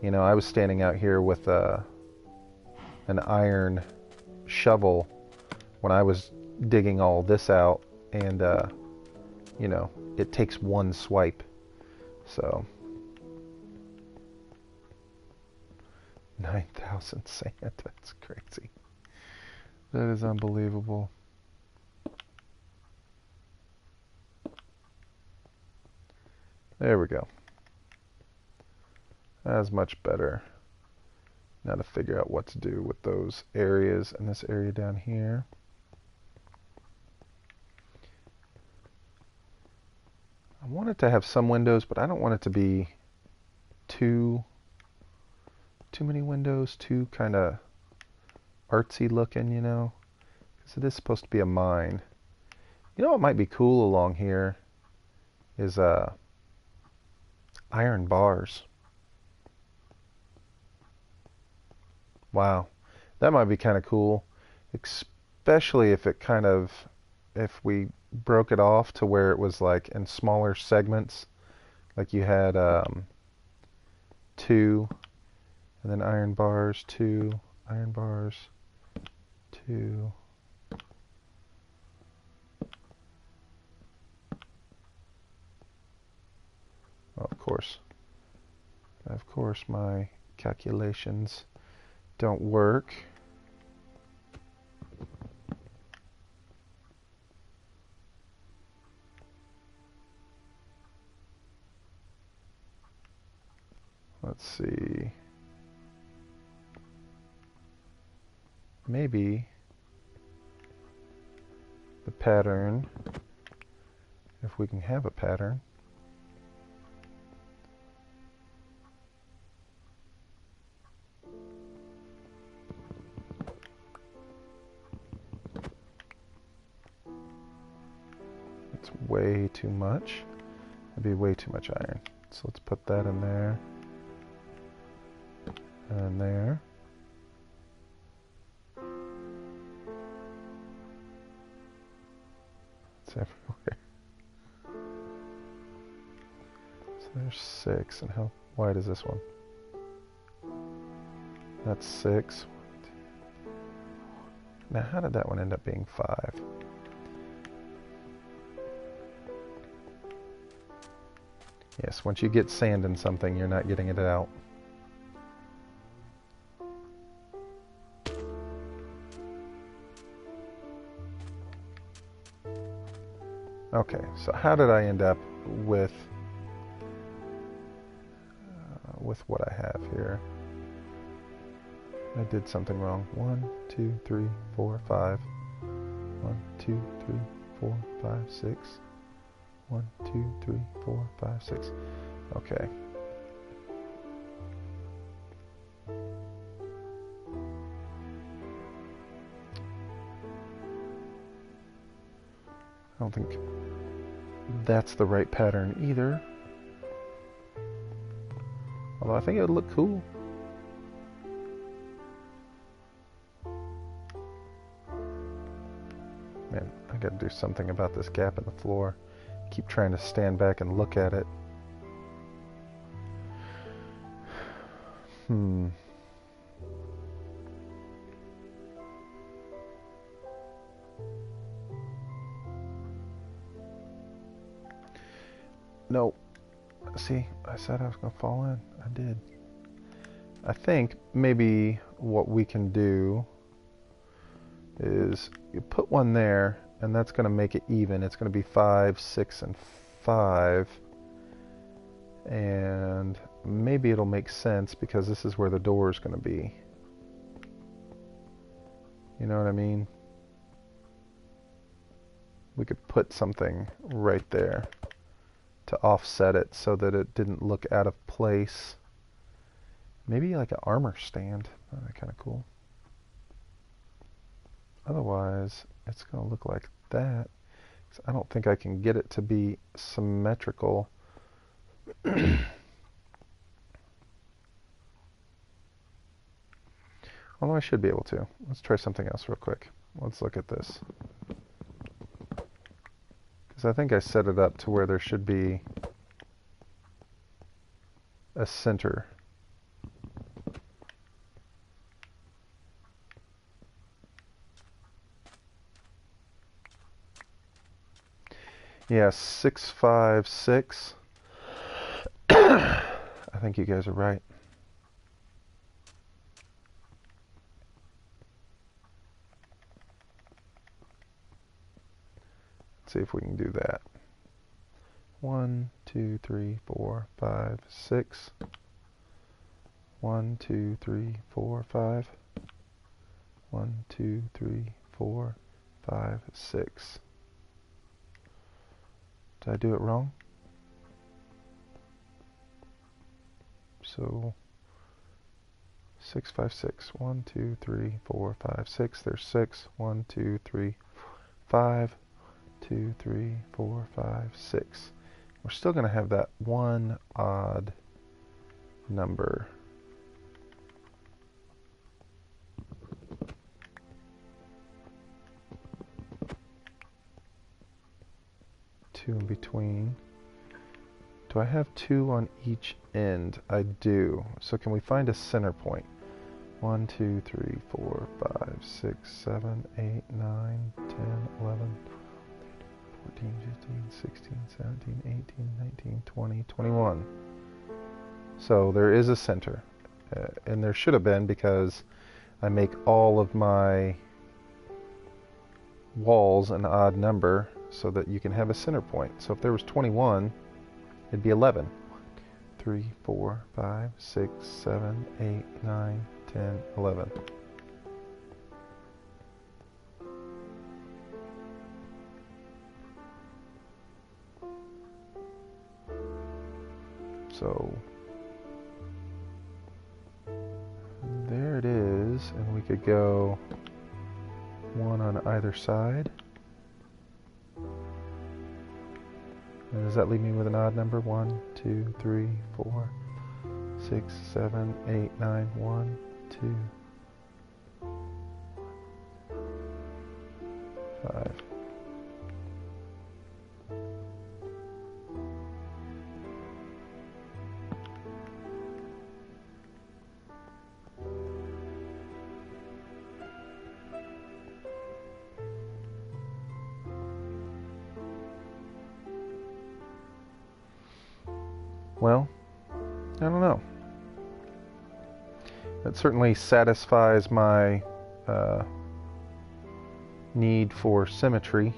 You know, I was standing out here with an iron shovel when I was digging all this out, and you know, it takes one swipe. So 9,000 sand, that's crazy. That is unbelievable. There we go. That's much better. Now to figure out what to do with those areas and this area down here. I want it to have some windows, but I don't want it to be too many windows, too kind of artsy looking, you know, because it is supposed to be a mine. You know what might be cool along here is iron bars. Wow, that might be kind of cool, especially if we broke it off to where it was like in smaller segments, like you had 2, and then iron bars, 2, iron bars, 2. Well, of course my calculations don't work. Let's see. Maybe the pattern, if we can have a pattern. It's way too much. It'd be way too much iron. So let's put that in there. And there. It's everywhere. So there's 6. And how wide is this one? That's 6. 1, 2, Now, how did that one end up being 5? Yes, once you get sand in something, you're not getting it out. Okay, so how did I end up with what I have here? I did something wrong. 1, 2, 3, 4, 5. 1, 2, 3, 4, 5, 6. 1, 2, 3, 4, 5, 6. Okay. I don't think that's the right pattern either. Although I think it would look cool. Man, I gotta do something about this gap in the floor. Keep trying to stand back and look at it. No. See, I said I was going to fall in. I did. I think maybe what we can do is you put one there, and that's going to make it even. It's going to be 5, 6, and 5. And maybe it'll make sense because this is where the door is going to be. You know what I mean? We could put something right there to offset it so that it didn't look out of place. Maybe like an armor stand. That'd be kind of cool. Otherwise, it's going to look like that. I don't think I can get it to be symmetrical. Although I should be able to. Let's try something else real quick. Let's look at this. Because I think I set it up to where there should be a center. Yeah, 6, 5, 6. I think you guys are right. Let's see if we can do that. 1, 2, 3, 4, 5, 6. 1, 2, 3, 4, 5. 1, 2, 3, 4, 5, 6. Did I do it wrong? So 6, 5, 6. 1, 2, 3, 4, 5, 6. There's 6. 1, 2, 3, 5. 2, 3, 4, 5, 6. We're still going to have that one odd number. Two in between. Do I have 2 on each end? I do. So can we find a center point? 1, 2, 3, 4, 5, 6, 7, 8, 9, 10, 11, 14, 15, 16, 17, 18, 19, 20, 21. So there is a center. And there should have been because I make all of my walls an odd number so that you can have a center point. So if there was 21, it'd be 11. 3, 4, 5, 6, 7, 8, 9, 10, 11. So there it is, and we could go 1 on either side. And does that leave me with an odd number? 1, 2, 3, 4, 6, 7, 8, 9, 1, 2, 5. well, I don't know. It certainly satisfies my need for symmetry.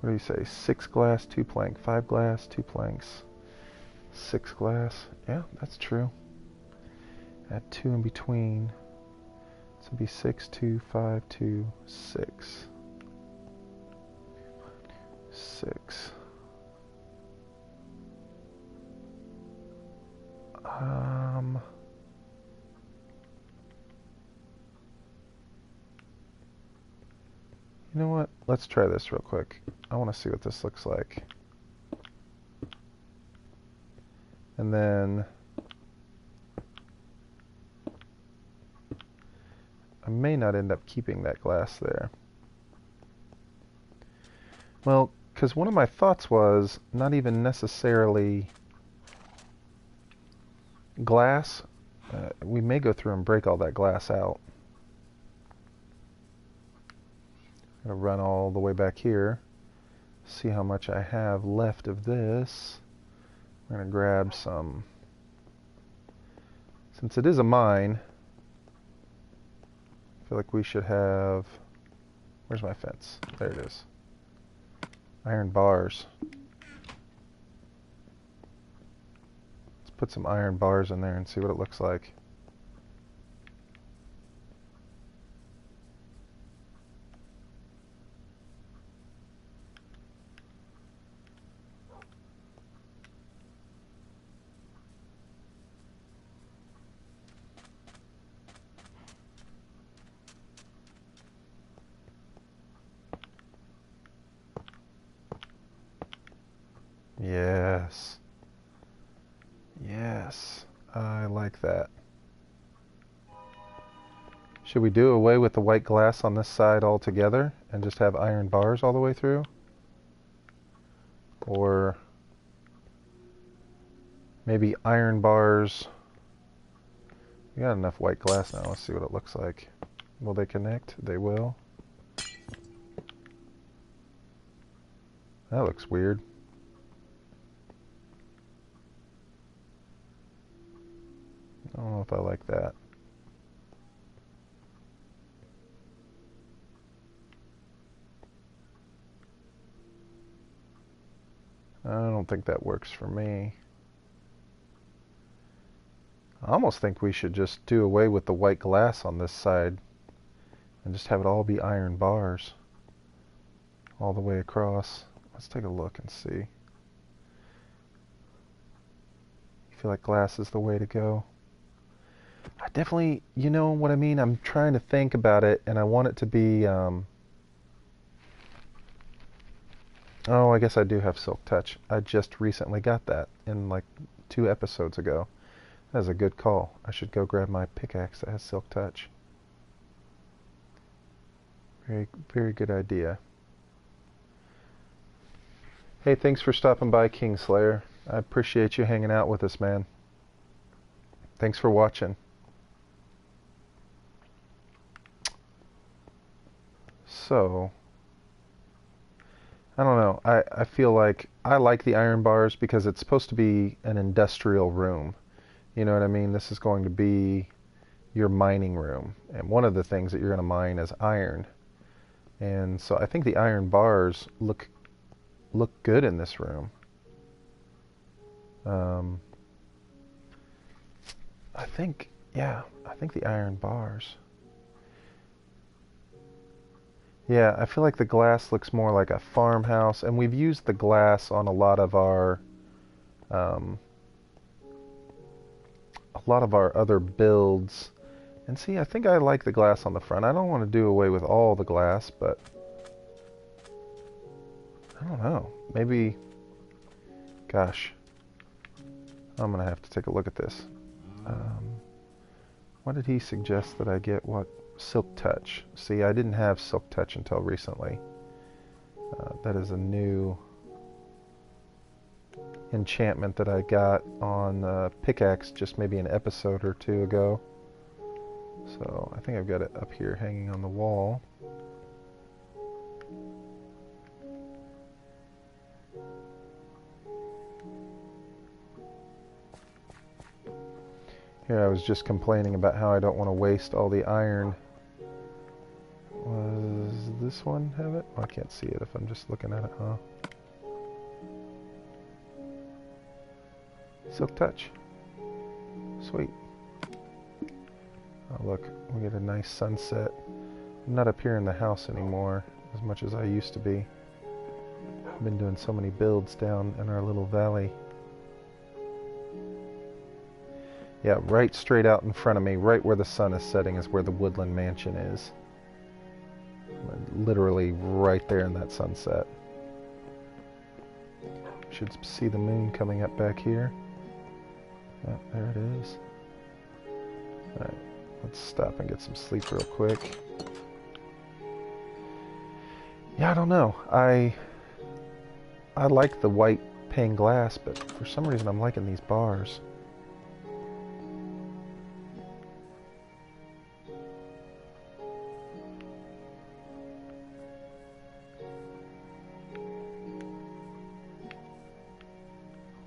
What do you say? 6 glass, 2 plank, 5 glass, 2 planks, 6 glass. Yeah, that's true. Add 2 in between. So it'd be 6, 2, 5, 2, 6. 6. You know what? Let's try this real quick. I want to see what this looks like. And then I may not end up keeping that glass there. Well, because one of my thoughts was not even necessarily glass. We may go through and break all that glass out. I'm going to run all the way back here, see how much I have left of this. I'm going to grab some, since it is a mine, I feel like we should have, where's my fence? There it is. Iron bars. Let's put some iron bars in there and see what it looks like. Yes. Yes. I like that. Should we do away with the white glass on this side altogether and just have iron bars all the way through? Or maybe iron bars. We got enough white glass now. Let's see what it looks like. Will they connect? They will. That looks weird. I don't know if I like that. I don't think that works for me. I almost think we should just do away with the white glass on this side and just have it all be iron bars all the way across. Let's take a look and see. I feel like glass is the way to go. I definitely, you know what I mean? I'm trying to think about it, and I want it to be, oh, I guess I do have Silk Touch. I just recently got that in like 2 episodes ago. That's a good call. I should go grab my pickaxe that has Silk Touch. Very, very good idea. Hey, thanks for stopping by, Kingslayer. I appreciate you hanging out with us, man. Thanks for watching. So, I don't know. I feel like I like the iron bars because it's supposed to be an industrial room. You know what I mean? This is going to be your mining room. And one of the things that you're going to mine is iron. And so I think the iron bars look good in this room. I think the iron bars. Yeah, I feel like the glass looks more like a farmhouse, and we've used the glass on a lot of our other builds. And see, I think I like the glass on the front. I don't want to do away with all the glass, but I don't know. Maybe, gosh, I'm gonna have to take a look at this. What did he suggest that I get? What? Silk Touch. See, I didn't have Silk Touch until recently. That is a new enchantment that I got on pickaxe just maybe an episode or two ago. So I think I've got it up here hanging on the wall. Here I was just complaining about how I don't want to waste all the iron. Does this one have it? Oh, I can't see it if I'm just looking at it, huh? Silk Touch. Sweet. Oh look, we get a nice sunset. I'm not up here in the house anymore as much as I used to be. I've been doing so many builds down in our little valley. Yeah, right straight out in front of me, right where the sun is setting, is where the Woodland Mansion is. Literally right there in that sunset. Should see the moon coming up back here. Oh, there it is. Alright, let's stop and get some sleep real quick. Yeah, I don't know. I like the white pane glass, but for some reason I'm liking these bars.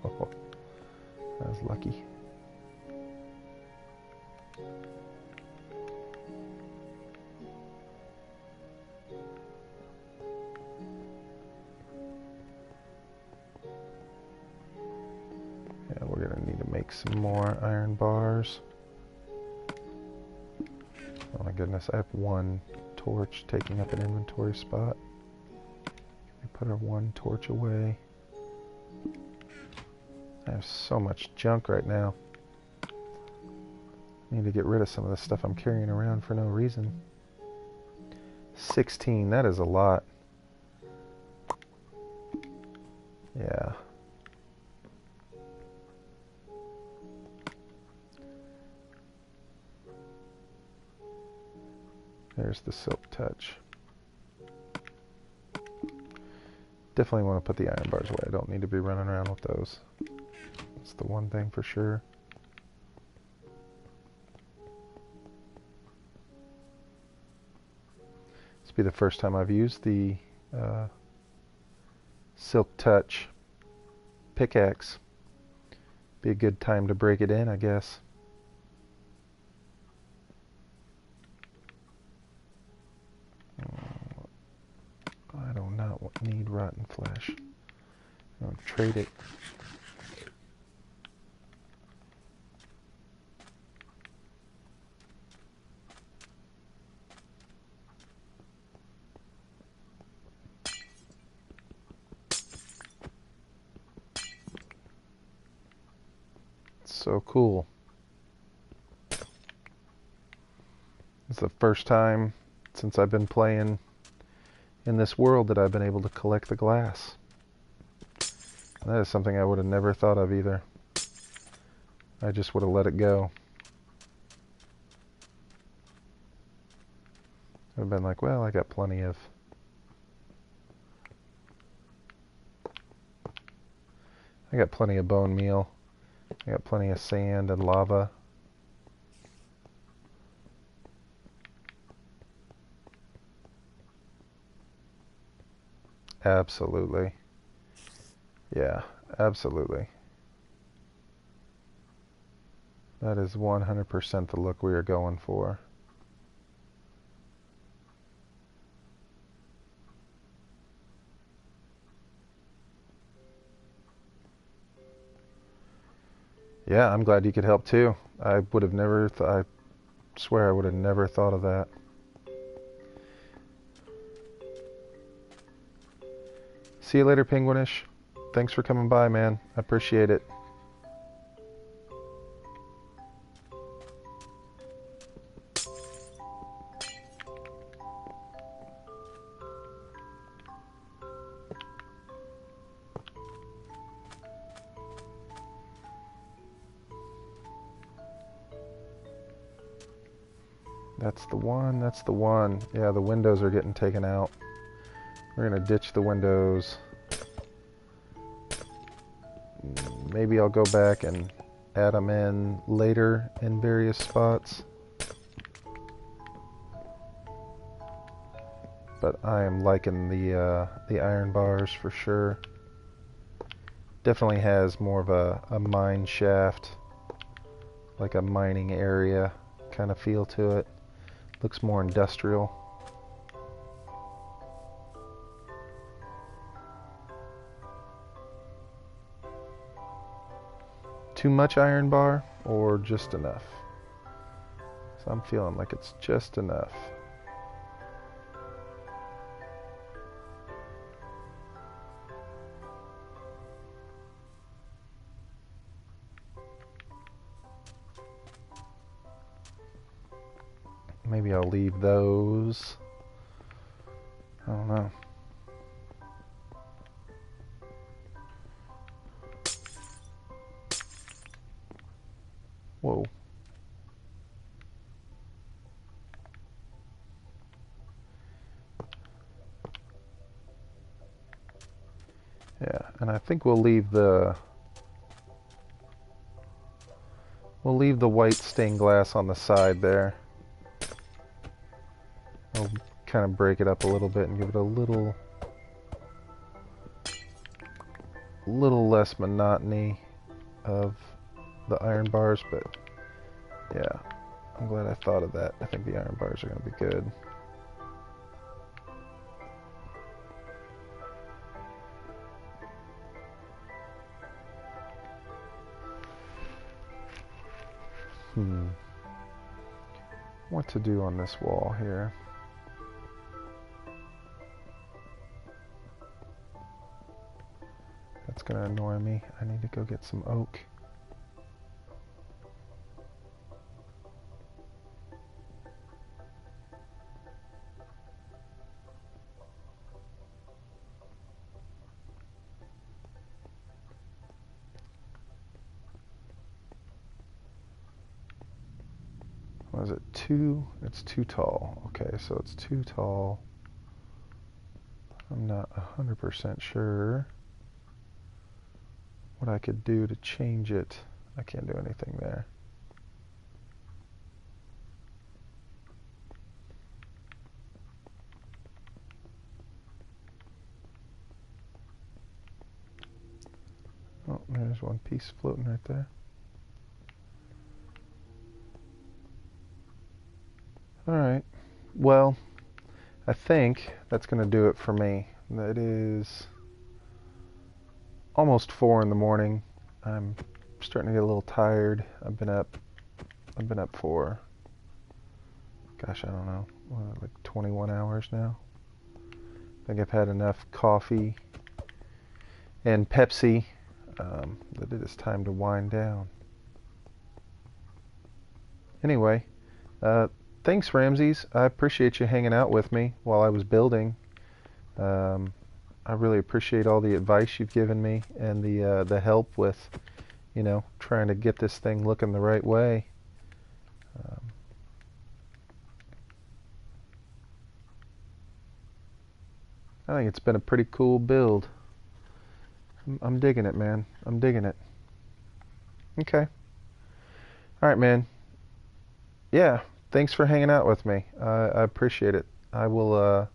Oh, that was lucky. Yeah, we're gonna need to make some more iron bars. Oh my goodness, I have one torch taking up an inventory spot. We put our one torch away. I have so much junk right now. I need to get rid of some of the stuff I'm carrying around for no reason. 16, that is a lot. Yeah. There's the Silk Touch. Definitely want to put the iron bars away. I don't need to be running around with those. That's the one thing for sure. This will be the first time I've used the Silk Touch pickaxe. Be a good time to break it in, I guess. I do not need rotten flesh. I'll trade it. So cool. It's the first time since I've been playing in this world that I've been able to collect the glass. That is something I would have never thought of either. I just would have let it go. I'd have been like, well, I got plenty of... I got plenty of bone meal. I got plenty of sand and lava. Absolutely. Yeah, absolutely. That is 100% the look we are going for. Yeah, I'm glad you could help too. I would have never, I swear I would have never thought of that. See you later, Penguinish. Thanks for coming by, man. I appreciate it. That's the one, that's the one. Yeah, the windows are getting taken out. We're gonna ditch the windows. Maybe I'll go back and add them in later in various spots. But I am liking the iron bars for sure. Definitely has more of a mine shaft, like a mining area kind of feel to it. Looks more industrial. Too much iron bar or just enough? So I'm feeling like it's just enough. Maybe I'll leave those. I don't know. Whoa. Yeah, and I think we'll leave the white stained glass on the side there. I'll kind of break it up a little bit and give it a little less monotony of the iron bars, but yeah, I'm glad I thought of that. I think the iron bars are going to be good. What to do on this wall here? That's going to annoy me. I need to go get some oak. Was it two? It's too tall. Okay, so it's too tall. I'm not 100% sure what I could do to change it. I can't do anything there. Oh, there's one piece floating right there. Alright, well, I think that's going to do it for me. That is almost 4 in the morning. I'm starting to get a little tired. I've been up for, gosh, I don't know, like 21 hours now. I think I've had enough coffee and Pepsi that it is time to wind down. Anyway, thanks, Ramses. I appreciate you hanging out with me while I was building. I really appreciate all the advice you've given me and the help with, you know, trying to get this thing looking the right way. I think it's been a pretty cool build. I'm digging it, man. I'm digging it. Okay. All right, man. Yeah. Thanks for hanging out with me. I appreciate it. I will,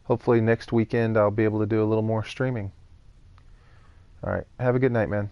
hopefully next weekend I'll be able to do a little more streaming. All right. Have a good night, man.